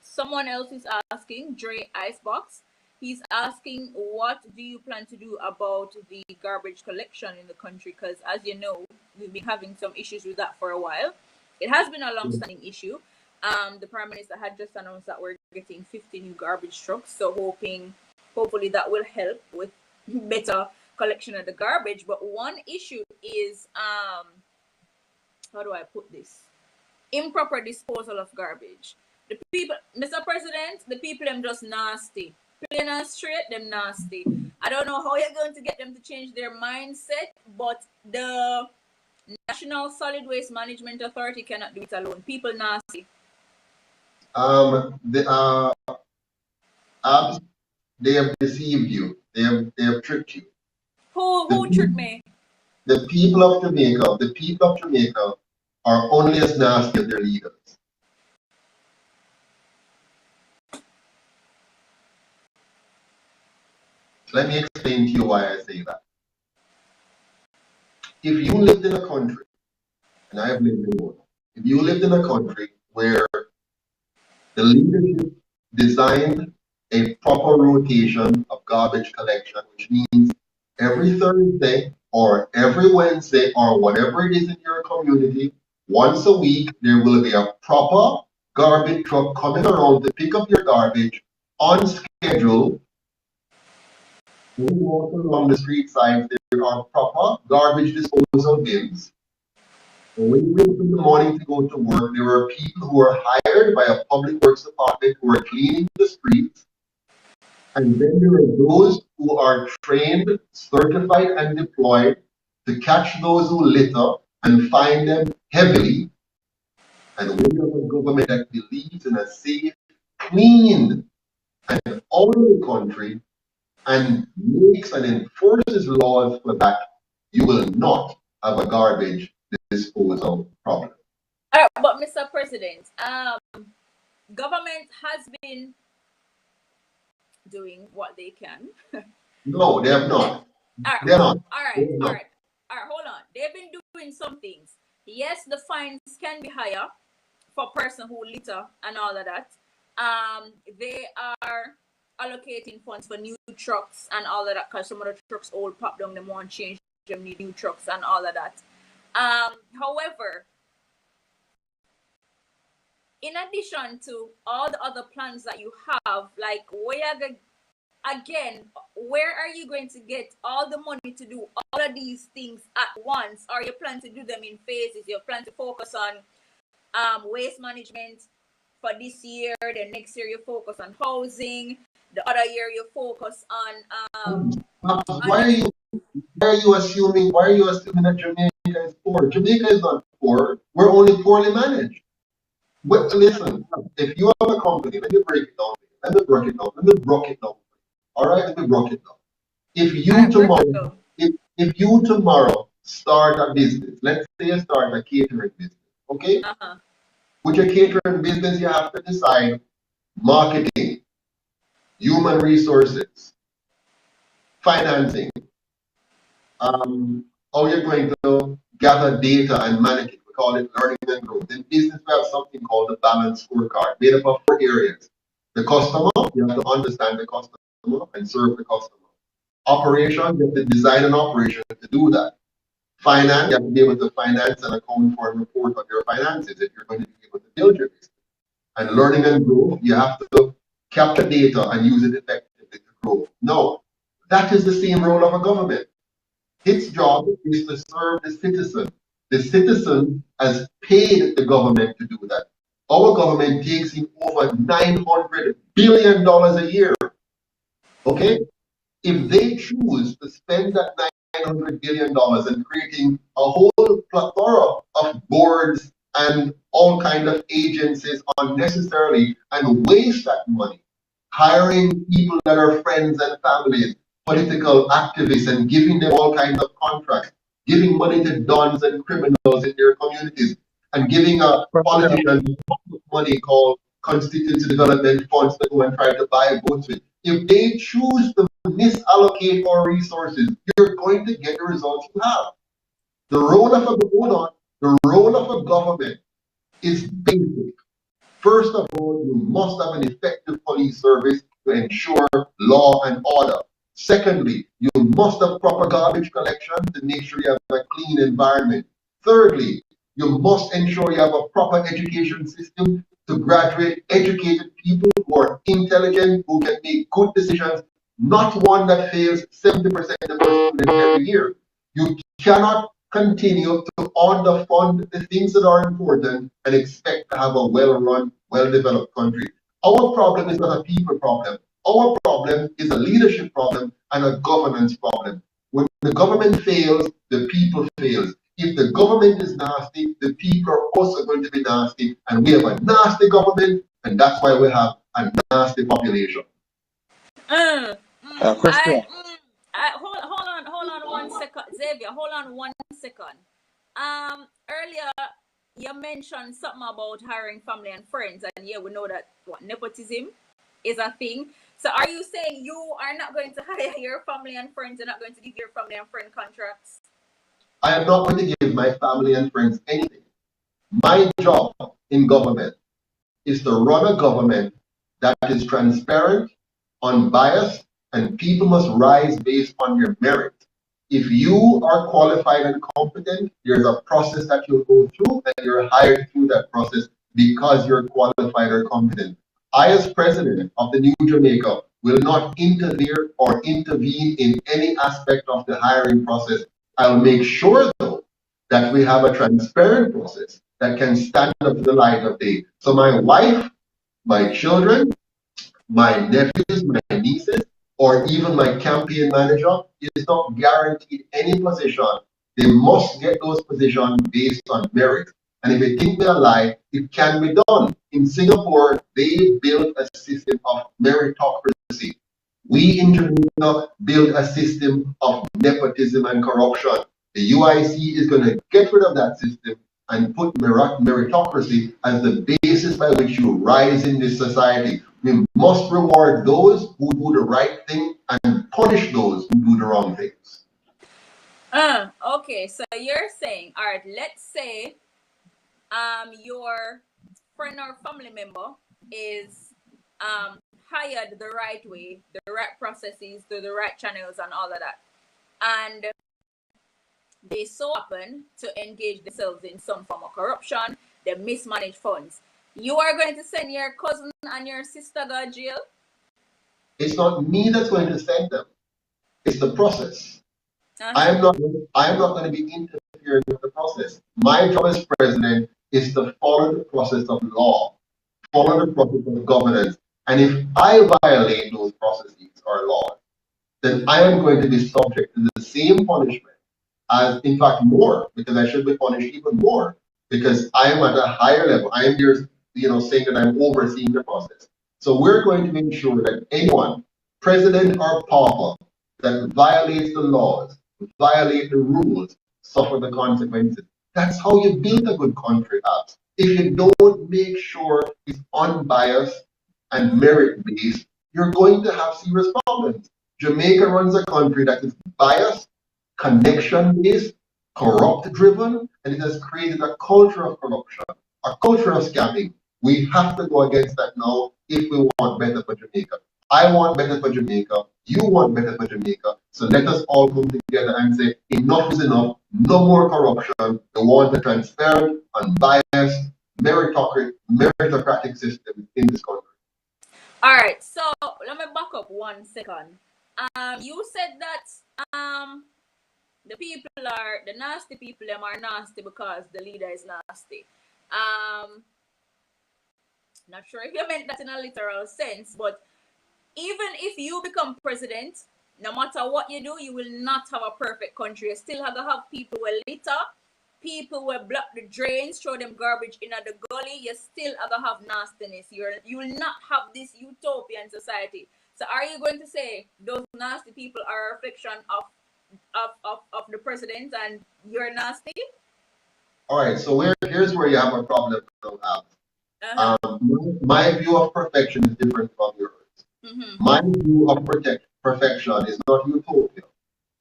someone else is asking, Dre Icebox. He's asking, what do you plan to do about the garbage collection in the country? Because as you know, we've been having some issues with that for a while. It has been a long-standing issue. The Prime Minister had just announced that we're getting 50 new garbage trucks. So hopefully that will help with better collection of the garbage. But one issue is, how do I put this? Improper disposal of garbage. The people, Mr. President, the people them just nasty. Plain and straight, them nasty. I don't know how you're going to get them to change their mindset, but the National Solid Waste Management Authority cannot do it alone. People nasty. They have deceived you. They have tricked you. Who tricked me? The people of Jamaica are only as nasty as their leaders. Let me explain to you why I say that. If you lived in a country, and I have lived in one, if you lived in a country where the leadership designed a proper rotation of garbage collection, which means every Thursday or every Wednesday or whatever it is in your community, once a week, there will be a proper garbage truck coming around to pick up your garbage on schedule. When you walk along the street sides, there are proper garbage disposal bins. And when you wake up in the morning to go to work, there are people who are hired by a public works department who are cleaning the streets. And then there are those who are trained, certified, and deployed to catch those who litter and fine them heavily. And we have a government that believes in a safe, clean, and orderly country and makes and enforces laws for that, you will not have a garbage disposal problem. But Mr. President, government has been doing what they can. No, they have not. All right, hold on. They've been doing some things. Yes, the fines can be higher for person who litter and all of that. They are allocating funds for new trucks and all of that, because some of the trucks old pop down, them want to change them, need new trucks and all of that. However, in addition to all the other plans that you have, like where are you going to get all the money to do all of these things at once? Or you plan to do them in phases? You plan to focus on waste management for this year, then next year you focus on housing, the other year you focus on why are you assuming that Jamaica is poor? Jamaica is not poor. We're only poorly managed. But listen, if you have a company, let me break it down. All right, let me break it down. If you tomorrow start a business, let's say you start a catering business, okay? With your catering business, you have to decide marketing, human resources, financing, how you're going to gather data and manage it. We call it learning and growth. In business, we have something called the balanced scorecard, made up of 4 areas. The customer, you have to understand the customer and serve the customer. Operation, you have to design an operation to do that. Finance, you have to be able to finance and account for and report on your finances if you're going to be able to build your business. And learning and growth, you have to capture data and use it effectively to grow. No, that is the same role of a government. Its job is to serve the citizen. The citizen has paid the government to do that. Our government takes in over $900 billion a year. Okay? If they choose to spend that $900 billion in creating a whole plethora of boards and all kinds of agencies unnecessarily and waste that money, hiring people that are friends and families, political activists, and giving them all kinds of contracts, giving money to dons and criminals in their communities, and giving a politician money called constituency development funds to go and try to buy votes with. If they choose to misallocate our resources, you're going to get the results you have. The role of a government is basic. First of all, you must have an effective police service to ensure law and order. Secondly, you must have proper garbage collection to make sure you have a clean environment. Thirdly, you must ensure you have a proper education system to graduate educated people who are intelligent, who can make good decisions, not one that fails 70% of our students every year. You cannot continue to underfund the things that are important and expect to have a well-run, well-developed country. Our problem is not a people problem. Our problem is a leadership problem and a governance problem. When the government fails, the people fails. If the government is nasty, the people are also going to be nasty, and we have a nasty government, and that's why we have a nasty population. Hold on 1 second, Xavier. Hold on 1 second. Earlier you mentioned something about hiring family and friends, and yeah, we know that nepotism is a thing. So are you saying you are not going to hire your family and friends? You're not going to give your family and friend contracts? I am not going to give my family and friends anything. My job in government is to run a government that is transparent, unbiased, and people must rise based on your merit. If you are qualified and competent, there's a process that you'll go through, and you're hired through that process because you're qualified or competent. I, as president of the New Jamaica, will not interfere or intervene in any aspect of the hiring process. I'll make sure, though, that we have a transparent process that can stand up to the light of day. So my wife, my children, my nephews, my nieces, or even my campaign manager is not guaranteed any position. They must get those positions based on merit. And if you think me a lie, it can be done. In Singapore, they built a system of meritocracy. We in Jamaica build a system of nepotism and corruption. The UIC is going to get rid of that system and put meritocracy as the basis by which you rise in this society. We must reward those who do the right thing and punish those who do the wrong things. Okay, so you're saying, all right, let's say your friend or family member is hired the right way, the right processes, through the right channels and all of that, and they so happen to engage themselves in some form of corruption, they mismanage funds. You are going to send your cousin and your sister to jail? It's not me that's going to send them. It's the process. I am not going to be interfering with the process. My job as president is to follow the process of law, follow the process of governance. And if I violate those processes or laws, then I am going to be subject to the same punishment, as in fact more, because I should be punished even more, because I am at a higher level. I am here, saying that I'm overseeing the process. So we're going to ensure that anyone, president or pauper, that violates the laws, violate the rules, suffer the consequences. That's how you build a good country, Abs. If you don't make sure it's unbiased and merit-based, you're going to have serious problems. Jamaica runs a country that is biased, connection-based, corrupt-driven, and it has created a culture of corruption, a culture of scamming. We have to go against that now if we want better for Jamaica. I want better for Jamaica. You want better for Jamaica. So let us all come together and say, enough is enough. No more corruption. We want a transparent, unbiased, meritocratic system in this country. All right. So let me back up 1 second. You said that the nasty people, them are nasty because the leader is nasty. Not sure if you meant that in a literal sense, but even if you become president, no matter what you do, you will not have a perfect country. You still have to have people who litter, people who block the drains, throw them garbage in the gully. You still have to have nastiness. You will not have this utopian society. So are you going to say those nasty people are a reflection of the president and you're nasty? All right, so here's where you have a problem now, Al. My view of perfection is different from yours. My view of perfection is not utopia,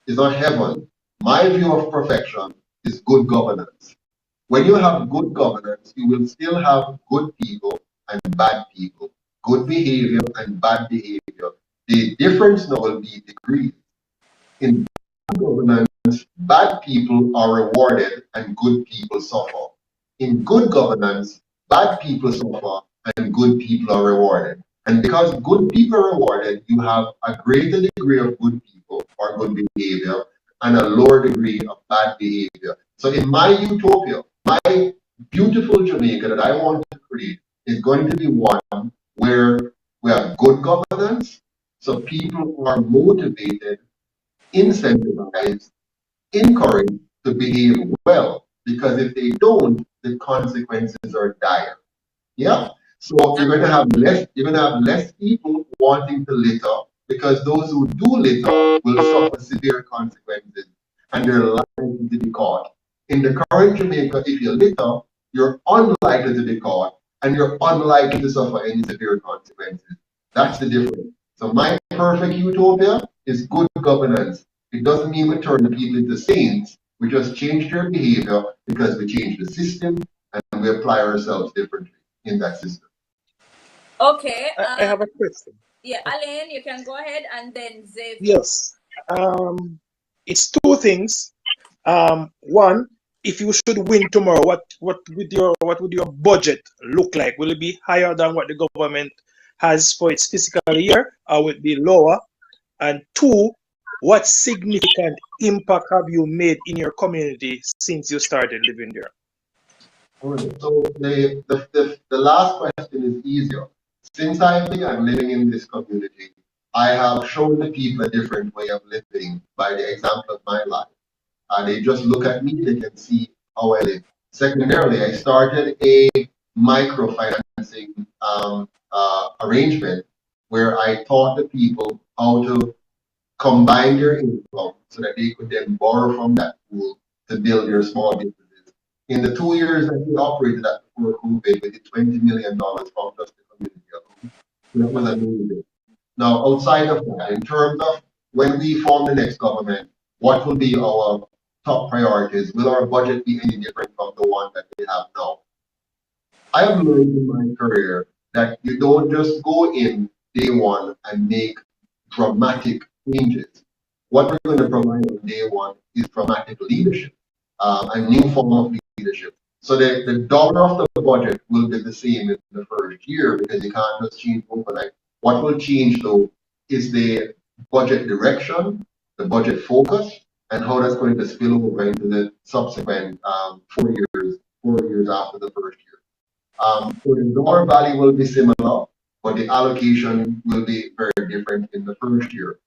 it's not heaven. My view of perfection is good governance. When you have good governance, you will still have good people and bad people, good behavior and bad behavior. The difference now will be degrees. In bad governance, bad people are rewarded and good people suffer. In good governance, bad people suffer and good people are rewarded. And because good people are rewarded, you have a greater degree of good people or good behavior and a lower degree of bad behavior. So in my utopia, my beautiful Jamaica that I want to create is going to be one where we have good governance, so people are motivated, incentivized, encouraged to behave well, because if they don't, the consequences are dire. Yeah. So you're gonna have less people wanting to litter, because those who do litter will suffer severe consequences and they're likely to be caught. In the current Jamaica, if you litter, you're unlikely to be caught and you're unlikely to suffer any severe consequences. That's the difference. So my perfect utopia is good governance. It doesn't mean we turn the people into saints. We just change their behavior because we change the system and we apply ourselves differently in that system. Okay. I have a question. Yeah, Alain, you can go ahead, and then Xavier. Yes. It's two things. One, if you should win tomorrow, what would your budget look like? Will it be higher than what the government has for its fiscal year, or will it be lower? And two, what significant impact have you made in your community since you started living there? So the last question is easier. Since I began living in this community, I have shown the people a different way of living by the example of my life. They just look at me, they can see how I live. Secondarily, I started a microfinancing arrangement where I taught the people how to combine their income so that they could then borrow from that pool to build their small businesses. In the 2 years that we operated at before COVID, we did $20 million from just the community alone. So that was amazing. Now, outside of that, in terms of when we form the next government, what will be our top priorities? Will our budget be any different from the one that we have now? I have learned in my career that you don't just go in day one and make dramatic changes. What we're going to provide on day one is dramatic leadership, a new form of leadership. So the dollar of the budget will be the same in the first year because you can't just change overnight. What will change though is the budget direction, the budget focus, and how that's going to spill over into the subsequent 4 years after the first year. So the dollar value will be similar, but the allocation will be very different in the first year.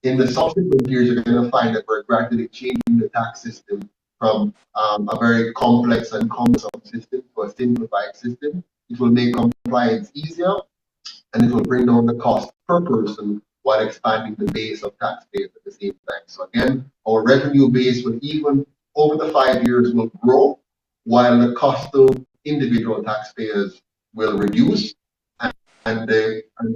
In the subsequent years, you're going to find that we're gradually changing the tax system from a very complex and cumbersome system to a simplified system. It will make compliance easier, and it will bring down the cost per person while expanding the base of taxpayers at the same time. So again, our revenue base will even over the 5 years will grow, while the cost to individual taxpayers will reduce. And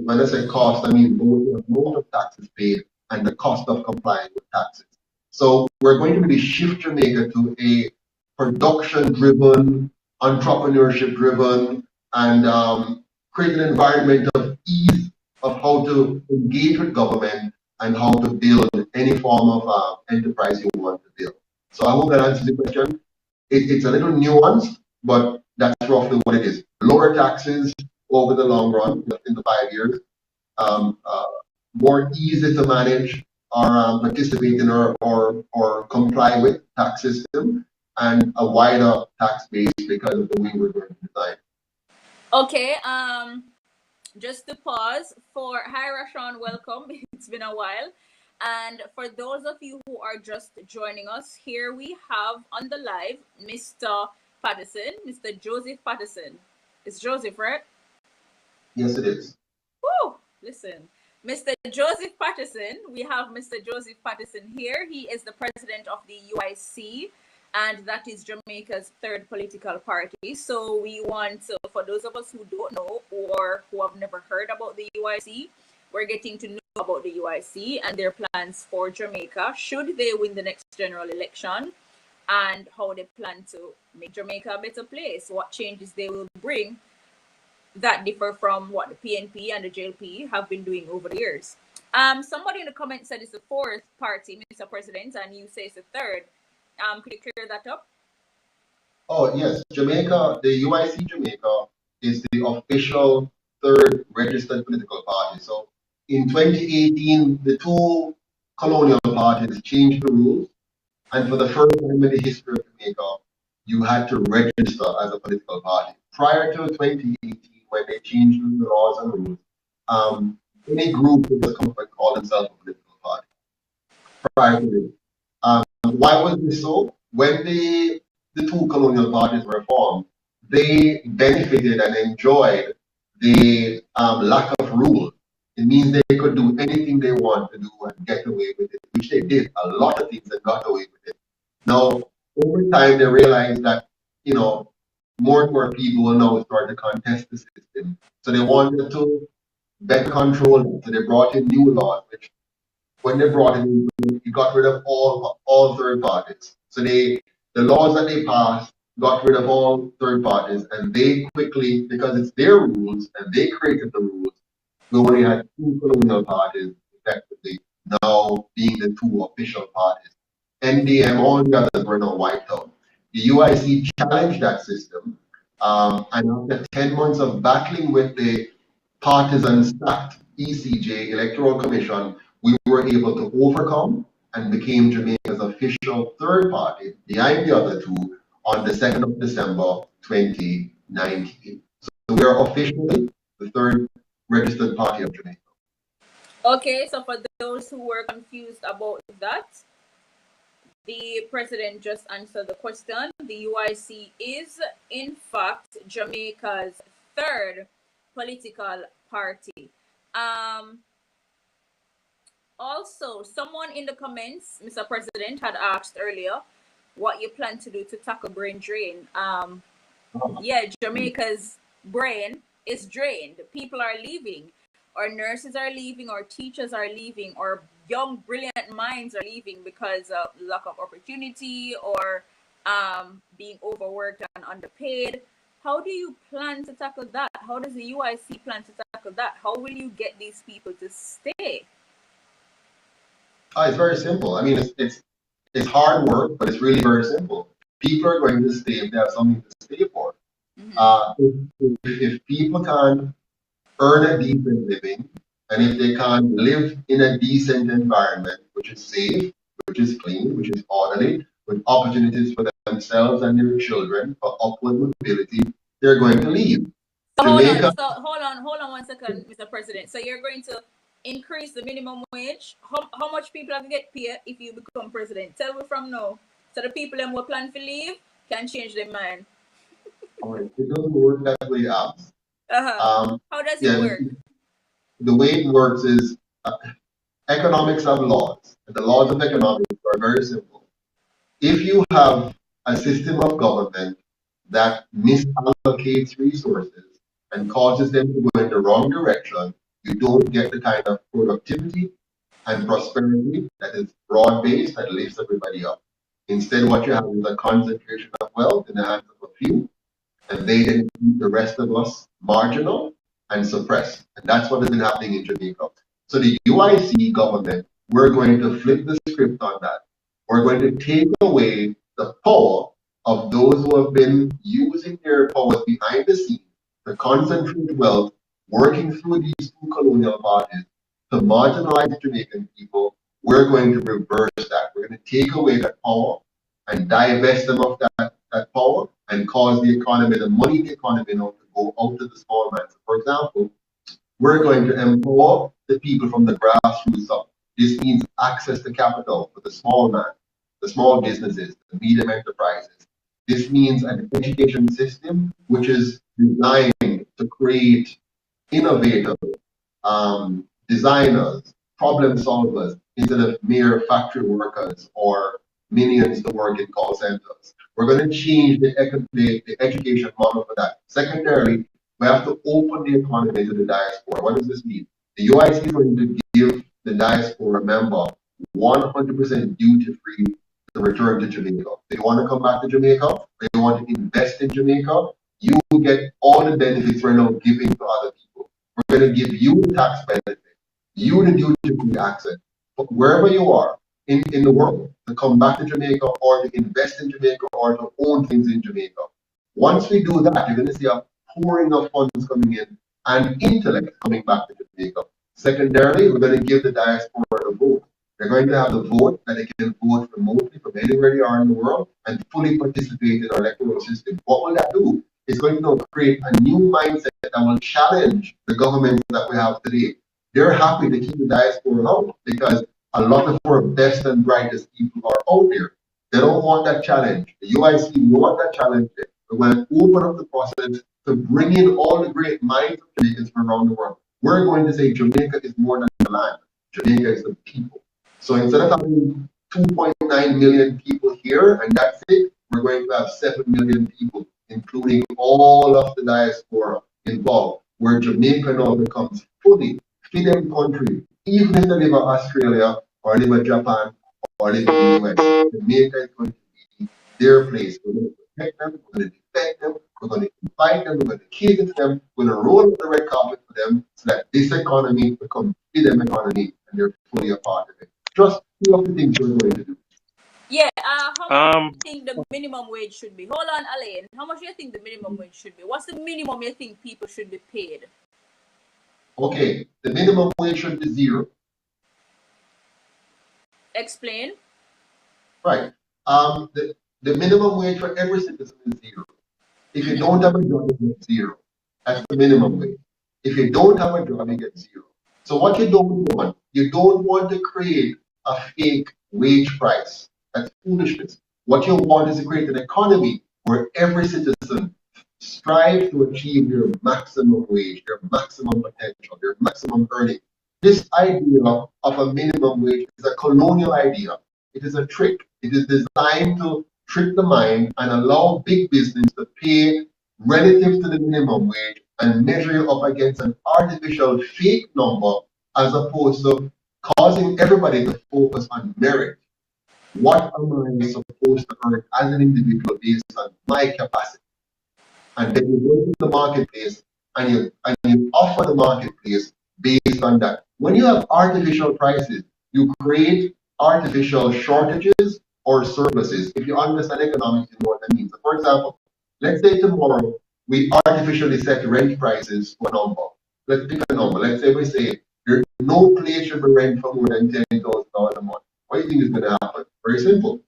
when I say cost, I mean both the amount of taxes paid and the cost of complying with taxes. So we're going to really shift Jamaica to a production-driven, entrepreneurship-driven, and create an environment of ease of how to engage with government and how to build any form of enterprise you want to build. So I hope that answers the question. It's a little nuanced, but that's roughly what it is. Lower taxes over the long run, in the 5 years, more easy to manage or participate in or comply with tax system, and a wider tax base because of the way we're going to design. Okay, just to pause for hi Rashawn, welcome. It's been a while. And for those of you who are just joining us, here we have on the live Mr. Patterson, Mr. Joseph Patterson. It's Joseph, right? Yes, it is. Woo! Listen, Mr. Joseph Patterson, we have Mr. Joseph Patterson here. He is the president of the UIC, and that is Jamaica's third political party. So we want to, for those of us who don't know or who have never heard about the UIC, we're getting to know about the UIC and their plans for Jamaica should they win the next general election, and how they plan to make Jamaica a better place, what changes they will bring that differ from what the PNP and the JLP have been doing over the years. Somebody in the comments said it's the fourth party, Mr. President, and you say it's the third. Could you clear that up? Oh, yes. Jamaica, the UIC Jamaica is the official third registered political party. So in 2018, the two colonial parties changed the rules. And for the first time in the history of Jamaica, you had to register as a political party. Prior to 2018, when they changed the laws and rules, any group would just come and call themselves a political party. Prior to this. Why was this so? When the two colonial parties were formed, they benefited and enjoyed the lack of rules. It means they could do anything they want to do and get away with it, which they did a lot of things and got away with it. Now, over time, they realized that, more and more people will now start to contest the system. So they wanted to better control it. So they brought in new laws, which when they brought it in, it got rid of all third parties. So the laws that they passed got rid of all third parties, and they quickly, because it's their rules and they created the rules, we only had two colonial parties effectively now being the two official parties. NDM, all the others were now wiped out. The UIC challenged that system, and after 10 months of battling with the partisan stacked ECJ Electoral Commission, we were able to overcome and became Jamaica's official third party behind the other two on the 2nd of December 2019. So we are officially the third registered party of Jamaica. Okay, so for those who were confused about that, the president just answered the question. The UIC is, in fact, Jamaica's third political party. Also, someone in the comments, Mr. President, had asked earlier what you plan to do to tackle brain drain. Yeah, Jamaica's brain is drained. People are leaving. Our nurses are leaving, our teachers are leaving, our young, brilliant minds are leaving because of lack of opportunity or being overworked and underpaid. How do you plan to tackle that? How does the UIC plan to tackle that? How will you get these people to stay? It's very simple. I mean, it's hard work, but it's really very simple. People are going to stay if they have something to stay for. If people can't earn a decent living, and if they can't live in a decent environment, which is safe, which is clean, which is orderly, with opportunities for themselves and their children for upward mobility, they're going to leave. Hold on 1 second, Mr. President. So you're going to increase the minimum wage? How much people have to get paid if you become president? Tell me from now. So the people who plan to leave can change their mind. All right. It doesn't work that way, Abs. How does it work? The way it works is economics have laws. And the laws of economics are very simple. If you have a system of government that misallocates resources and causes them to go in the wrong direction, you don't get the kind of productivity and prosperity that is broad-based and lifts everybody up. Instead, what you have is a concentration of wealth in the hands of a few, and they then keep the rest of us marginal and suppressed. And that's what has been happening in Jamaica. So the UIC government, we're going to flip the script on that. We're going to take away the power of those who have been using their powers behind the scenes to concentrate wealth, working through these two colonial parties to marginalize Jamaican people. We're going to reverse that. We're going to take away that power and divest them of that power and cause the economy, the money in the economy now to go out to the small man. So for example, we're going to empower the people from the grassroots up. This means access to capital for the small man, the small businesses, the medium enterprises. This means an education system which is designed to create innovators, designers, problem solvers, instead of mere factory workers or minions to work in call centers. We're going to change the education model for that. Secondarily, we have to open the economy to the diaspora. What does this mean? The UIC is going to give the diaspora member 100% duty-free to return to Jamaica. They want to come back to Jamaica, they want to invest in Jamaica, you will get all the benefits we're now giving to other people. We're going to give you the tax benefit, you the duty-free access. But wherever you are in the world, to come back to Jamaica or to invest in Jamaica or to own things in Jamaica. Once we do that, you're going to see a pouring of funds coming in and intellect coming back to Jamaica. Secondarily, we're going to give the diaspora the vote. They're going to have the vote that they can vote remotely from anywhere they are in the world and fully participate in our electoral system. What will that do? It's going to create a new mindset that will challenge the governments that we have today. They're happy to keep the diaspora out because a lot of our best and brightest people are out there. They don't want that challenge. The UIC want that challenge. We're going to open up the process to bring in all the great minds of Jamaicans from around the world. We're going to say Jamaica is more than the land. Jamaica is the people. So instead of having 2.9 million people here and that's it, we're going to have 7 million people, including all of the diaspora involved, where Jamaica now becomes fully freedom country, even if they live in Australia or live in Japan or live in the US. Jamaica is going to be their place. We're going to protect them, we're going to defend them, we're going to invite them, we're going to cater to them, we're going to roll out the red carpet for them so that this economy becomes freedom economy and they're fully a part of it. Just two of the things we're going to do. Yeah, how much do you think the minimum wage should be? Hold on, Alain. How much do you think the minimum wage should be? What's the minimum you think people should be paid? Okay, the minimum wage should be 0. Explain. Right. The minimum wage for every citizen is 0. If you don't have a job, you get 0. That's the minimum wage. If you don't have a job, you get 0. So what you don't want to create a fake wage price. That's foolishness. What you want is to create an economy where every citizen strives to achieve their maximum wage, their maximum potential, their maximum earning. This idea of a minimum wage is a colonial idea. It is a trick. It is designed to trick the mind and allow big business to pay relative to the minimum wage and measure it up against an artificial fake number as opposed to causing everybody to focus on merit. What am I supposed to earn as an individual based on my capacity? And then you go to the marketplace and you offer the marketplace based on that. When you have artificial prices, you create artificial shortages or surpluses. If you understand economics, you know what that means. So for example, let's say tomorrow we artificially set rent prices to a number. Let's pick a number. Let's say we say there's no place should be rent for more than $10,000 a month. What do you think is going to happen? Very simple.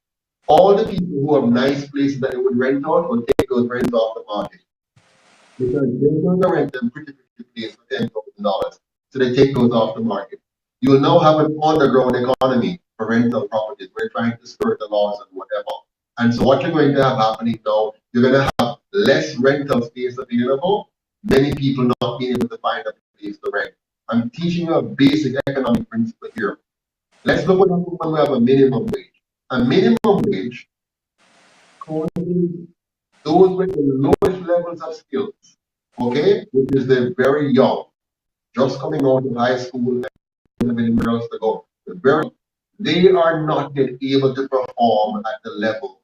All the people who have nice places that they would rent out will take those rents off the market. Because they're going to rent them pretty place for $10,000. So they take those off the market. You will now have an underground economy for rental properties. We're trying to skirt the laws and whatever. And so what you're going to have happening now, you're going to have less rental space available, many people not being able to find a place to rent. I'm teaching you a basic economic principle here. Let's look at when we have a minimum wage. A minimum wage causes those with the lowest levels of skills, okay, which is the very young, just coming out of high school and anywhere else to go. They are not yet able to perform at the level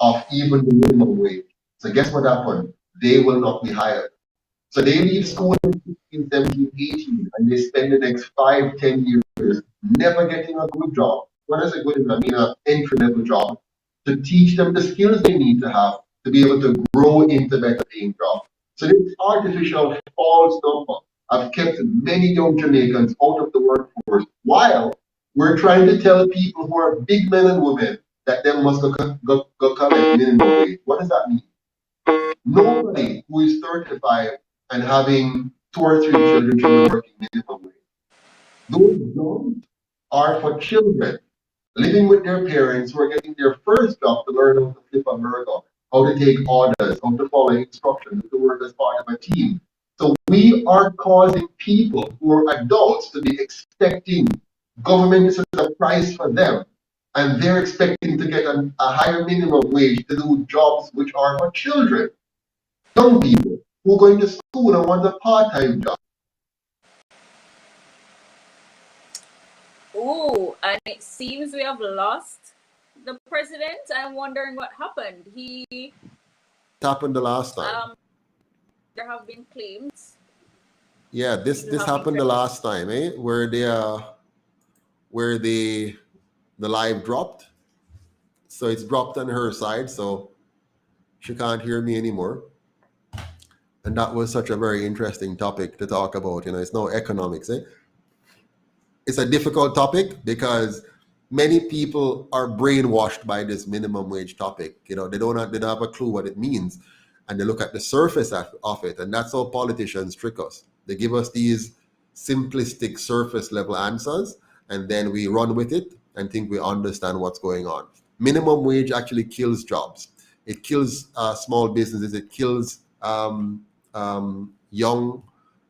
of even the minimum wage. So guess what happened? They will not be hired. So they leave school in 16, 17, 18, and they spend the next 5, 10 years never getting a good job. What is a good enough? I mean, an entry-level job to teach them the skills they need to have to be able to grow into better paying jobs. So this artificial false number have kept many young Jamaicans out of the workforce while we're trying to tell people who are big men and women that they must go collect minimum wage. What does that mean? Nobody who is 35 and having 2 or 3 children should be working minimum wage. Those jobs are for children living with their parents who are getting their first job to learn how to flip a burger, how to take orders, how to follow instructions, to work as part of a team. So we are causing people who are adults to be expecting government to set a price for them and they're expecting to get a higher minimum wage to do jobs which are for children, young people who are going to school and want a part-time job. Ooh, and it seems we have lost the president. I'm wondering what happened. It happened the last time. There have been claims. Yeah, this happened the last time, where the live dropped. So it's dropped on her side, so she can't hear me anymore. And that was such a very interesting topic to talk about. It's no economics. It's a difficult topic because many people are brainwashed by this minimum wage topic. They don't have a clue what it means, and they look at the surface of it, and that's how politicians trick us. They give us these simplistic surface level answers, and then we run with it and think we understand what's going on. Minimum wage actually kills jobs. It kills small businesses. It kills young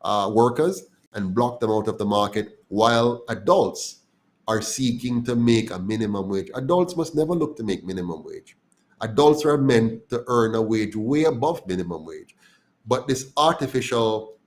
workers and block them out of the market, while adults are seeking to make a minimum wage. Adults must never look to make minimum wage. Adults are meant to earn a wage way above minimum wage. But this artificial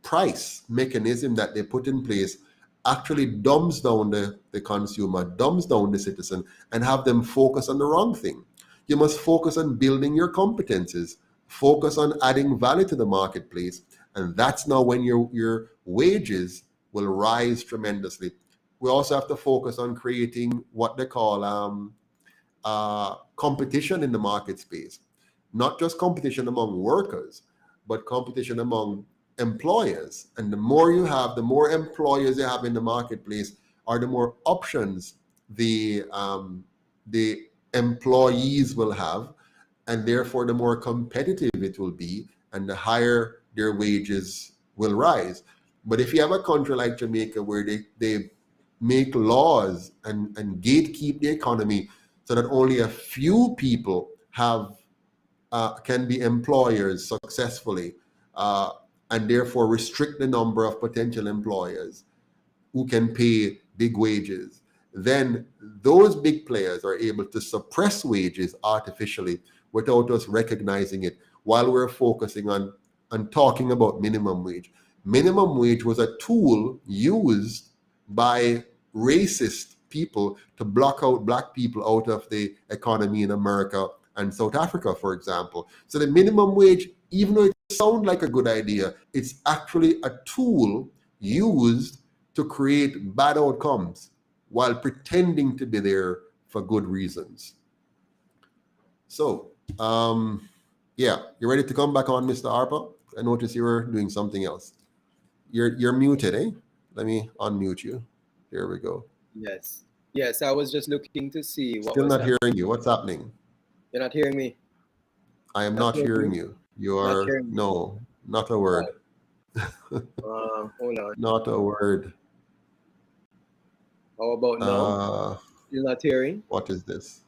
price mechanism that they put in place actually dumbs down the consumer, dumbs down the citizen, and have them focus on the wrong thing. You must focus on building your competences, focus on adding value to the marketplace, and that's now when your wages will rise tremendously. We also have to focus on creating what they call competition in the market space. Not just competition among workers, but competition among employers. And the more you have, the more employers you have in the marketplace, are the more options the employees will have, and therefore the more competitive it will be, and the higher their wages will rise. But if you have a country like Jamaica where they make laws and gatekeep the economy so that only a few people can be employers successfully, and therefore restrict the number of potential employers who can pay big wages, then those big players are able to suppress wages artificially without us recognizing it, while we're focusing on talking about minimum wage. Minimum wage was a tool used by racist people to block out black people out of the economy in America and South Africa, for example. So the minimum wage, even though it sounds like a good idea, it's actually a tool used to create bad outcomes while pretending to be there for good reasons. So, yeah, you ready to come back on, Mr. Arpa? I noticed you were doing something else. You're muted, eh? Let me unmute you. Here we go. Yes, I was just looking to see what Still was not happening. hearing you. What's happening? You're not hearing me? I am not hearing you. You are, no, not a word. Hold on. Not a word. How about now? You're not hearing? What is this?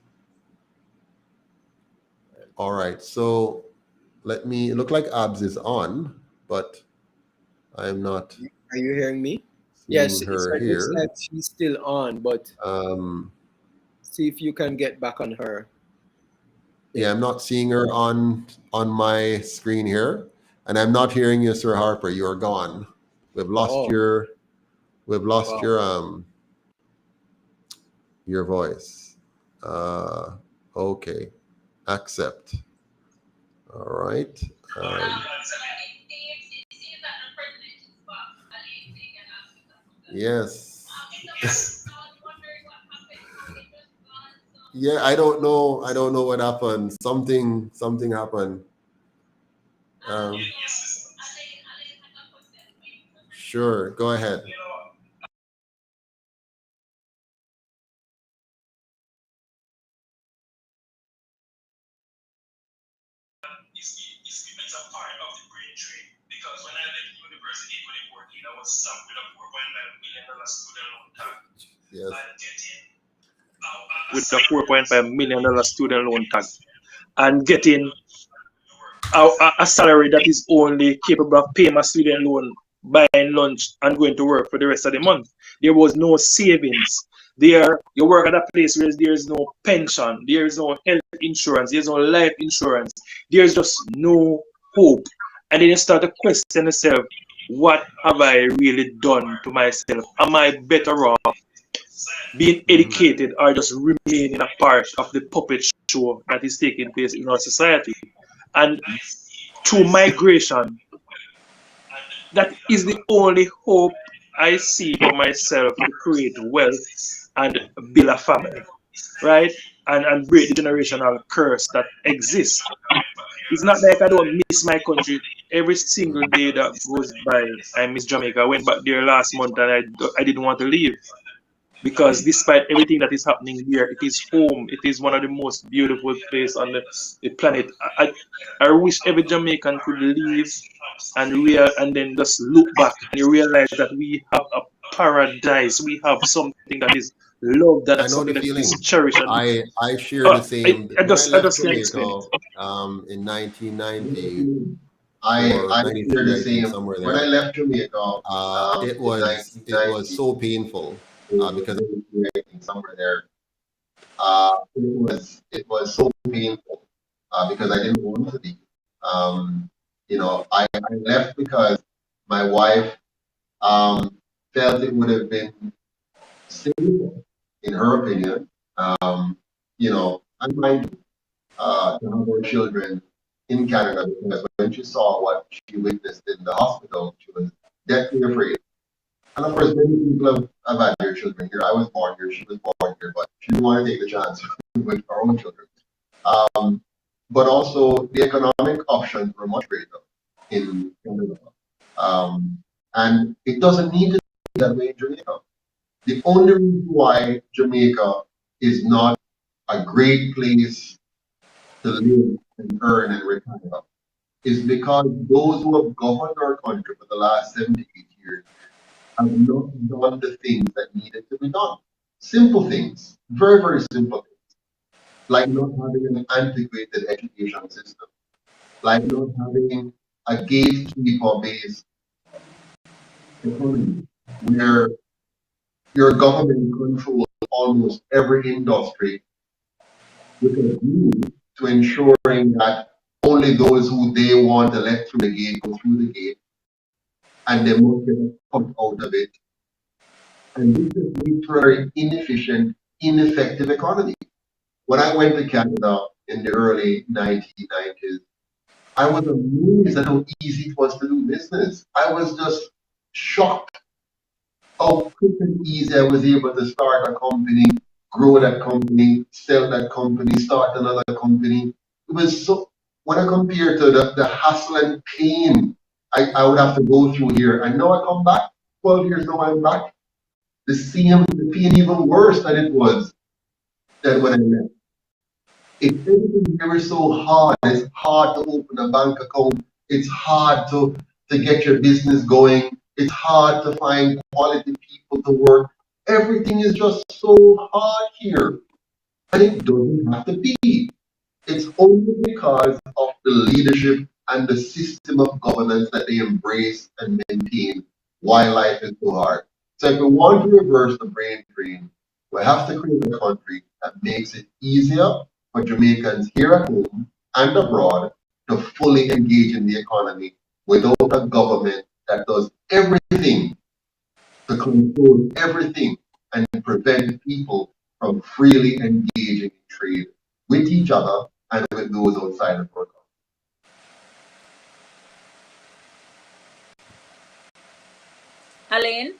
All right, so let me, look like Abs is on, but I am not. Are you hearing me? Yes, It her here. looks like she's still on, but see if you can get back on her. Yeah, I'm not seeing her on my screen here, and I'm not hearing you, Sir Harper. You are gone. We've lost your voice. Okay, accept. All right. Yes. Yeah, I don't know what happened. Something happened. Sure, go ahead. It's a part of the brain trade, because when I left university in 2014, I was stuck with a $4.5 million student loan tag. Yes. With a $4.5 million student loan tag, and getting a salary that is only capable of paying my student loan, buying lunch, and going to work for the rest of the month. There was no savings. There, you work at a place where there's no pension, there's no health insurance, there's no life insurance, there's just no hope. And then you start to question yourself, what have I really done to myself? Am I better off being educated or just remaining a part of the puppet show that is taking place in our society? And through migration, that is the only hope I see for myself to create wealth and build a family, right? And break the generational curse that exists. It's not like I don't miss my country. Every single day that goes by, I miss Jamaica. I went back there last month and I didn't want to leave. Because despite everything that is happening here, it is home. It is one of the most beautiful places on the planet. I wish every Jamaican could leave and then just look back and you realize that we have a paradise. We have something that is loved, that is something that is cherished. I share the same. I just can't explain it. In 1990. I share the same. Somewhere there. When I left Jamaica, it was so painful because somewhere there, it was so painful because I didn't want to leave. I left because my wife felt it would have been simple, in her opinion, and mind you, to have her children in Canada, because when she saw what she witnessed in the hospital, she was deathly afraid. And of course, many people have had their children here. I was born here, she was born here, but she didn't want to take the chance with her own children. But also, the economic options were much greater in Canada. And it doesn't need to be that way in Jamaica. The only reason why Jamaica is not a great place to live and earn and retire is because those who have governed our country for the last 78 years have not done the things that needed to be done. Simple things, very, very simple things, like not having an antiquated education system, like not having a gatekeeper-based economy where your government controls almost every industry with a view to ensuring that only those who they want to let through the gate go through the gate, and they must get a cut out of it. And this is literally inefficient, ineffective economy. When I went to Canada in the early 1990s, I was amazed at how easy it was to do business. I was just shocked how quick and easy I was able to start a company, grow that company, sell that company, start another company. It was so, when I compare to the hassle and pain I would have to go through here, and now I come back, 12 years now I'm back, the pain even worse than it was than when I left. If everything here is so hard, it's hard to open a bank account, it's hard to get your business going, it's hard to find quality people to work. Everything is just so hard here. And it doesn't have to be. It's only because of the leadership and the system of governance that they embrace and maintain why life is so hard. So if we want to reverse the brain drain, we have to create a country that makes it easier for Jamaicans here at home and abroad to fully engage in the economy without a government that does everything to control everything and prevent people from freely engaging in trade with each other and with those outside of our country. Alain?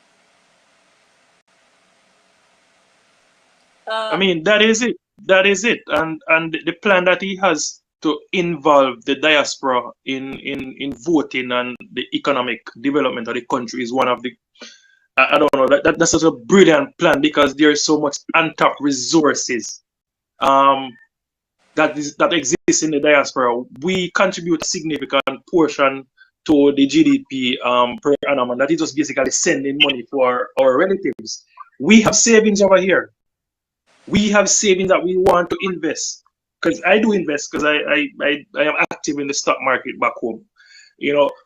I mean, that is it. That is it. And the plan that he has to involve the diaspora in voting and the economic development of the country is one of the, I don't know, that's such a brilliant plan, because there is so much untapped resources that exists in the diaspora. We contribute a significant portion to the GDP per annum, and that is just basically sending money for our relatives. We have savings over here. We have savings that we want to invest, because I do invest, because I am active in the stock market back home,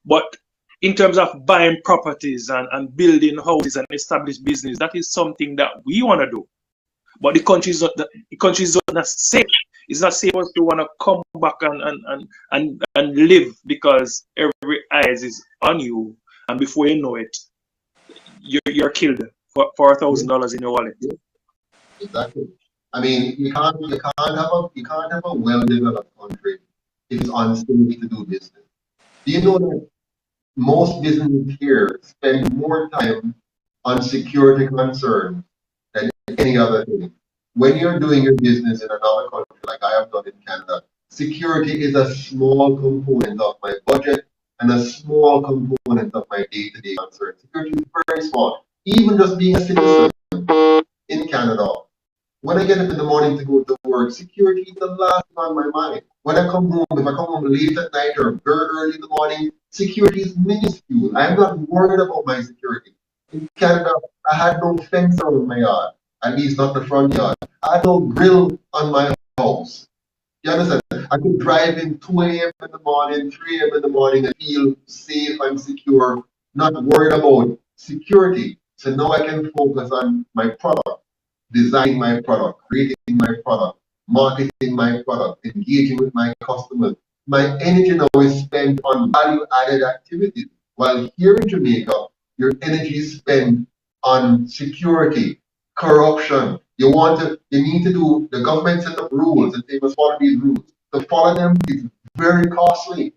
but in terms of buying properties and building houses and establish business, that is something that we want to do. But the country is not safe. It's not safe for us to want to come back and live, because every eyes is on you, and before you know it, you're killed for $1,000 in your wallet. Exactly. I mean, you can't have a well-developed country if it's unsafe to do business. Do you know that most businesses here spend more time on security concerns than any other thing? When you're doing your business in another country, like I have done in Canada, security is a small component of my budget and a small component of my day-to-day concerns. Security is very small. Even just being a citizen in Canada, when I get up in the morning to go to work, security is the last thing on my mind. When I come home, if I come home late at night or very early in the morning, security is minuscule. I'm not worried about my security. In Canada, I had no fence around my yard, at least not the front yard. I had no grill on my house. You understand? I could drive in 2 a.m. in the morning, 3 a.m. in the morning and feel safe and secure, not worried about security. So now I can focus on my product, designing my product, creating my product, marketing my product, engaging with my customers. My energy now is spent on value-added activities. While here in Jamaica, your energy is spent on security, corruption. You need to do, the government set up rules and they must follow these rules. To follow them is very costly.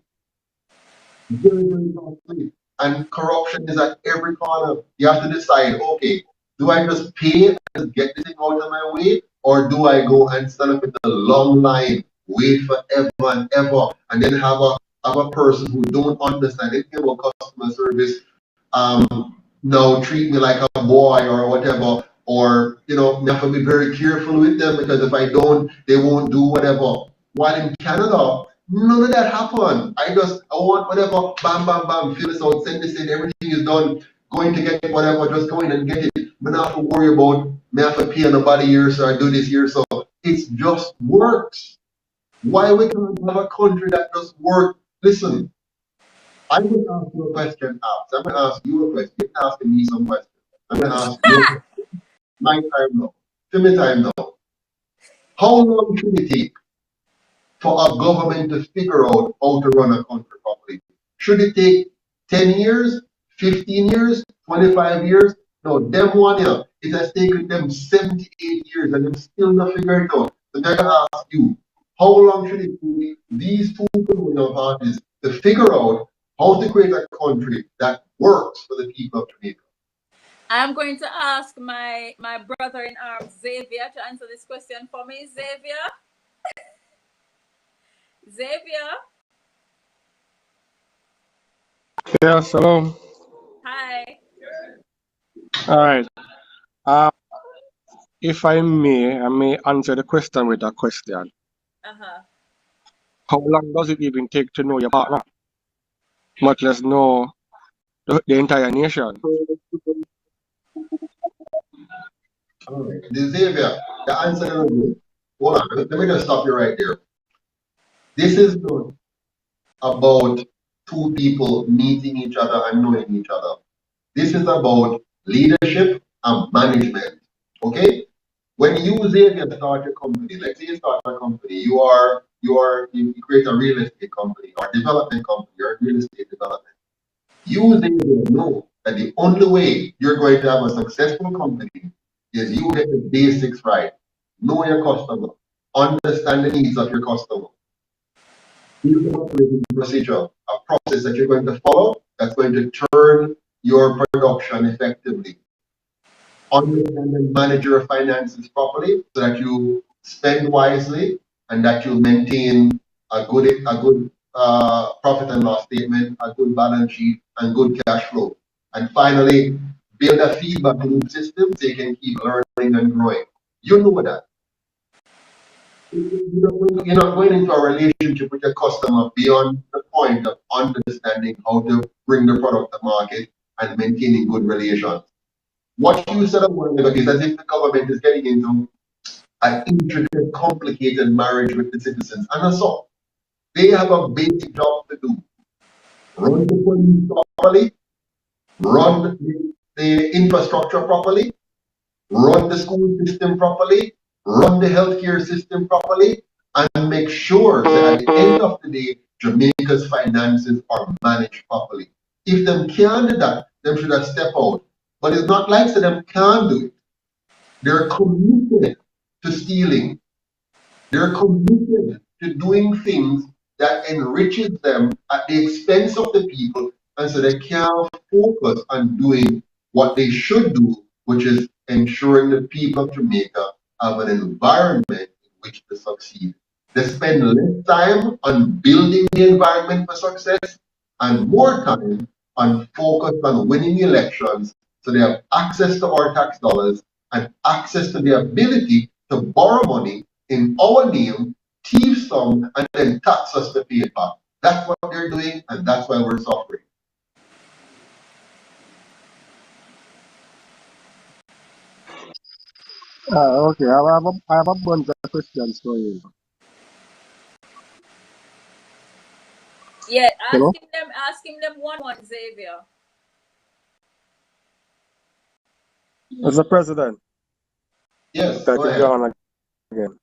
Very, very costly. And corruption is at every corner. You have to decide, okay, do I just pay and just get this thing out of my way? Or do I go and stand up in the long line, wait forever and ever, and then have a person who don't understand anything about customer service, now treat me like a boy or whatever, or you have to be very careful with them because if I don't, they won't do whatever. While in Canada, none of that happen. I want whatever, bam, bam, bam, fill this out, send this in, everything is done, going to get whatever, just go in and get it. I don't have to worry about me have to pay nobody here, so I do this here, so it just works. Why we can't have a country that just works? Listen, I'm going to ask you a question, Alex. I'm going to ask you a question. You're asking me some questions. I'm going to ask you my time now. Give me time now. How long should it take for a government to figure out how to run a country properly? Should it take 10 years, 15 years, 25 years? No, them 1 year. It has taken them 78 years and they're still not figuring it out. So they're going to ask you, how long should it take these two colonial parties to figure out how to create a country that works for the people of Jamaica? I'm going to ask my brother in arms, Xavier, to answer this question for me. Xavier? Xavier? Yes, hello. Hi. All right. If I may answer the question with a question. How long does it even take to know your partner? Much less know the entire nation. All right. Xavier, the answer is good. Hold on, let me just stop you right there. This is not about two people meeting each other and knowing each other. This is about leadership and management. Okay? When you, Xavier, start a company, let's say you start a company, you create a real estate company or development company or real estate development. You, Xavier, know that the only way you're going to have a successful company is you get the basics right. Know your customer. Understand the needs of your customer. Build an operating procedure, a process that you're going to follow that's going to turn your production effectively. Understand and manage your finances properly so that you spend wisely and that you maintain a good profit and loss statement, a good balance sheet, and good cash flow. And finally, build a feedback loop system so you can keep learning and growing. You know that. You're not going into a relationship with your customer beyond the point of understanding how to bring the product to market and maintaining good relations. What you said a while ago is as if the government is getting into an intricate, complicated marriage with the citizens. And that's all. They have a basic job to do. Run the police properly, run the infrastructure properly, run the school system properly, run the healthcare system properly, and make sure that at the end of the day, Jamaica's finances are managed properly. If them can't do that, them should have stepped out. But it's not like so them can't do it. They're committed to stealing. They're committed to doing things that enriches them at the expense of the people, and so they can't focus on doing what they should do, which is ensuring the people of Jamaica have an environment in which to succeed. They spend less time on building the environment for success and more time on focus on winning elections, so they have access to our tax dollars and access to the ability to borrow money in our name, thieve some, and then tax us to pay it back. That's what they're doing, and that's why we're suffering. Okay, I have a bunch of questions for you. Yeah, Hello? asking them one, Xavier. Mr. President. Yes, Thank go you, ahead. John, again.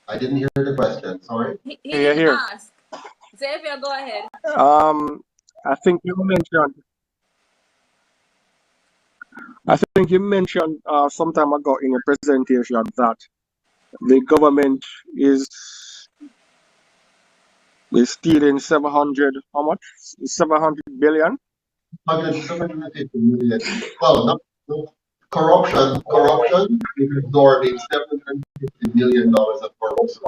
I didn't hear the question, sorry. He didn't ask. Xavier, go ahead. I think you mentioned some time ago in your presentation that the government is stealing 700, how much? 700 billion? 750 million. Well, no, corruption is absorbing $750 million of corruption.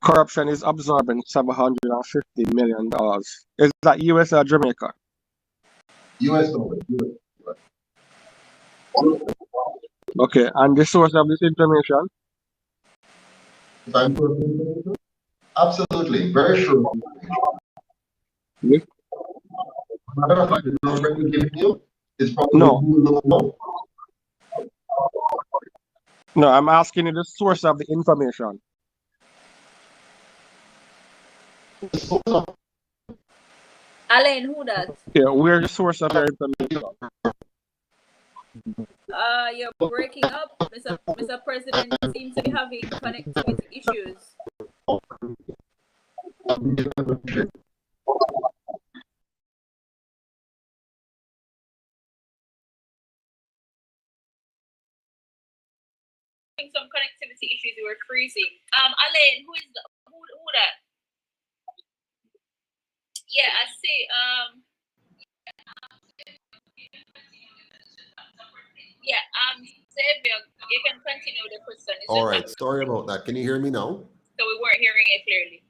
Corruption is absorbing $750 million. Is that US or Jamaica? US dollars. Okay, and the source of this information? If I'm correct, absolutely, very sure. Matter of fact, the number I'm giving you is probably no. No, I'm asking you the source of the information. Alain, who that? Yeah, where's the source of your information? You're breaking up, Mr. President. You seem to be having connectivity issues. Some connectivity issues. You were freezing. Alain, who that? Yeah, I see. Xavier, you can continue the question. All right, sorry about that. Can you hear me now? So we weren't hearing it clearly.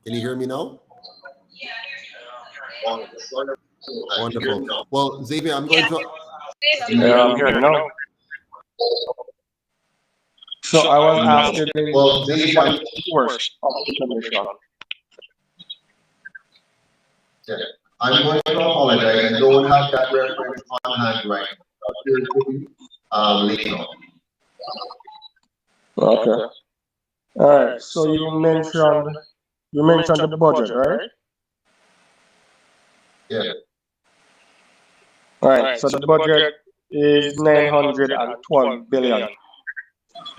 Can you hear me now? Yeah. Wonderful. Well, Xavier, I'm going to. Yeah, I'm hearing now. So I was asking the source of information. Yeah. I'm going to apologize. I don't have that reference on hand right now. Later. Okay. All right. So you mentioned the budget, right? Yeah. All right. So the budget is 912 billion,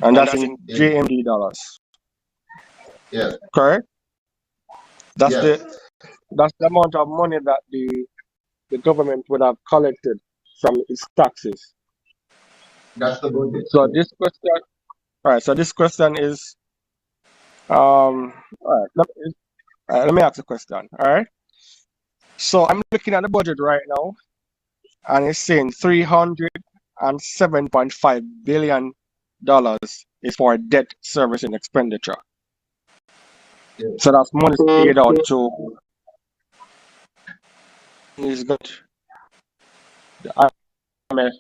and that's in JMD dollars. Yes. Correct. That's the amount of money that the government would have collected from its taxes. That's the budget. So this question, all right. So this question is, all right. Let me ask a question. All right. So I'm looking at the budget right now, and it's saying $307.5 billion is for debt servicing expenditure. Yeah. So that's money paid out to. Is good. The IMF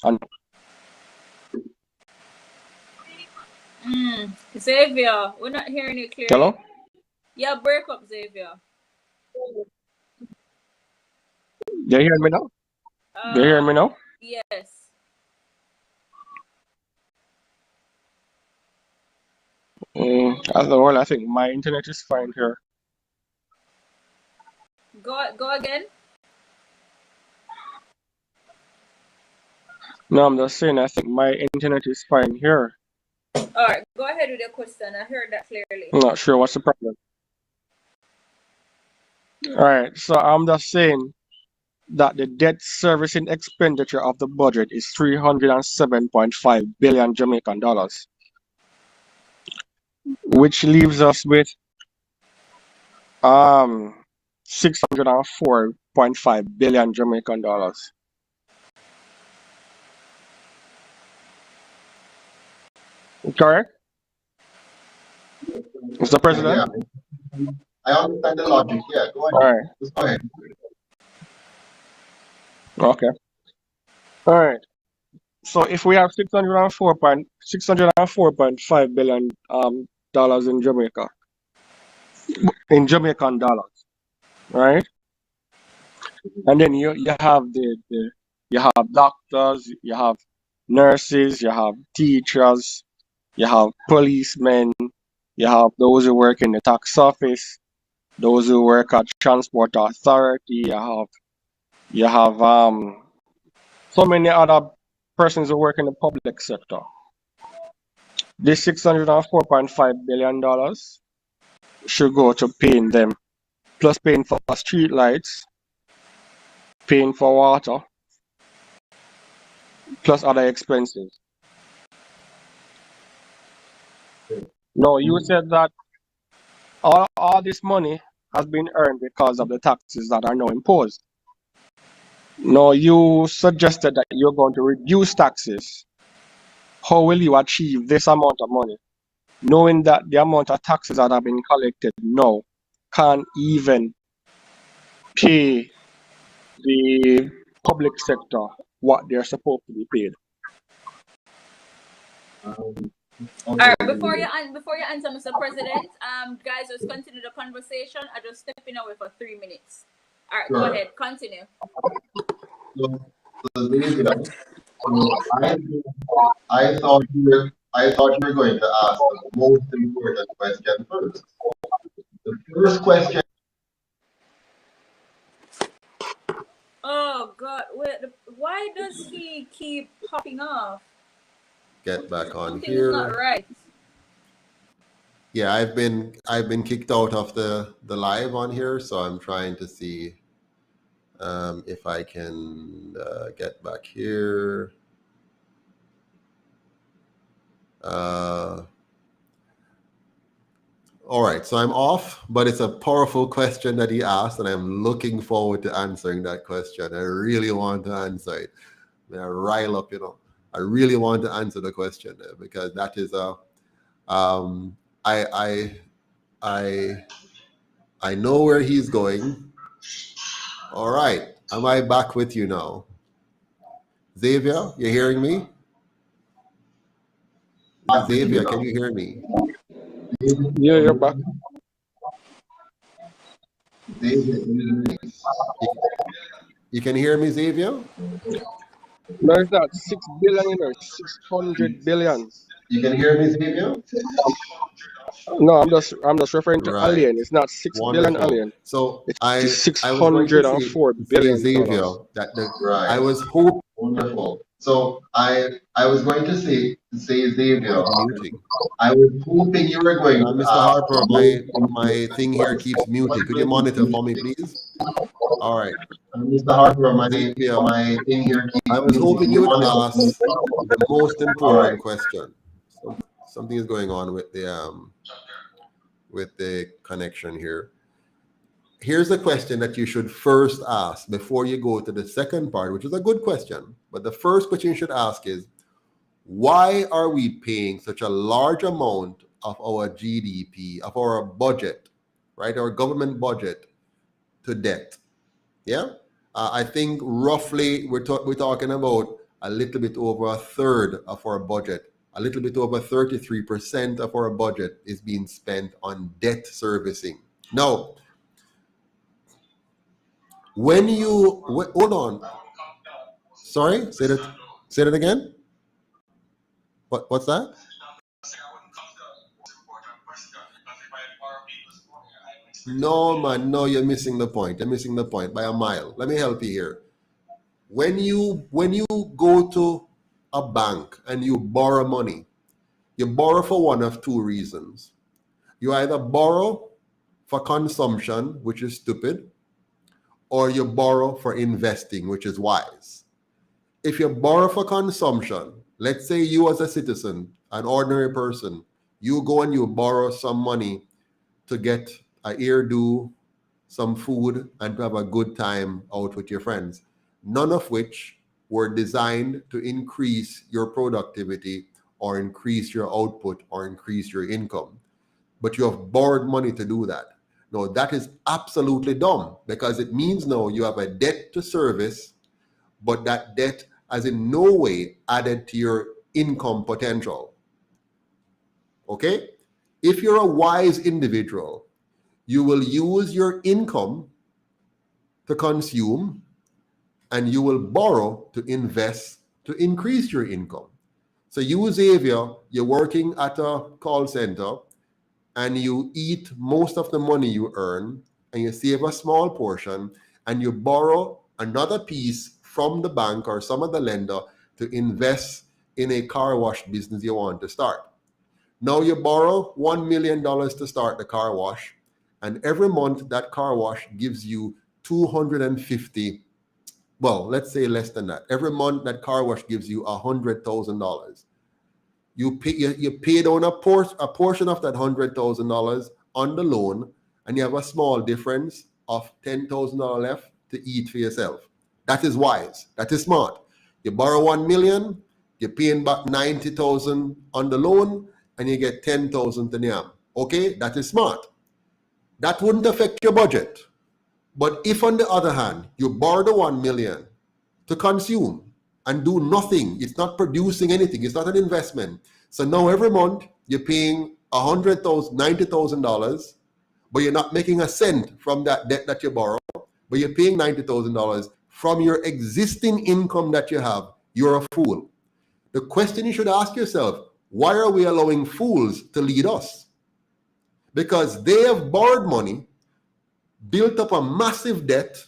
and Xavier, we're not hearing you clearly. Hello? Yeah, break up, Xavier. You hearing me now? You hearing me now? Yes. Well, I think my internet is fine here. Go again. No, I'm just saying I think my internet is fine here. All right, go ahead with your question. I heard that clearly. I'm not sure what's the problem. All right, so I'm just saying that the debt servicing expenditure of the budget is 307.5 billion Jamaican dollars, which leaves us with 604.5 billion Jamaican dollars. Correct, Mr. President? Yeah, I understand the logic. Yeah, go ahead. All right. Just go ahead. Okay. All right. So if we have 604.5 billion dollars in Jamaica, in Jamaican dollars, right? And then you have you have doctors, you have nurses, you have teachers, you have policemen, you have those who work in the tax office, those who work at transport authority, you have so many other persons who work in the public sector. This $604.5 billion should go to paying them, plus paying for street lights, paying for water, plus other expenses. No, you said that all this money has been earned because of the taxes that are now imposed. No, you suggested that you're going to reduce taxes. How will you achieve this amount of money, knowing that the amount of taxes that have been collected now can't even pay the public sector what they're supposed to be paid? All right, before you answer, Mr. President, guys, let's continue the conversation. I just stepping away for 3 minutes. All right, Go ahead, continue. I thought you were going to ask the most important question first. The first question. Oh God, why does he keep popping off? Get back on Something here. is not right. Yeah, I've been kicked out of the live on here, so I'm trying to see if I can get back here. All right, so I'm off, but it's a powerful question that he asked, and I'm looking forward to answering that question. I really want to answer it. I rile up, I really want to answer the question there, because that is I know where he's going. All right, am I back with you now? Xavier, you hearing me? Xavier, can you hear me? Yeah, you're back. You can hear me, Xavier? No, it's not 6 billion, 600 billion. You can hear me, Xavier? No, I'm just referring to alien. It's not 6 billion alien. So it's 604 billion Xavier, I was hoping. Wonderful. So I was going to say Xavier. Muting. I was hoping you were going to Mr. Harper, my thing here keeps muting. Could you monitor for me, please? All right. Mr. Harper, my thing here keeps I was hoping you would ask the most important question. So something is going on with the connection here. Here's the question that you should first ask before you go to the second part, which is a good question. But the first question you should ask is, why are we paying such a large amount of our GDP, of our budget, right, our government budget, to debt? Yeah, I think roughly we're talking about a little bit over a third of our budget, a little bit over 33% of our budget is being spent on debt servicing. Now, when you hold on, sorry, say that again. What's that? No, man, no, you're missing the point. You're missing the point by a mile. Let me help you here. When you go to a bank and you borrow money, you borrow for one of two reasons. You either borrow for consumption, which is stupid, or you borrow for investing, which is wise. If you borrow for consumption, let's say you as a citizen, an ordinary person, you go and you borrow some money to get a hairdo, some food, and to have a good time out with your friends, none of which were designed to increase your productivity or increase your output or increase your income. But you have borrowed money to do that. No, that is absolutely dumb, because it means now you have a debt to service, but that debt has in no way added to your income potential. Okay? If you're a wise individual, you will use your income to consume, and you will borrow to invest to increase your income. So you, Xavier, you're working at a call center, and you eat most of the money you earn, and you save a small portion, and you borrow another piece from the bank or some other lender to invest in a car wash business you want to start. Now you borrow $1 million to start the car wash, and every month that car wash gives you 250, well, let's say less than that. Every month that car wash gives you $100,000. You pay down a portion of that $100,000 on the loan, and you have a small difference of $10,000 left to eat for yourself. That is wise. That is smart. You borrow $1 million, you're paying back $90,000 on the loan, and you get $10,000 to Niam. Okay, that is smart. That wouldn't affect your budget. But if, on the other hand, you borrow the $1 million to consume and do nothing, it's not producing anything, it's not an investment. So now every month you're paying $90,000, but you're not making a cent from that debt that you borrow, but you're paying $90,000 from your existing income that you have. You're a fool. The question you should ask yourself, why are we allowing fools to lead us? Because they have borrowed money, built up a massive debt,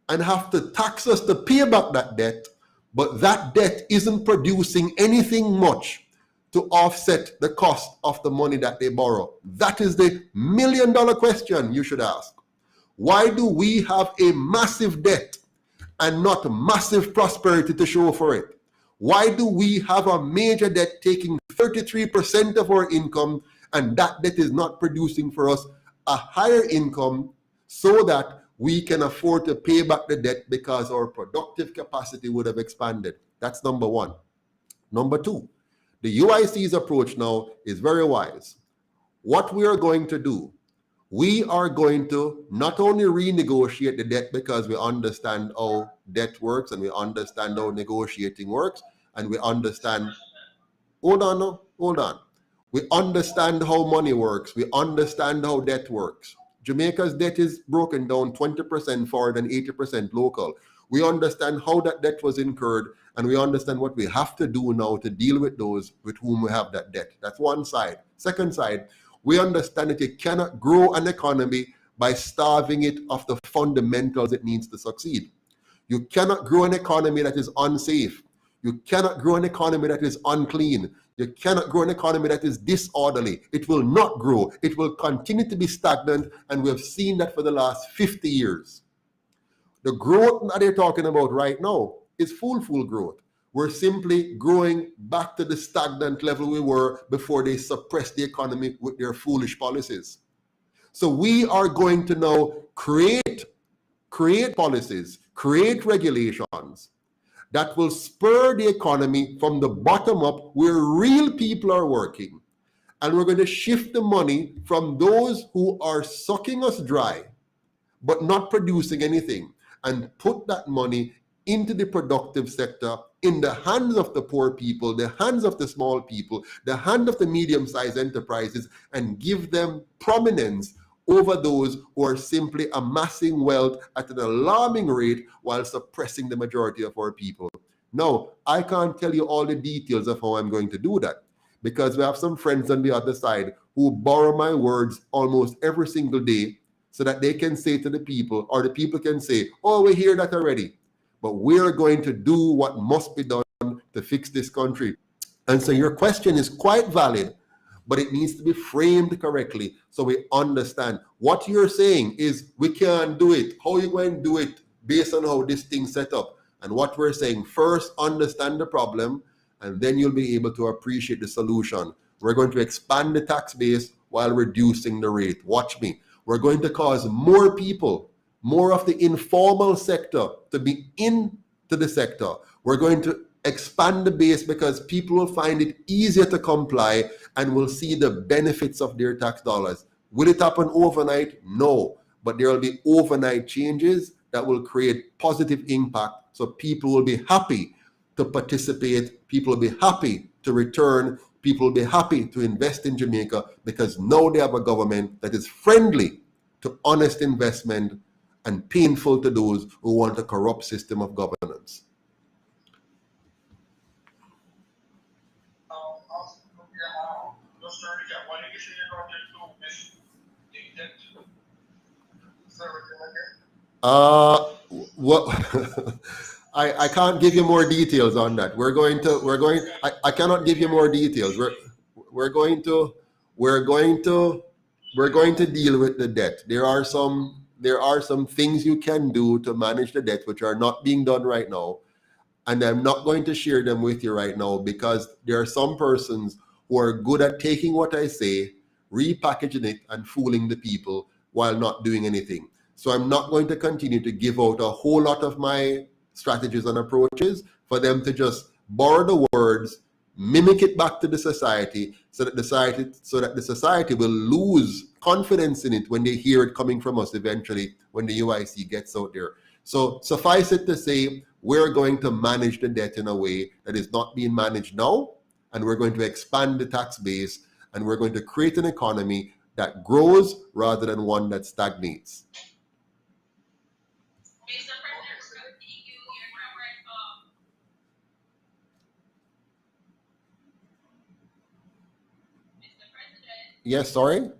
and have to tax us to pay back that debt, but that debt isn't producing anything much to offset the cost of the money that they borrow. That is the million-dollar question you should ask. Why do we have a massive debt and not massive prosperity to show for it? Why do we have a major debt taking 33% of our income, and that debt is not producing for us a higher income so that we can afford to pay back the debt because our productive capacity would have expanded? That's number one. Number two, the UIC's approach now is very wise. What we are going to do, we are going to not only renegotiate the debt because we understand how debt works and we understand how negotiating works, and we understand, hold on. We understand how money works. We understand how debt works. Jamaica's debt is broken down 20% foreign and 80% local. We understand how that debt was incurred, and we understand what we have to do now to deal with those with whom we have that debt. That's one side. Second side, we understand that you cannot grow an economy by starving it of the fundamentals it needs to succeed. You cannot grow an economy that is unsafe. You cannot grow an economy that is unclean. You cannot grow an economy that is disorderly. It will not grow. It will continue to be stagnant, and we have seen that for the last 50 years. The growth that they're talking about right now is full growth. We're simply growing back to the stagnant level we were before they suppressed the economy with their foolish policies. So we are going to now create policies, create regulations that will spur the economy from the bottom up, where real people are working. And we're going to shift the money from those who are sucking us dry but not producing anything, and put that money into the productive sector, in the hands of the poor people, the hands of the small people, the hand of the medium-sized enterprises, and give them prominence over those who are simply amassing wealth at an alarming rate while suppressing the majority of our people. Now, I can't tell you all the details of how I'm going to do that, because we have some friends on the other side who borrow my words almost every single day so that they can say to the people, or the people can say, oh, we hear that already, but we're going to do what must be done to fix this country. And so your question is quite valid, but it needs to be framed correctly so we understand. What you're saying is we can't do it. How are you going to do it based on how this thing's set up? And what we're saying, first understand the problem, and then you'll be able to appreciate the solution. We're going to expand the tax base while reducing the rate. Watch me. We're going to cause more people, more of the informal sector to be into the sector. We're going to expand the base because people will find it easier to comply and will see the benefits of their tax dollars. Will it happen overnight? No. But there will be overnight changes that will create positive impact. So people will be happy to participate. People will be happy to return. People will be happy to invest in Jamaica because now they have a government that is friendly to honest investment and painful to those who want a corrupt system of governance. What I can't give you more details on that. I cannot give you more details. We're going to deal with the debt. There are some things you can do to manage the debt which are not being done right now. And I'm not going to share them with you right now because there are some persons who are good at taking what I say, repackaging it, and fooling the people while not doing anything. So I'm not going to continue to give out a whole lot of my strategies and approaches for them to just borrow the words, mimic it back to the society, so that the society will lose confidence in it when they hear it coming from us eventually when the UIC gets out there. So suffice it to say, we're going to manage the debt in a way that is not being managed now, and we're going to expand the tax base, and we're going to create an economy that grows rather than one that stagnates. Yes, sorry?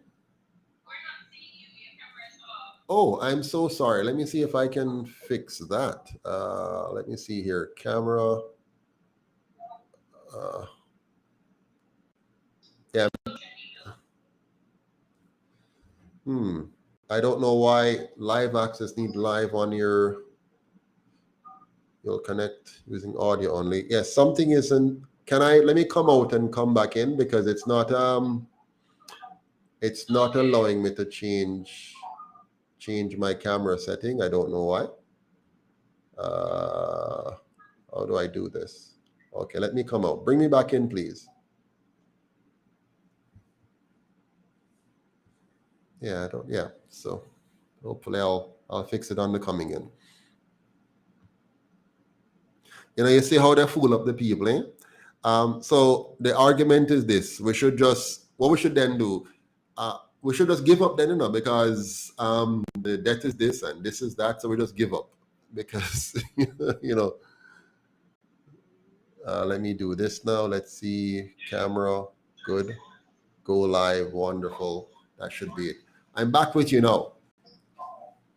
Oh, I'm so sorry. Let me see if I can fix that. Let me see here. Camera. Yeah. I don't know why live access need live on your. You'll connect using audio only. Yes, something isn't. Let me come out and come back in because it's not allowing me to change my camera setting. I don't know why. How do I do this? Okay, let me come out. Bring me back in, please. Yeah, so hopefully I'll fix it on the coming in. You see how they fool up the people, eh? So the argument is this: what we should then do, we should just give up then, because the debt is this and this is that, so we just give up because let me do this now. Let's see, camera, good, go live, wonderful. That should be it. I'm back with you now.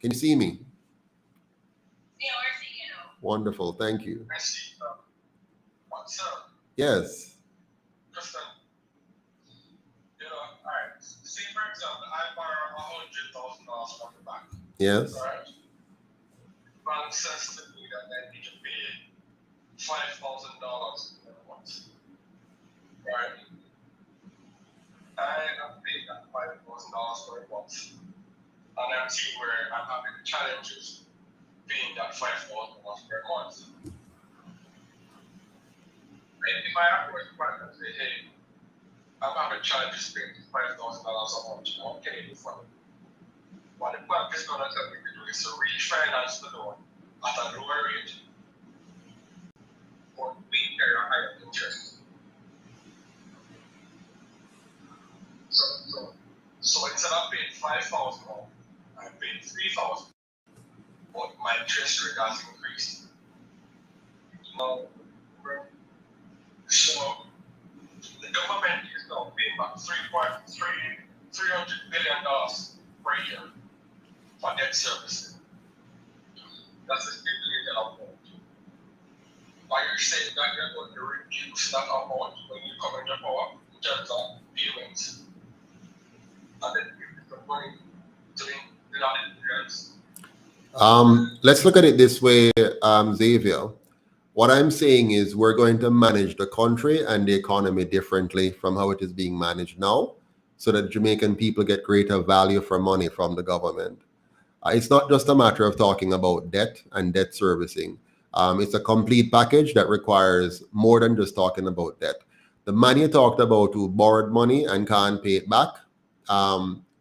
Can you see me? Yeah, we're seeing you now. Wonderful, thank you. I see. What's up? Yes. Just all right. Say for example, I borrow $100,000 from the bank. Yes. All right. Bank says to me that I need to pay $5,000 a month. Right. I have paid that $5,000 per month, and I'm seeing where I'm having challenges paying that $5,000 per month. If I approach the bank and say, hey, I'm having challenges paying $5,000 a month, what can you do for me? What the bank is going to tell me to do is to refinance the loan at a lower rate or pay a higher interest. So instead of paying $5,000, I'm paying $3,000, but my interest rate has increased. So the government is now paying back $300 billion per year for debt service. That's a stipulated amount. Are you saying that you're going to reduce that amount when you come into power in terms of payments? And then give the money to the non-immigrants? Let's look at it this way, Xavier. What I'm saying is we're going to manage the country and the economy differently from how it is being managed now, so that Jamaican people get greater value for money from the government. It's not just a matter of talking about debt and debt servicing. It's a complete package that requires more than just talking about debt. The man you talked about who borrowed money and can't pay it back,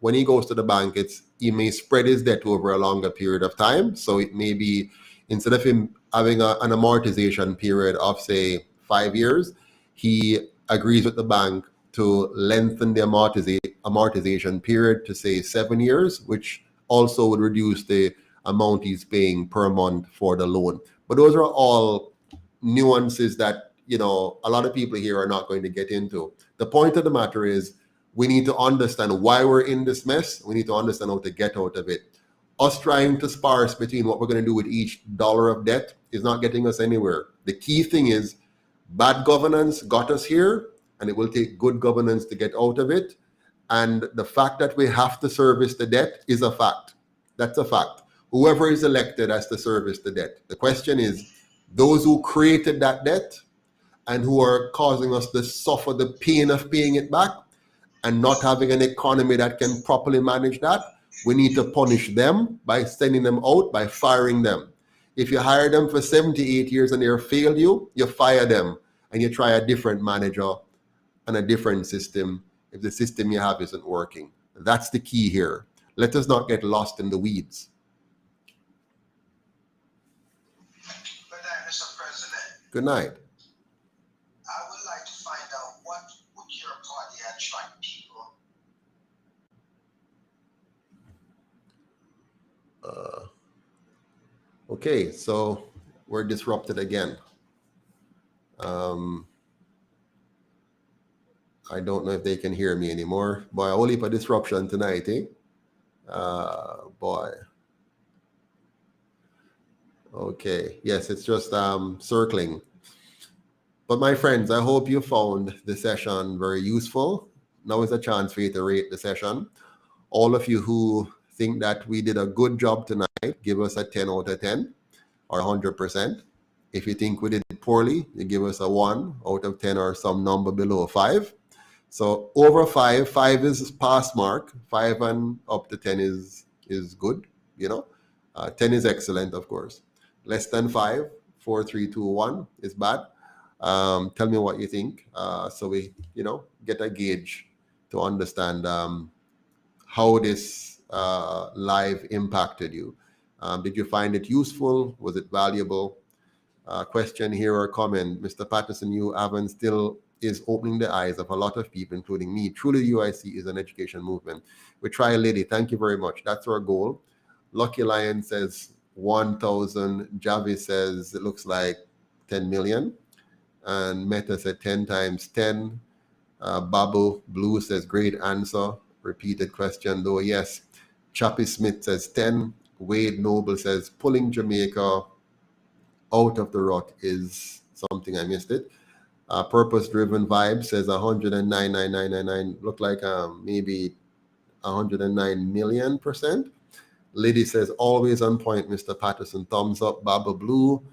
when he goes to the bank, he may spread his debt over a longer period of time. So it may be, instead of him having an amortization period of, say, 5 years, he agrees with the bank to lengthen the amortization period to, say, 7 years, which also would reduce the amount he's paying per month for the loan. But those are all nuances that, a lot of people here are not going to get into. The point of the matter is we need to understand why we're in this mess. We need to understand how to get out of it. Us trying to sparse between what we're going to do with each dollar of debt is not getting us anywhere. The key thing is bad governance got us here, and it will take good governance to get out of it. And the fact that we have to service the debt is a fact. That's a fact. Whoever is elected has to service the debt. The question is, those who created that debt and who are causing us to suffer the pain of paying it back and not having an economy that can properly manage that, we need to punish them by sending them out, by firing them. If you hire them for 78 years and they failed you, you fire them and you try a different manager and a different system if the system you have isn't working. That's the key here. Let us not get lost in the weeds. Good night, Mr. President. Good night. I would like to find out what would your party attract people? Okay, so we're disrupted again. I don't know if they can hear me anymore. Boy, a whole heap of disruption tonight, eh? Boy. Okay, yes, it's just circling. But my friends, I hope you found the session very useful. Now is a chance for you to rate the session. All of you who think that we did a good job tonight, give us a 10 out of 10 or 100%. If you think we did poorly, you give us a 1 out of 10 or some number below 5. So over 5, 5 is pass mark. 5 and up to 10 is good, 10 is excellent, of course. Less than 5, 4, 3, 2, 1 is bad. Tell me what you think, so we, get a gauge to understand how this live impacted you. Did you find it useful? Was it valuable? Question here or comment. Mr. Patterson, you haven't still is opening the eyes of a lot of people, including me. Truly, UIC is an education movement. We try, lady. Thank you very much. That's our goal. Lucky Lion says 1,000. Javi says it looks like 10 million. And Meta said 10 times 10. Babu Blue says great answer. Repeated question though. Yes. Chappie Smith says 10. Wade Noble says pulling Jamaica out of the rut is something. I missed it. Purpose Driven Vibe says 109,999. Look like maybe 109 million %. Lady says always on point, Mr. Patterson. Thumbs up. Baba Blue.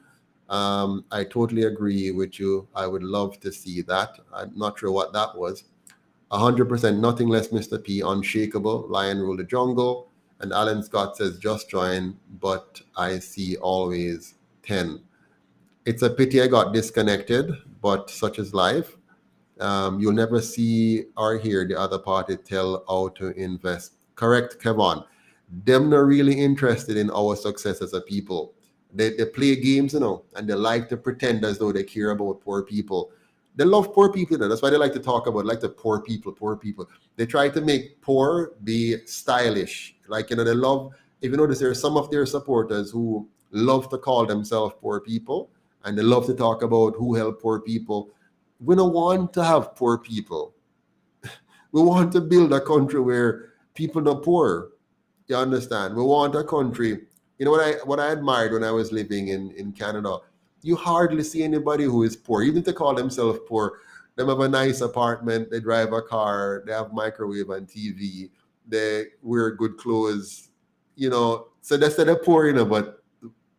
I totally agree with you. I would love to see that. I'm not sure what that was. 100%, nothing less, Mr. P. Unshakable. Lion Rule the Jungle. And Alan Scott says just join, but I see always 10. It's a pity I got disconnected, but such is life. You'll never see or hear the other party tell how to invest. Correct, Kevon. Them not really interested in our success as a people. They play games, and they like to pretend as though they care about poor people. They love poor people. That's why they like to talk about the poor people. They try to make poor be stylish. They love, if you notice, there are some of their supporters who love to call themselves poor people, and they love to talk about who help poor people. We don't want to have poor people. We want to build a country where people are poor. You understand? We want a country. You know what I admired when I was living in Canada? You hardly see anybody who is poor, even if they call themselves poor. They have a nice apartment, they drive a car, they have microwave and TV, they wear good clothes, you know. So they say they're poor, you know, but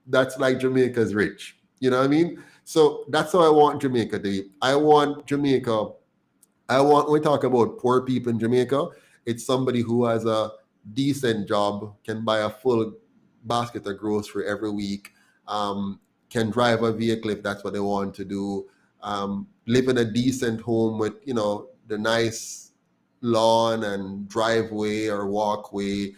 that's like Jamaica's rich. You know what I mean? So that's how I want Jamaica to be. I want Jamaica. When we talk about poor people in Jamaica, it's somebody who has a decent job, can buy a full basket of grocery every week, can drive a vehicle if that's what they want to do, live in a decent home with, you know, the nice lawn and driveway or walkway,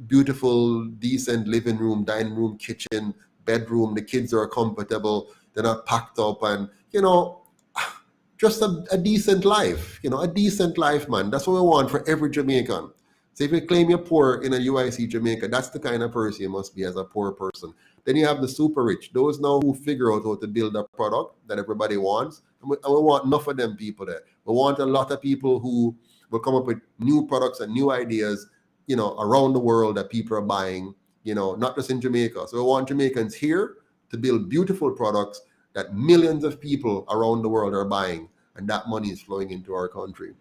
beautiful, decent living room, dining room, kitchen, bedroom. The kids are comfortable. They're not packed up, and, you know, just a decent life, you know, a decent life, man. That's what we want for every Jamaican. So if you claim you're poor in a UIC Jamaica, that's the kind of person you must be as a poor person. Then you have the super rich, those now who figure out how to build a product that everybody wants. And we want enough of them people there. We want a lot of people who will come up with new products and new ideas, you know, around the world that people are buying, you know, not just in Jamaica. So we want Jamaicans here to build beautiful products that millions of people around the world are buying, and that money is flowing into our country.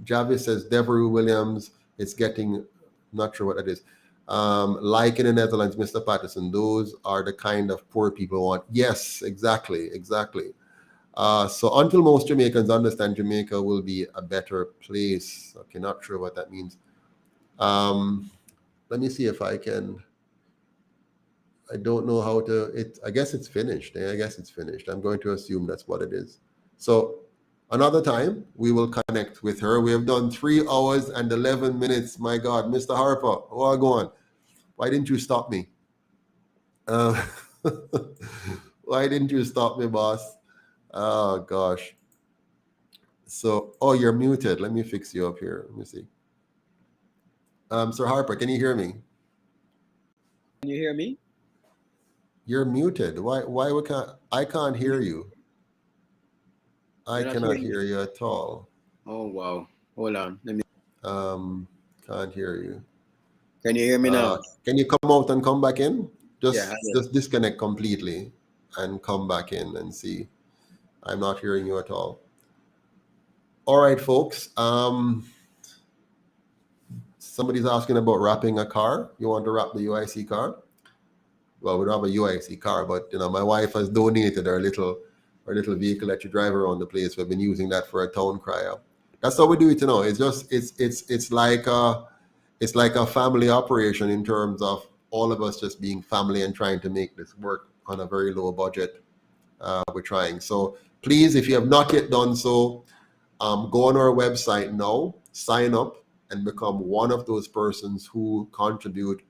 Javis says, Devery Williams, it's getting, not sure what that is. Like in the Netherlands, Mr. Patterson, those are the kind of poor people want. Yes, exactly. So until most Jamaicans understand Jamaica will be a better place. Okay, not sure what that means. Let me see if I can. I don't know how to, I guess it's finished. I'm going to assume that's what it is. So another time we will connect with her. We have done 3 hours and 11 minutes. My God, Mr. Harper, how are you going? Why didn't you stop me? Why didn't you stop me, boss? Oh, gosh. So, oh, you're muted. Let me fix you up here. Let me see. Sir Harper, can you hear me? Can you hear me? You're muted. Why we can't? I can't hear you. I cannot hear you at all. Oh, wow. Hold on. Let me. Can't hear you. Can you hear me now? Can you come out and come back in? Yeah, Just disconnect completely and come back in and see. I'm not hearing you at all. All right, folks. Somebody's asking about wrapping a car. You want to wrap the UIC car? Well, we don't have a UIC car, but, you know, my wife has donated our little vehicle that you drive around the place. We've been using that for a town crier. That's how we do it, you know. It's just it's like a family operation in terms of all of us just being family and trying to make this work on a very low budget. We're trying. So please, if you have not yet done so, go on our website now, sign up, and become one of those persons who contribute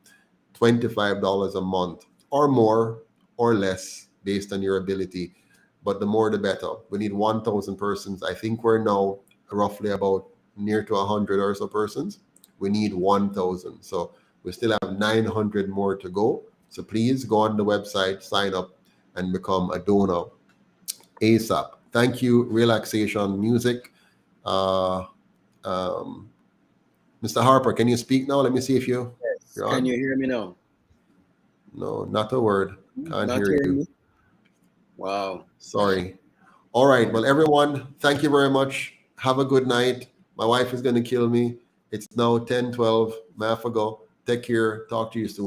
$25 a month or more or less based on your ability. But the more the better. We need 1,000 persons. I think we're now roughly about near to 100 or so persons. We need 1,000. So we still have 900 more to go. So please go on the website, sign up, and become a donor ASAP. Thank you, Relaxation Music. Mr. Harper, can you speak now? Let me see if you're on. Can you hear me now? No, not a word. Can't hear you. Me? Wow. Sorry. All right. Well, everyone, thank you very much. Have a good night. My wife is going to kill me. It's now 10:12. I have to go. Take care. Talk to you soon.